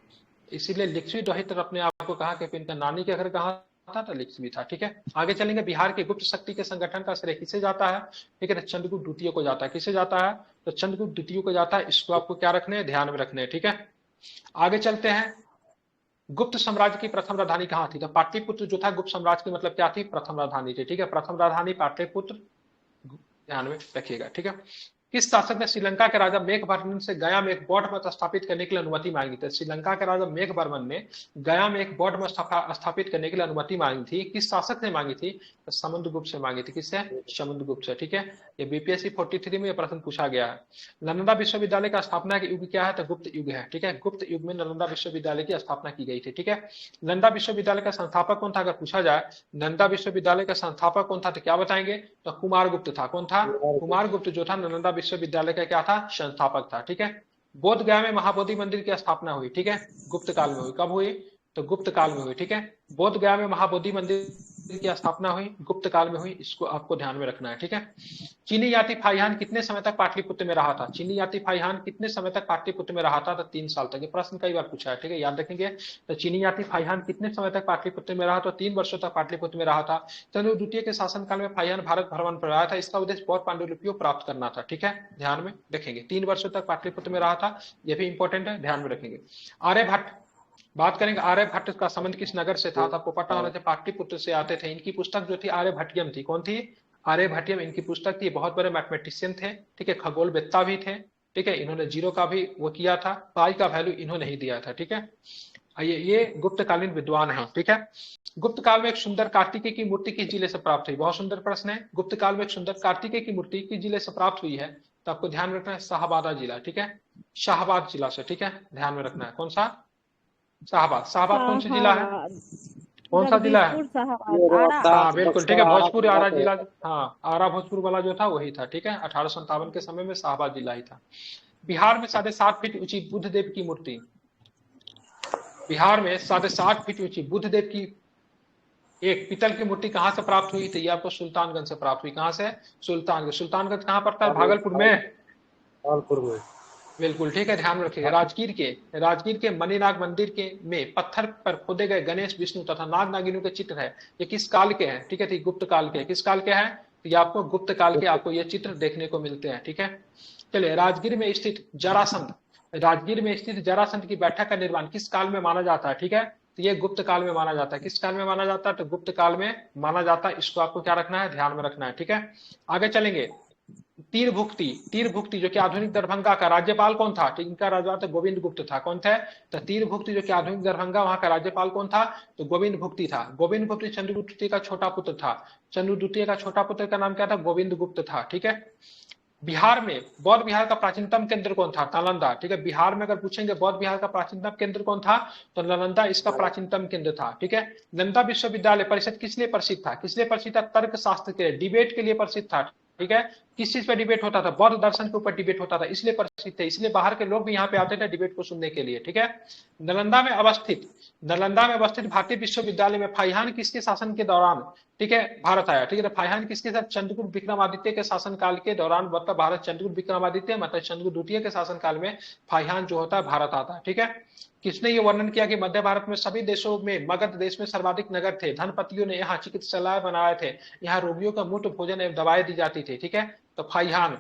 इसीलिए लिच्छवी दोहित्र अपने आप को कहा कि इनका नानी के घर कहाँ था? तो लिच्छवी था, ठीक है। आगे चलेंगे। बिहार के गुप्त शक्ति के संगठन का श्रेय किसे जाता है? ठीक है, तो चंद्रगुप्त द्वितीय को जाता है। किसे जाता है? तो चंद्रगुप्त द्वितीय को जाता है। इसको आपको क्या रखने हैं? ध्यान में रखने हैं, ठीक है। आगे चलते हैं। गुप्त साम्राज्य की प्रथम राजधानी कहाँ थी? तो पाटलिपुत्र जो था गुप्त साम्राज्य की मतलब क्या थी? प्रथम राजधानी थी, ठीक है। प्रथम राजधानी पाटलिपुत्र, ध्यान में रखिएगा, ठीक है। किस शासक ने श्रीलंका के राजा मेघवर्मन से गया में एक बौद्ध मठ स्थापित करने के लिए अनुमति मांगी थी? श्रीलंका के राजा मेघवर्मन ने गया में एक बौद्ध मठ स्थापित करने के लिए अनुमति मांगी थी। किस शासक ने मांगी थी? तो समुद्रगुप्त से मांगी थी। किससे? समुद्रगुप्त से, ठीक है। ये बीपीएससी 43 में प्रश्न पूछा गया है। नालंदा विश्वविद्यालय का स्थापना के युग क्या है? तो गुप्त युग है, ठीक है। गुप्त युग में नालंदा विश्वविद्यालय की स्थापना की गई थी, ठीक है। नालंदा विश्वविद्यालय का संस्थापक कौन था? अगर पूछा जाए नालंदा विश्वविद्यालय का संस्थापक कौन था तो क्या बताएंगे? तो कुमार गुप्त था। कौन था? कुमार गुप्त जो था नालंदा विश्वविद्यालय का क्या था? संस्थापक था, ठीक है। बोध गया में महाबोधि मंदिर की स्थापना हुई, ठीक है। गुप्त काल में हुई। कब हुई? तो गुप्त काल में हुई, ठीक है। बोध गया में महाबोधि मंदिर की स्थापना हुई, गुप्त काल में हुई। इसको आपको ध्यान में रखना है, ठीक है। चीनी यात्री फाहियान कितने समय तक पाटलिपुत्र में रहा था? चीनी यात्री फाहियान कितने समय तक पाटलिपुत्र में रहा था? तो 3 साल तक। ये प्रश्न कई बार पूछा है, ठीक है, याद रखेंगे। तो चीनी यात्री फाहियान कितने समय तक पाटलिपुत्र में रहा? तो 3 वर्षों तक पाटलिपुत्र में रहा था। चंद्रगुप्त द्वितीय के शासनकाल में फाहियान भारत भ्रमण पर आया था। इसका उद्देश्य बौद्ध पांडुलिपियों प्राप्त करना था, ठीक है, ध्यान में रखेंगे। 3 वर्षों तक पाटलिपुत्र में रहा था, यह भी इंपॉर्टेंट है, ध्यान में रखेंगे। आर्यभट्ट, बात करेंगे आर्यभट्ट का संबंध किस नगर से था? तो आपको पता होना चाहिए पाटलिपुत्र से आते थे। इनकी पुस्तक जो थी आर्यभट्टियम थी। कौन थी? आर्यभट्टियम इनकी पुस्तक थी। बहुत बड़े मैथमेटिशियन थे, ठीक है, खगोलवेत्ता भी थे, ठीक है। इन्होंने जीरो का भी वो किया था, पाई का वैल्यू इन्होंने ही दिया था, ठीक है। ये गुप्तकालीन विद्वान है, ठीक है। गुप्त काल में एक सुंदर कार्तिकेय की मूर्ति किस जिले से प्राप्त हुई? बहुत सुंदर प्रश्न है। गुप्त काल में एक सुंदर कार्तिकेय की मूर्ति किस जिले से प्राप्त हुई है? तो आपको ध्यान में रखना है शाहबाद जिला, ठीक है, शाहबाद जिला से, ठीक है, ध्यान में रखना है। कौन सा? शाहबाद। शाहबाद कौन सा जिला है? कौन सा जिला है? हाँ बिल्कुल, ठीक है, भोजपुर आरा जिला। हाँ, आरा भोजपुर वाला जो था वही था, ठीक है। 1857 के समय में शाहबाद जिला ही था। बिहार में 7.5 फीट ऊंची बुद्धदेव की मूर्ति, बिहार में 7.5 फीट ऊंची बुद्धदेव की एक पीतल की मूर्ति कहाँ से प्राप्त हुई थी? ये आपको सुल्तानगंज से प्राप्त हुई। कहाँ से? सुल्तानगंज। सुल्तानगंज कहाँ पड़ता है? भागलपुर में। भागलपुर में, बिल्कुल, ठीक है, ध्यान रखिएगा। राजगीर के मणिनाग मंदिर के में पत्थर पर खोदे गए गणेश, विष्णु तथा नाग नागिनों के चित्र है। ये किस काल के हैं? ठीक है, तो गुप्त काल के। किस काल के हैं? तो ये आपको गुप्त काल के आपको ये चित्र देखने को मिलते हैं, ठीक है। चलिए, राजगीर में स्थित जरासंध की बैठक का निर्माण किस काल में माना जाता है? ठीक है, तो ये गुप्त काल में माना जाता है। किस काल में माना जाता है? तो गुप्त काल में माना जाता है। इसको आपको क्या रखना है? ध्यान में रखना है, ठीक है। आगे चलेंगे। तीर भुक्ति जो कि आधुनिक दरभंगा का राज्यपाल कौन था? तो इनका राजा तो गोविंद गुप्त था। कौन थे? तो तीर भुक्ति जो कि आधुनिक दरभंगा, वहां का राज्यपाल कौन था? तो गोविंद भुक्ति था। गोविंद भुक्ति चंद्रगुप्त द्वितीय का छोटा पुत्र था। चंद्रगुप्त द्वितीय का छोटा पुत्र का नाम क्या था? गोविंद गुप्त था, ठीक है। बिहार में बौद्ध विहार का प्राचीनतम केंद्र कौन था? नालंदा, ठीक है। बिहार में अगर पूछेंगे बौद्ध विहार का प्राचीनतम केंद्र कौन था, तो नालंदा इसका प्राचीनतम केंद्र था, ठीक है। नालंदा विश्वविद्यालय परिषद किस लिए प्रसिद्ध था? किस लिए प्रसिद्ध था? तर्क शास्त्र के लिए, डिबेट के लिए प्रसिद्ध था, ठीक है। किस चीज पर डिबेट होता था? बौद्ध दर्शन के ऊपर डिबेट होता था, इसलिए प्रसिद्ध थे। इसलिए बाहर के लोग भी यहाँ पे आते थे डिबेट को सुनने के लिए, ठीक है। नालंदा में अवस्थित भारतीय विश्वविद्यालय में फाहियान किसके शासन के दौरान, ठीक है, भारत आया, ठीक है। फाहियान किसके साथ? चंद्रगुप्त विक्रमादित्य के शासनकाल के दौरान, मतलब भारत चंद्रगुप्त विक्रमादित्य मतलब चंद्रगुप्त द्वितीय के शासनकाल में फाहियान जो होता है भारत आता है, ठीक है। किसने ये वर्णन किया कि मध्य भारत में सभी देशों में मगध देश में सर्वाधिक नगर थे, धनपतियों ने यहाँ चिकित्सालय बनाए थे, यहाँ रोगियों का मुफ्त भोजन एवं दवाएं दी जाती थी, ठीक है। तो फाहियान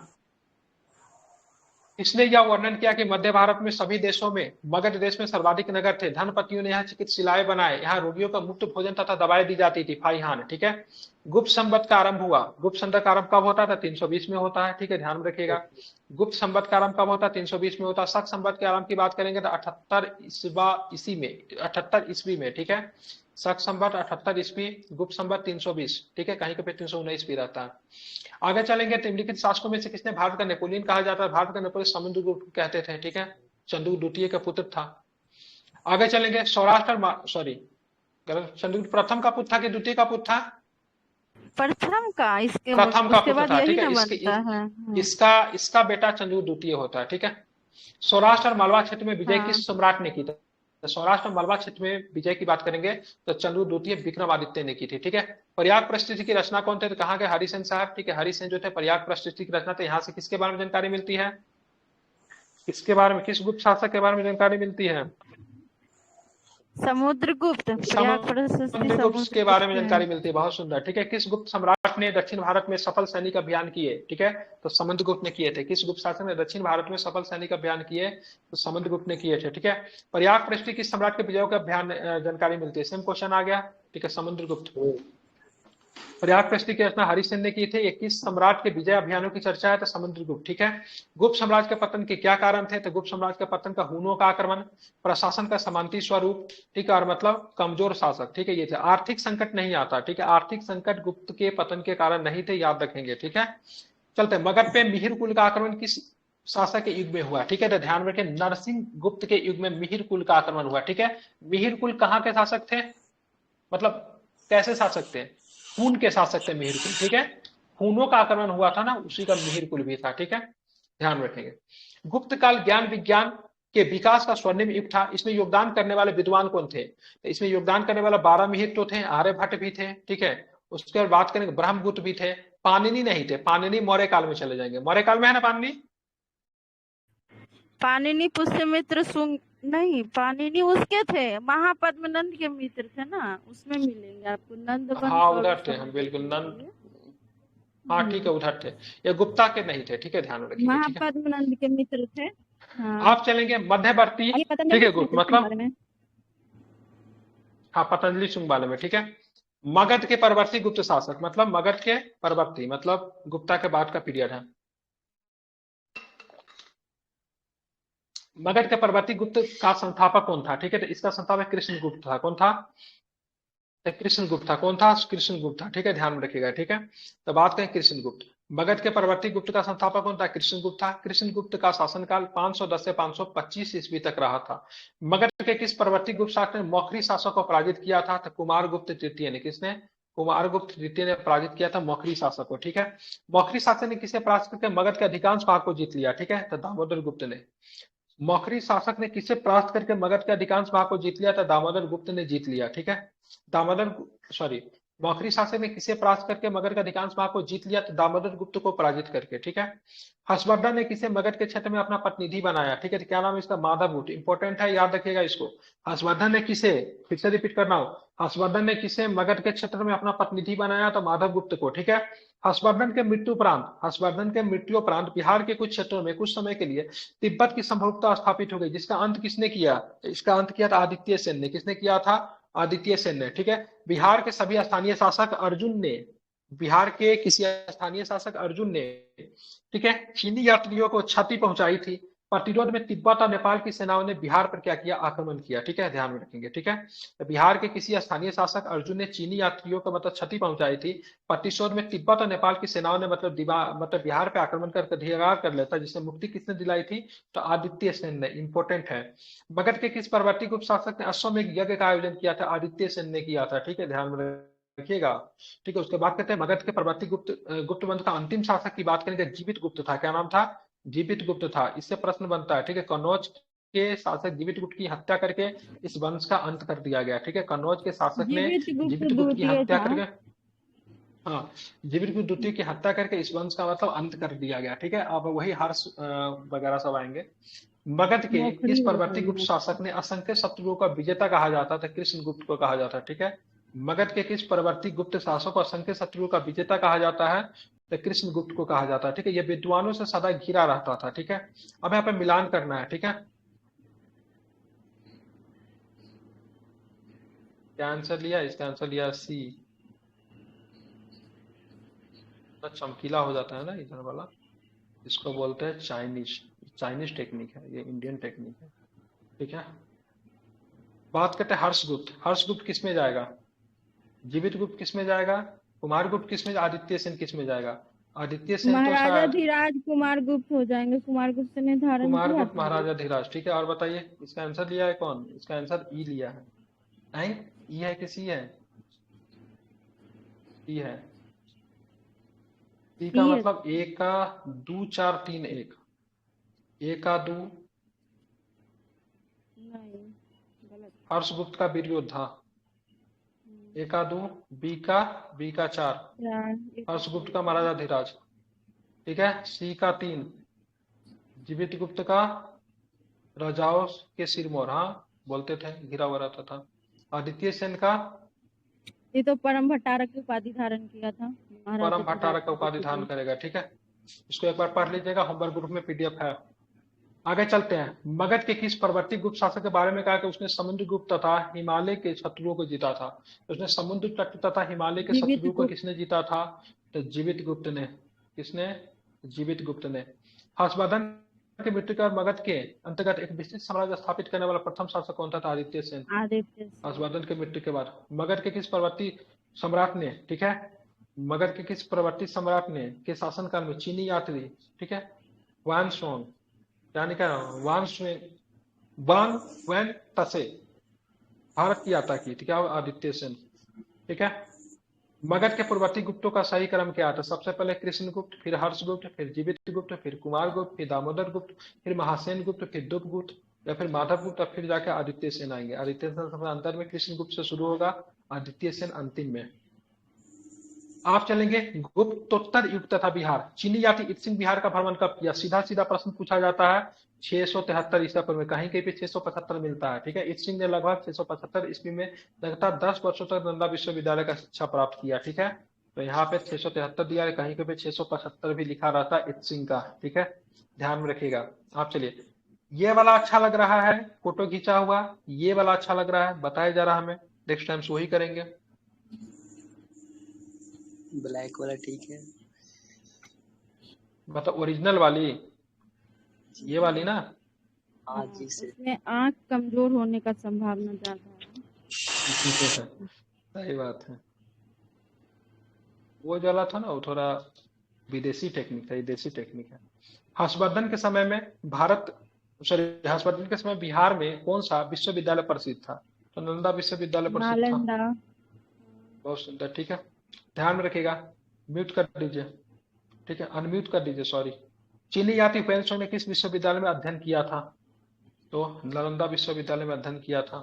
इसने यह वर्णन किया कि मध्य भारत में सभी देशों में मगध देश में सर्वाधिक नगर थे। धनपतियों ने यहाँ चिकित्सालय बनाए, यहाँ रोगियों का मुफ्त भोजन तथा दवाएं दी जाती थी। फाइहान, ठीक है। गुप्त संवत का आरंभ हुआ। गुप्त संवत का आरंभ कब होता था? 320 में होता है, ठीक है, ध्यान में रखिएगा। गुप्त संवत का आरंभ कब होता है? 320 में होता है। शक संवत के आरंभ की बात करेंगे तो 78 ईस्वी में, ठीक है। शक संवत 78 ईस्वी, गुप्त संवत 320, ठीक है, कहीं पे 319 भी रहता है। आगे चलेंगे तो निम्नलिखित शासकों में से किसने भारत का नेपोलियन कहा जाता है? भारत का नेपोलियन समुद्रगुप्त कहते थे, ठीक है, चंद्रगुप्त द्वितीय का पुत्र था। आगे चलेंगे चंद्रगुप्त प्रथम का पुत्र था कि द्वितीय का पुत्र था? प्रथम का, इसके प्रथम का उसके पुत्र बाद था, यही ठीक है। ना बनता है। इसका बेटा चंद्रगुप्त द्वितीय होता है, ठीक है। सौराष्ट्र और मालवा क्षेत्र में विजय किस सम्राट ने की थी? तो सौराष्ट्र और मालवा क्षेत्र में विजय की बात करेंगे तो चंद्रगुप्त द्वितीय विक्रमादित्य ने की थी, ठीक है। प्रयाग प्रस्थिति की रचना कौन थे? तो कहाँ के? हरिसेन साहब, ठीक है। हरिसेन जो थे प्रयाग प्रस्थिति की रचना थे। यहाँ से किसके बारे में जानकारी मिलती है? किसके बारे में, किस गुप्त शासक के बारे में जानकारी मिलती है? समुद्रगुप्त, समुद्रगुप्त के बारे में जानकारी मिलती है। बहुत सुंदर, ठीक है। किस गुप्त सम्राट ने दक्षिण भारत में सफल सैनिक अभियान किए? ठीक है, तो समुद्रगुप्त ने किए थे। किस गुप्त शासक ने दक्षिण भारत में सफल सैनिक अभियान किए? तो समुद्रगुप्त ने किए थे, ठीक है। प्रयाग प्रस्थिति किस सम्राट के विजयों का अभियान जानकारी मिलती है? सेम क्वेश्चन आ गया, ठीक है, समुद्रगुप्त। प्रयाग प्रस्थिति की रचना हरिसेन ने की थी। 21 सम्राट के विजय अभियानों की चर्चा है तो समुद्रगुप्त, ठीक है। गुप्त साम्राज्य के पतन के क्या कारण थे? तो गुप्त साम्राज्य के पतन का हुनों का आक्रमण, प्रशासन का समांती स्वरूप, ठीक है, और मतलब कमजोर शासक, ठीक है, ये थे। आर्थिक संकट नहीं आता, ठीक है, आर्थिक संकट गुप्त के पतन के कारण नहीं थे, याद रखेंगे, ठीक है। चलते मगध पे मिहिर कुल का आक्रमण किस शासक के युग में हुआ? ठीक है, तो ध्यान रखें, नरसिंह गुप्त के युग में मिहिर कुल का आक्रमण हुआ, ठीक है। मिहिर कुल कहाँ के शासक थे? मतलब कैसे शासक थे? खून के शासक थे मिहिर कुल, ठीक है। खूनों का आक्रमण हुआ था ना, उसी का मिहिर कुल भी था, ठीक है, ध्यान रखेंगे। गुप्त काल ज्ञान विज्ञान के विकास का स्वर्णिम युग था। इसमें योगदान करने वाले विद्वान कौन थे? तो इसमें योगदान करने वाला 12 मिहिर तो थे, आर्यभट्ट भी थे, ठीक है। उसके बाद बात करेंगे ब्रह्मगुप्त भी थे, पाणिनि नहीं थे। पाणिनि मौर्य काल में चले जाएंगे। मौर्य काल में है ना पाणिनि? पाणिनि पुष्यमित्र शुंग नहीं, पाणिनि उसके थे, महापद्मनंद के मित्र थे ना, उसमें मिलेंगे आपको नंद वंश। हाँ उधर थे हम, बिल्कुल नंद, हाँ ठीक है, उधर थे। ये गुप्ता के नहीं थे, ठीक है, ध्यान रखिए। महापद्मनंद के मित्र थे। हाँ। आप चलेंगे मध्यवर्ती, ठीक है, गुप्त मतलब हाँ पतंजलि शुंग वाले में, ठीक है। मगध के परवर्ती गुप्त शासक, मतलब मगध के परवर्ती मतलब गुप्ता के बाद का पीरियड है। मगध के परवर्ती गुप्त का संस्थापक कौन था? ठीक है, तो इसका संस्थापक कृष्णगुप्त था। कौन था? कृष्णगुप्त था। कौन था? कृष्णगुप्त था, ठीक है, ध्यान में रखिएगा, ठीक है। तो बात करें कृष्णगुप्त, मगध के परवर्ती गुप्त का संस्थापक कौन था? कृष्णगुप्त था। कृष्णगुप्त का शासनकाल 510 से 525 ईस्वी तक रहा था। मगध के किस परवर्ती गुप्त शासक ने मौखरी शासक को पराजित किया था? तो कुमारगुप्त तृतीय ने। किसने? कुमारगुप्त तृतीय ने पराजित किया था मौखरी शासक को, ठीक है। मौखरी शासक ने किसे पराजित करके मगध के अधिकांश भाग को जीत लिया? ठीक है, तो दामोदर गुप्त ने। मौखरी शासक ने किसे परास्त करके मगध के अधिकांश भाग को जीत लिया? था दामोदर गुप्त ने जीत लिया, ठीक है। मौखरी शासक ने किसे परास्त करके मगध के अधिकांश भाग को जीत लिया? तो दामोदर गुप्त को पराजित करके, ठीक है। हर्षवर्धन ने किसे मगध के क्षेत्र में अपना प्रतिनिधि बनाया? ठीक है, तो क्या नाम है इसका? माधव गुप्त। इंपॉर्टेंट है, याद रखिएगा इसको। हर्षवर्धन ने किसे, फिर से रिपीट कर रहा हूं, हर्षवर्धन ने किसे मगध के क्षेत्र में अपना प्रतिनिधि बनाया? तो माधव गुप्त को, ठीक है। हर्षवर्धन के मृत्यु उपरांत बिहार के कुछ क्षेत्रों में कुछ समय के लिए तिब्बत की संप्रभुता स्थापित हो गई, जिसका अंत किसने किया? इसका अंत किया था आदित्य सेन ने। किसने किया था? आदित्य सेन ने, ठीक है। बिहार के सभी स्थानीय शासक अर्जुन ने, बिहार के किसी स्थानीय शासक अर्जुन ने, ठीक है, चीनी यात्रियों को क्षति पहुंचाई थी। प्रतिरोध में तिब्बत और नेपाल की सेनाओं ने बिहार पर क्या किया? आक्रमण किया, ठीक है, ध्यान में रखेंगे, ठीक है। तो बिहार के किसी स्थानीय शासक अर्जुन ने चीनी यात्रियों को मतलब क्षति पहुंचाई थी। प्रतिशोध में तिब्बत और नेपाल की सेनाओं ने मतलब बिहार पे आक्रमण कर अधिकार कर लेता, जिससे मुक्ति किसने दिलाई थी? तो आदित्य सेन ने। इंपॉर्टेंट है। मगध के किस परवर्ती गुप्त शासक ने अश्वमेध यज्ञ का आयोजन किया था? आदित्य सेन ने किया था, ठीक है, ध्यान में रखिएगा, ठीक है। उसके बाद कहते हैं मगध के परवर्ती गुप्त वंश का अंतिम शासक की बात करेंगे, जीवित गुप्त था। क्या नाम था? जीवित गुप्त था। इससे प्रश्न बनता है, ठीक है, कन्नौज के शासक जीवित गुप्त की हत्या करके इस वंश का अंत कर दिया गया, ठीक है। कन्नौज के शासक ने जीवित गुप्त की हत्या करके, हाँ, जीवित गुप्त द्वितीय की हत्या करके इस वंश का मतलब अंत कर दिया गया, ठीक है। अब वही हर्ष वगैरह सब आएंगे। मगध के किस परवर्ती गुप्त शासक ने असंख्य शत्रुओं का विजेता कहा जाता था? कृष्णगुप्त को कहा जाता है, ठीक है। मगध के किस परवर्ती गुप्त शासक को असंख्य शत्रुओं का विजेता कहा जाता है? तो कृष्णगुप्त को कहा जाता है। ठीक है, ये विद्वानों से सदा घिरा रहता था। ठीक है, अब यहाँ पे मिलान करना है। ठीक है, क्या आंसर लिया? इसका आंसर लिया सी। तो चमकीला हो जाता है ना इधर वाला, इसको बोलते हैं चाइनीज। चाइनीज टेक्निक है ये, इंडियन टेक्निक है। ठीक है, बात करते हैं हर्षगुप्त। हर्षगुप्त किस में जाएगा? जीवित गुप्त किस में जाएगा? कुमार गुप्त किस में? आदित्य सेन किस में जाएगा? आदित्य सेन तो महाराजा शायद धीराज कुमार गुप्त हो जाएंगे, कुमार गुप्त से निर्धारण कुमार किया गुप्त था। महाराजा धीराज। ठीक है, और बताइए इसका आंसर लिया है कौन? इसका आंसर ई लिया है। ई है कि सी है? ई है। ई का सी है। मतलब ए का 2 4 3 1, ए का 2 नहीं, गलत। हर्षगुप्त का वीर योद्धा, ए का 2, बी का 4, हर्षगुप्त का महाराजा धीराज। ठीक है, सी का 3 जीवित गुप्त का राजाओं के सिरमौर, हाँ बोलते थे, घिरा हुआ रहता था। आदित्य सेन का ये तो परम भट्टारक की उपाधि धारण किया था। परम भट्टारक का उपाधि धारण करेगा। ठीक है, इसको एक बार पढ़ लीजिएगा, होमवर्क ग्रुप में पीडीएफ है। आगे चलते हैं। मगध के किस परवर्ती गुप्त शासक के बारे में कहा कि उसने समुद्रगुप्त तथा हिमालय के शत्रुओं को जीता था? उसने समुद्र तट तथा हिमालय के शत्रुओं को किसने जीता था? तो जीवित गुप्त ने। किसने? जीवित गुप्त ने। हर्षवर्धन की मृत्यु के बाद मगध के अंतर्गत एक विस्तृत साम्राज्य स्थापित करने वाला प्रथम शासक कौन था? आदित्य सेन। हर्षवर्धन की मृत्यु के बाद मगध के किस परवर्ती सम्राट ने, ठीक है, मगध के किस परवर्ती सम्राट ने के शासनकाल में चीनी यात्री, ठीक है, वानसोंग, यानी क्या वान वैन तसे भारत की यात्रा की, ठीक है, आदित्य सेन। ठीक है, मगध के पूर्ववर्ती गुप्तों का सही क्रम क्या था? सबसे पहले कृष्णगुप्त, फिर हर्षगुप्त, फिर जीवित गुप्त, फिर कुमार गुप्त, फिर दामोदर गुप्त, फिर महासेन गुप्त, फिर दुप गुप्त, या फिर माधव गुप्त, और फिर जाके आदित्य सेन आएंगे। आदित्य सेन सबसे अंतर में कृष्णगुप्त से शुरू होगा, आदित्य सेन अंतिम में। आप चलेंगे गुप्तोत्तर युग तथा बिहार। चीनी यात्री इत्सिंग बिहार का भ्रमण कब किया? सीधा सीधा प्रश्न पूछा जाता है। 673 ईसा पूर्व में, कहीं कहीं पे 675 मिलता है। ठीक है, इत्सिंग ने लगभग 675 ईस्वी में लगातार 10 वर्षों तक नालंदा विश्वविद्यालय का शिक्षा प्राप्त किया। ठीक है, तो यहाँ पे 673 दिया है, कहीं कहीं पे 675 भी लिखा रहता है इत्सिंग का। ठीक है, ध्यान में रखिएगा। आप चलिए, ये वाला अच्छा लग रहा है, फोटो खींचा हुआ, ये वाला अच्छा लग रहा है, बताया जा रहा हमें, नेक्स्ट टाइम वही करेंगे। ब्लैक वाला ठीक है, मतलब ओरिजिनल वाली, ये वाली ना? हाँ जी से। इसमें आंख कमजोर होने का संभावना ज्यादा है। सही बात है। वो वाला था ना, वो थोड़ा विदेशी टेक्निक था, ये देसी टेक्निक है। हर्षवर्धन के समय में हर्षवर्धन के समय बिहार में कौन सा विश्वविद्यालय प्रसिद्ध था? तो नालंदा विश्वविद्यालय प्रसिद्ध था। बहुत सुंदर। ठीक है, ध्यान में रखिएगा। म्यूट कर दीजिए, ठीक है, अनम्यूट कर दीजिए, सॉरी। चीनी यात्री हुएनसोंग ने किस विश्वविद्यालय में अध्ययन किया था? तो नालंदा विश्वविद्यालय में अध्ययन किया था।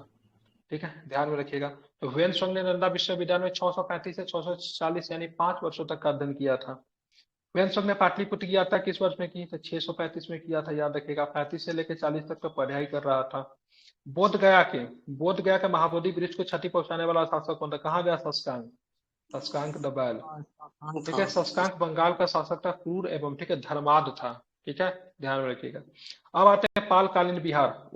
ठीक है, ध्यान में रखिएगा। तो हुएनसोंग ने नालंदा विश्वविद्यालय में 635 से 640 यानी 5 वर्षों तक का अध्ययन किया था। हुएनसोंग ने पाटलिपुत्र की यात्रा किस वर्ष में की? तो 635 में किया था, याद रखिएगा। 35 से लेकर 40 तक तो पढ़ाई कर रहा था। बोध गया के महाबोधि वृक्ष को क्षति पहुंचाने वाला शासक कौन था? कहाँ गया शशांक? शशांक द बैल। ठीक है, शशांक बंगाल का शासक था, क्रूर एवं, ठीक है, धर्माद था। ठीक है, ध्यान में रखिएगा। अब आते हैं पालकालीन बिहार।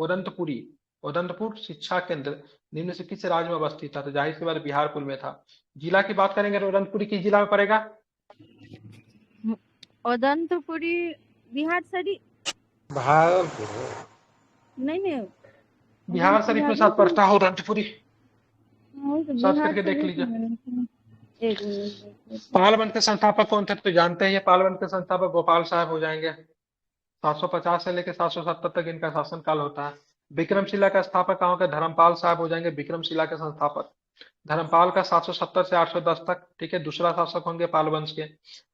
उदंतपुर शिक्षा केंद्र निम्न से किस राज्य में अवस्थित था? तो जाहिर सी बात बिहारपुर में था। जिला की बात करेंगे तो उदंतपुरी किस जिला में पड़ेगा? उदंतपुरी बिहार शरीफ नहीं बिहार शरीफ में साथ पड़ता है उदंतपुरी, सर्च करके देख लीजिए। पालवंश के संस्थापक कौन थे? तो जानते हैं, ये पालवंश के संस्थापक गोपाल साहब हो जाएंगे। 750 से लेकर 770 तक इनका शासनकाल होता है। विक्रमशिला का स्थापक कहाँ के? धर्मपाल साहब हो जाएंगे विक्रमशिला के संस्थापक। धर्मपाल का 770 से 810 तक, ठीक है, दूसरा शासक होंगे पाल वंश के।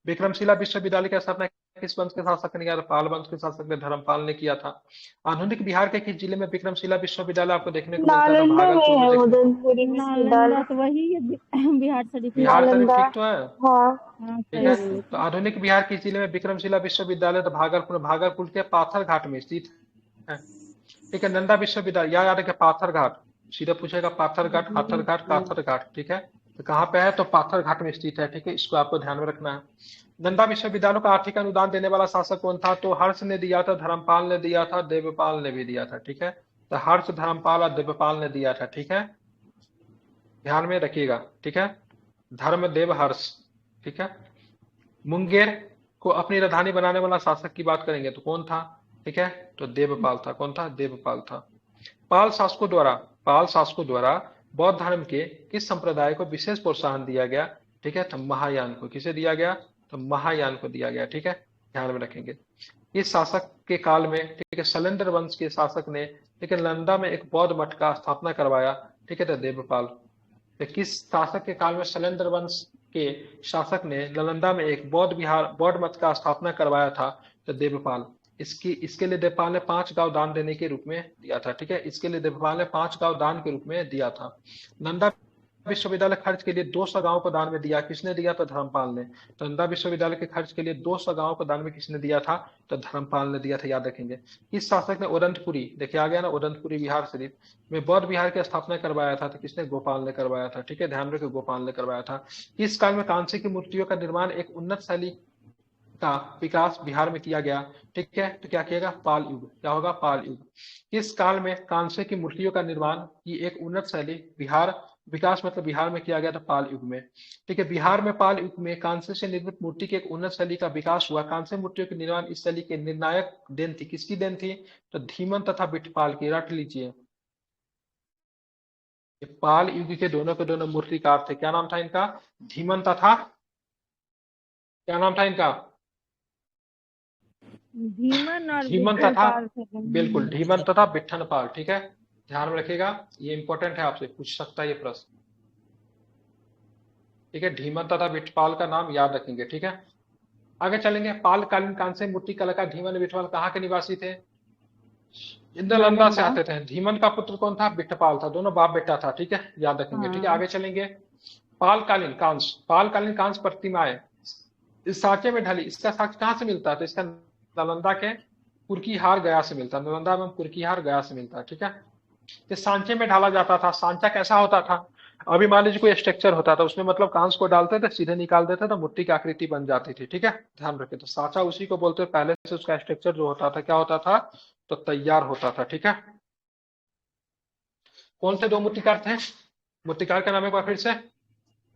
विक्रमशिला विश्वविद्यालय की स्थापना किस वंश के शासक ने किया? पाल वंश के शासक ने धर्मपाल ने किया था। आधुनिक बिहार के किस जिले में विक्रमशिला विश्वविद्यालय आपको देखने को मिलता है? बिहार शरीफ, ठीक तो है। ठीक है, तो आधुनिक बिहार किस जिले में विक्रमशिला विश्वविद्यालय? तो भागलपुर के पाथर घाट में स्थित है। ठीक है, नंदा विश्वविद्यालय याद रखिए, पाथर घाट, सीधे पूछेगा पाथर घाट, हाथर घाट, काथर घाट। ठीक है, तो कहाँ पे है, तो पाथरघाट में स्थित है, ठीक है, इसको आपको ध्यान में रखना है। नंदा विश्वविद्यालय को आर्थिक अनुदान देने वाला शासक कौन था, तो हर्ष ने दिया था, धर्मपाल ने दिया था, देवपाल ने भी दिया था, ठीक है। तो हर्ष, धर्मपाल और देवपाल ने दिया था, ठीक है, ध्यान में रखिएगा, ठीक है। धर्मदेव हर्ष, ठीक है। मुंगेर को अपनी राजधानी बनाने वाला शासक की बात करेंगे तो कौन था, ठीक है, तो देवपाल था। कौन था, देवपाल था। पाल शासकों द्वारा बौद्ध धर्म के किस संप्रदाय को विशेष प्रोत्साहन दिया गया, ठीक है, तो महायान को। किसे दिया गया, तो महायान को दिया गया, ठीक है, ध्यान में रखेंगे। इस शासक के काल में, ठीक है, शैलेंद्र वंश के शासक ने, ठीक है, नालंदा में एक बौद्ध मठ का स्थापना करवाया, ठीक है, तो देवपाल। तो किस शासक के काल में शैलेंद्र वंश के शासक ने नालंदा में एक बौद्ध मठ का स्थापना करवाया था, तो देवपाल। इसके लिए देवपाल ने 5 गांव दान देने के रूप में दिया था, ठीक है, इसके लिए देवपाल ने 5 गांव दान के रूप में दिया था। नालंदा विश्वविद्यालय खर्च के लिए 200 गांव को दान में दिया, किसने दिया, तो धर्मपाल ने। तो नालंदा विश्वविद्यालय के खर्च के लिए 200 गांव को दान में किसने दिया था, तो धर्मपाल ने दिया था, याद रखेंगे। इस शासक ने उदंतपुरी, देखिए आ गया ना, उदंतपुरी बिहार शरीफ में बौद्ध विहार की स्थापना करवाया था, तो किसने, गोपाल ने करवाया था, ठीक है, ध्यान रखिए, गोपाल ने करवाया था। इस काल में कांसे की मूर्तियों का निर्माण एक उन्नत शैली का विकास बिहार में किया गया, ठीक है, तो क्या किएगा, पाल युग। क्या होगा, पाल युग। इस काल में कांसे की मूर्तियों का निर्माण की एक उन्नत शैली विकास मतलब बिहार में किया गया था, पाल युग में, ठीक है। बिहार में पाल युग में कांसे से निर्मित मूर्ति के एक उन्नत शैली का विकास हुआ। कांसे मूर्तियों के निर्माण इस शैली के निर्णायक देन थी, किसकी देन थी, तो धीमन तथा बिठपाल की। रट लीजिए, पाल युग के दोनों मूर्तिकार थे। क्या नाम था इनका, धीमन तथा, क्या नाम था इनका, धीमन तथा, बिल्कुल, धीमन तथा बिट्ठनपाल, ठीक है, ध्यान में रखिएगा, ये इंपॉर्टेंट है, आपसे पूछ सकता है ये प्रश्न, ठीक है। धीमन तथा बिट्ठपाल का नाम याद रखेंगे, ठीक है। आगे चलेंगे। पालकालीन कांस्य मूर्ति कलाकार धीमन बिट्ठपाल कहाँ के निवासी थे, नालंदा से आते थे। धीमन का पुत्र कौन था, बिट्ठपाल था, दोनों बाप बेटा था, ठीक है, याद रखेंगे, ठीक है। आगे चलेंगे। पालकालीन कांस्य प्रतिमाएं इस सांचे में ढली, इसका साक्ष्य कहाँ से मिलता है, तो इसका नालंदा के कुर्कीहार गया से मिलता है, नालंदा में कुर्कीहार गया से मिलता है, ठीक है। तो सांचे में ढाला जाता था। सांचा कैसा होता था, अभी मान लीजिए कोई स्ट्रक्चर होता था, उसमें मतलब कांस को डालते थे, सीधे निकाल देते थे, मूर्ति की आकृति बन जाती थी, ठीक है, ध्यान रखें। तो सांचा उसी को बोलते, पहले से उसका स्ट्रक्चर जो होता था, क्या होता था, तो तैयार होता था, ठीक है। कौन से 2 मूर्तिकार थे, मूर्तिकार का नाम एक बार फिर से,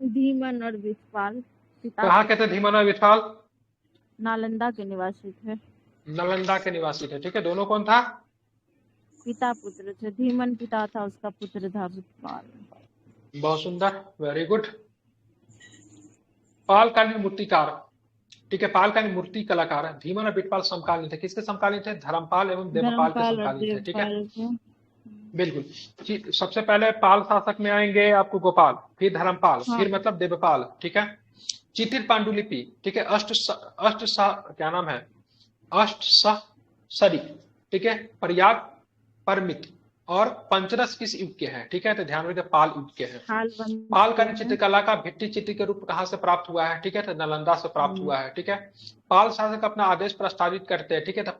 धीमन और बिट्ठपाल। कहाँ के थे धीमन और बिट्ठपाल, नालंदा के निवासी थे। नालंदा के निवासी थे, ठीक है। दोनों कौन था, पिता पुत्र थे, धीमन पिता था, उसका पुत्र था बिट्ठपाल। बहुत सुंदर, वेरी गुड। पालकालीन मूर्तिकार, ठीक है, पालकालीन मूर्ति कलाकार धीमन और बिट्ठपाल समकालीन थे। किसके समकालीन थे, धर्मपाल एवं देवपाल के समकालीन थे, ठीक है, बिल्कुल। सबसे पहले पाल शासक में आएंगे आपको गोपाल, फिर धर्मपाल, फिर मतलब देवपाल, ठीक है। चितिर पांडुलिपि, ठीक है, क्या नाम है, अष्टसरी, ठीक है, प्रयाग, परमित और पंचरस किस युग के हैं, ठीक है, तो ध्यान रखिए, पाल युग के हैं। पालकालीन चित्रकला का भित्ति चित्र के रूप कहाँ से प्राप्त हुआ है, ठीक है, तो नालंदा से प्राप्त हुआ है, ठीक है। पाल शासक अपना आदेश प्रस्तावित करते हैं, ठीक है, तो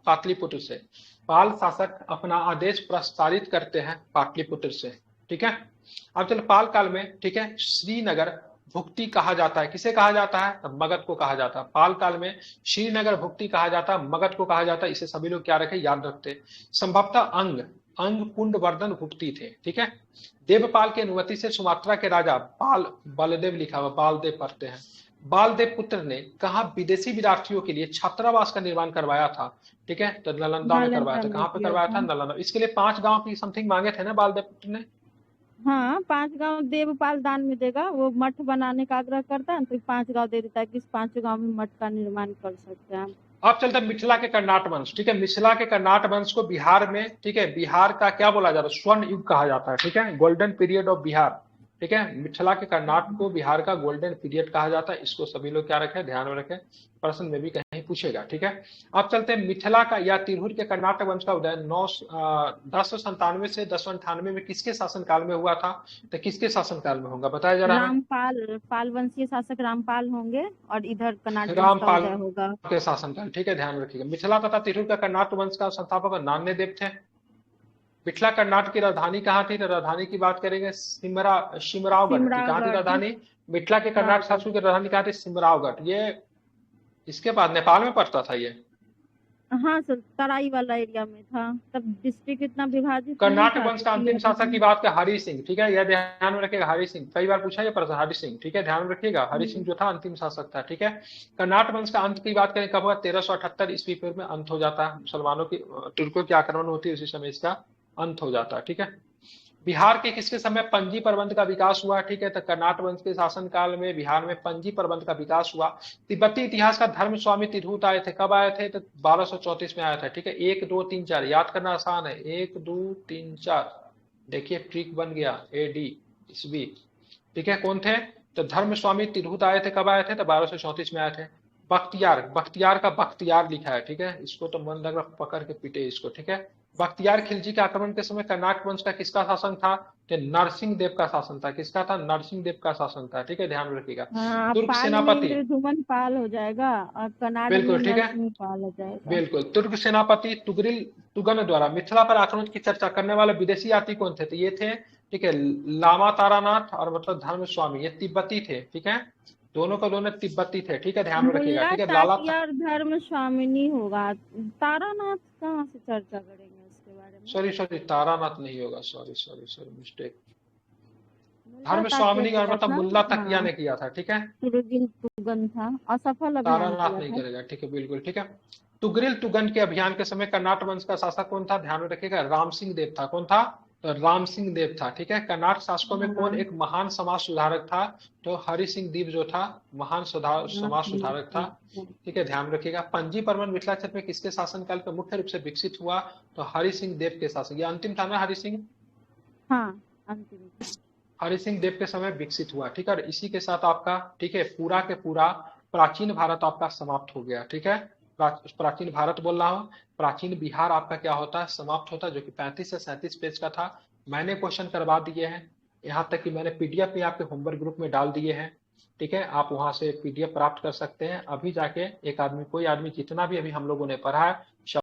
पाटलिपुत्र से। पाल शासक अपना आदेश प्रस्तावित करते हैं पाटलिपुत्र से, ठीक है। अब चलो पाल काल में, ठीक है, श्रीनगर भुक्ति कहा जाता है, किसे कहा जाता है, तो मगध को कहा जाता है। पाल काल में श्रीनगर भुक्ति कहा जाता है, मगध को कहा जाता है, इसे सभी लोग क्या रखे, याद रखते। संभवतः अंग कुंड वर्धन भुक्ति थे, ठीक है। देवपाल की अनुमति से सुमात्रा के राजा बालदेव, लिखा हुआ बालदेव पढ़ते हैं, बालदेव पुत्र ने कहा विदेशी विद्यार्थियों के लिए छात्रावास का निर्माण करवाया था, ठीक है, तो नालंदा में करवाया था। कहाँ पे करवाया था, नालंदा। इसके लिए 5 गांव की समथिंग मांगे थे ना बालदेव पुत्र ने। हाँ, 5 गांव देवपाल दान में देगा, वो मठ बनाने का आग्रह करता है तो 5 गांव दे देता है कि इस 5 गांव में मठ का निर्माण कर सकते हैं। अब चलते हैं मिथिला के कर्नाट वंश, ठीक है। मिथिला के कर्नाट वंश को बिहार में, ठीक है, बिहार का क्या बोला जाता है, स्वर्ण युग कहा जाता है, ठीक है, गोल्डन पीरियड ऑफ बिहार, ठीक है। मिथिला के कर्नाट को बिहार का गोल्डन पीरियड कहा जाता है, इसको सभी लोग क्या रखें, ध्यान में रखें, प्रश्न में भी कहीं पूछेगा, ठीक है। अब चलते हैं मिथिला का या तिरहुत के कर्नाटक वंश का उदय 1097 से 1098 में किसके शासनकाल में हुआ था, तो किसके शासनकाल में होगा, बताया जा रहा है। पाल वंशीय शासक रामपाल होंगे और इधर कर्नाटक रामपाल होगा के शासनकाल, ठीक है, ध्यान रखिएगा। मिथिला तथा तिरहुत का कर्नाटक वंश का संस्थापक नान्य देव थे, मिथिला कर्नाटक की राजधानी कहाँ थी? तो राजधानी की बात करेंगे शिमरावगढ़ थी। कहाँ थी राजधानी? मिथिला के कर्नाटक शासक की राजधानी कहाँ थी? शिमरावगढ़। ये इसके बाद नेपाल में पड़ता था ये। हाँ सर, तराई वाला एरिया में था, तब डिस्ट्रिक्ट इतना विभाजित कर्नाटक नहीं था, वंश का अंतिम शासक की बात कर हरि सिंह, ठीक है, यह ध्यान में रखिएगा। हरि सिंह कई बार पूछा ये प्रश्न, हरि सिंह, ठीक है, ध्यान में रखिएगा। हरि सिंह जो था अंतिम शासक था, ठीक है। कर्नाटक वंश का अंत की बात करें कब हुआ? 1378 ईस्वी पूर्व में अंत हो जाता है। मुसलमानों की, तुर्कों की आक्रमण होती है, उसी समय इसका अंत हो जाता है, ठीक है। बिहार के किसके समय पंजी प्रबंध का विकास हुआ? ठीक है, तो कर्नाटक वंश के शासन काल में बिहार में पंजी प्रबंध का विकास हुआ। तिब्बती इतिहास का धर्म स्वामी तिरहुत आए थे, कब आए थे? तो 1234 में आया था, ठीक है। 1 2 3 4 याद करना आसान है, 1 2 3 4, देखिए ट्रिक बन गया, AD ईस्वी, ठीक है। कौन थे? तो धर्म स्वामी तिरहुत आए थे, कब आए थे? तो 1234 में आए थे। बख्तियार का बख्तियार लिखा है, ठीक है, इसको तो मन लग रहा पकड़ के पीटे इसको, ठीक है। बख्तियार खिलजी के आक्रमण के समय कर्नाटक वंश का किसका शासन था? तो नरसिंह देव का शासन था। किसका था? नरसिंह देव का शासन था, ठीक है, ध्यान में रखिएगा। तुर्क पाल में सेनापति, इंद्रधुमन पाल हो जाएगा और कर्नाटक में बिल्कुल, ठीक है, नरसिंह पाल हो जाएगा। बिल्कुल। तुर्क सेनापति तुगरिल तुगन द्वारा मिथिला पर आक्रमण की चर्चा करने वाले विदेशी यात्री कौन थे? तो ये थे, ठीक है, लामा तारानाथ और मतलब धर्म स्वामी, ये तिब्बती थे, ठीक है, दोनों का दोनों तिब्बती थे, ठीक है, ध्यान में रखिएगा, ठीक है। लाला ताकियार धर्म स्वामिनी होगा, तारानाथ कहाँ से चर्चा करेंगे उसके बारे में? सॉरी तारानाथ नहीं होगा, सॉरी मिस्टेक। धर्म स्वामिनी और मतलब मुल्ला तकिया ने किया था, ठीक है। तुगरिल तुगन था, असफल अभियान तारानाथ नहीं करेगा, ठीक है, बिल्कुल, ठीक है। तुगरिल तुगन के अभियान के समय कर्नाटक वंश का शासक कौन था? ध्यान में रखिएगा, राम सिंह देव था। कौन था? तो राम सिंह देव था, ठीक है। कर्नाटक शासकों में कौन एक महान समाज सुधारक था? तो हरि सिंह देव जो था महान समाज सुधारक था, ठीक है, ध्यान रखिएगा। पंजी प्रबंध मिथिला क्षेत्र में किसके शासनकाल पर मुख्य रूप से विकसित हुआ? तो हरि सिंह देव के शासन, ये अंतिम था ना हरि सिंह? हाँ, अंतिम हरि सिंह देव के समय विकसित हुआ, ठीक है। इसी के साथ आपका, ठीक है, पूरा के पूरा प्राचीन भारत आपका समाप्त हो गया, ठीक है। प्राचीन भारत बोल रहा हूँ, प्राचीन बिहार आपका क्या होता है? समाप्त होता है, जो कि 35 से 37 पेज का था। मैंने क्वेश्चन करवा दिए हैं, यहाँ तक कि मैंने PDF भी आपके होमवर्क ग्रुप में डाल दिए हैं, ठीक है। आप वहां से PDF प्राप्त कर सकते हैं। अभी जाके एक आदमी, कोई आदमी जितना भी अभी हम लोगों ने पढ़ा है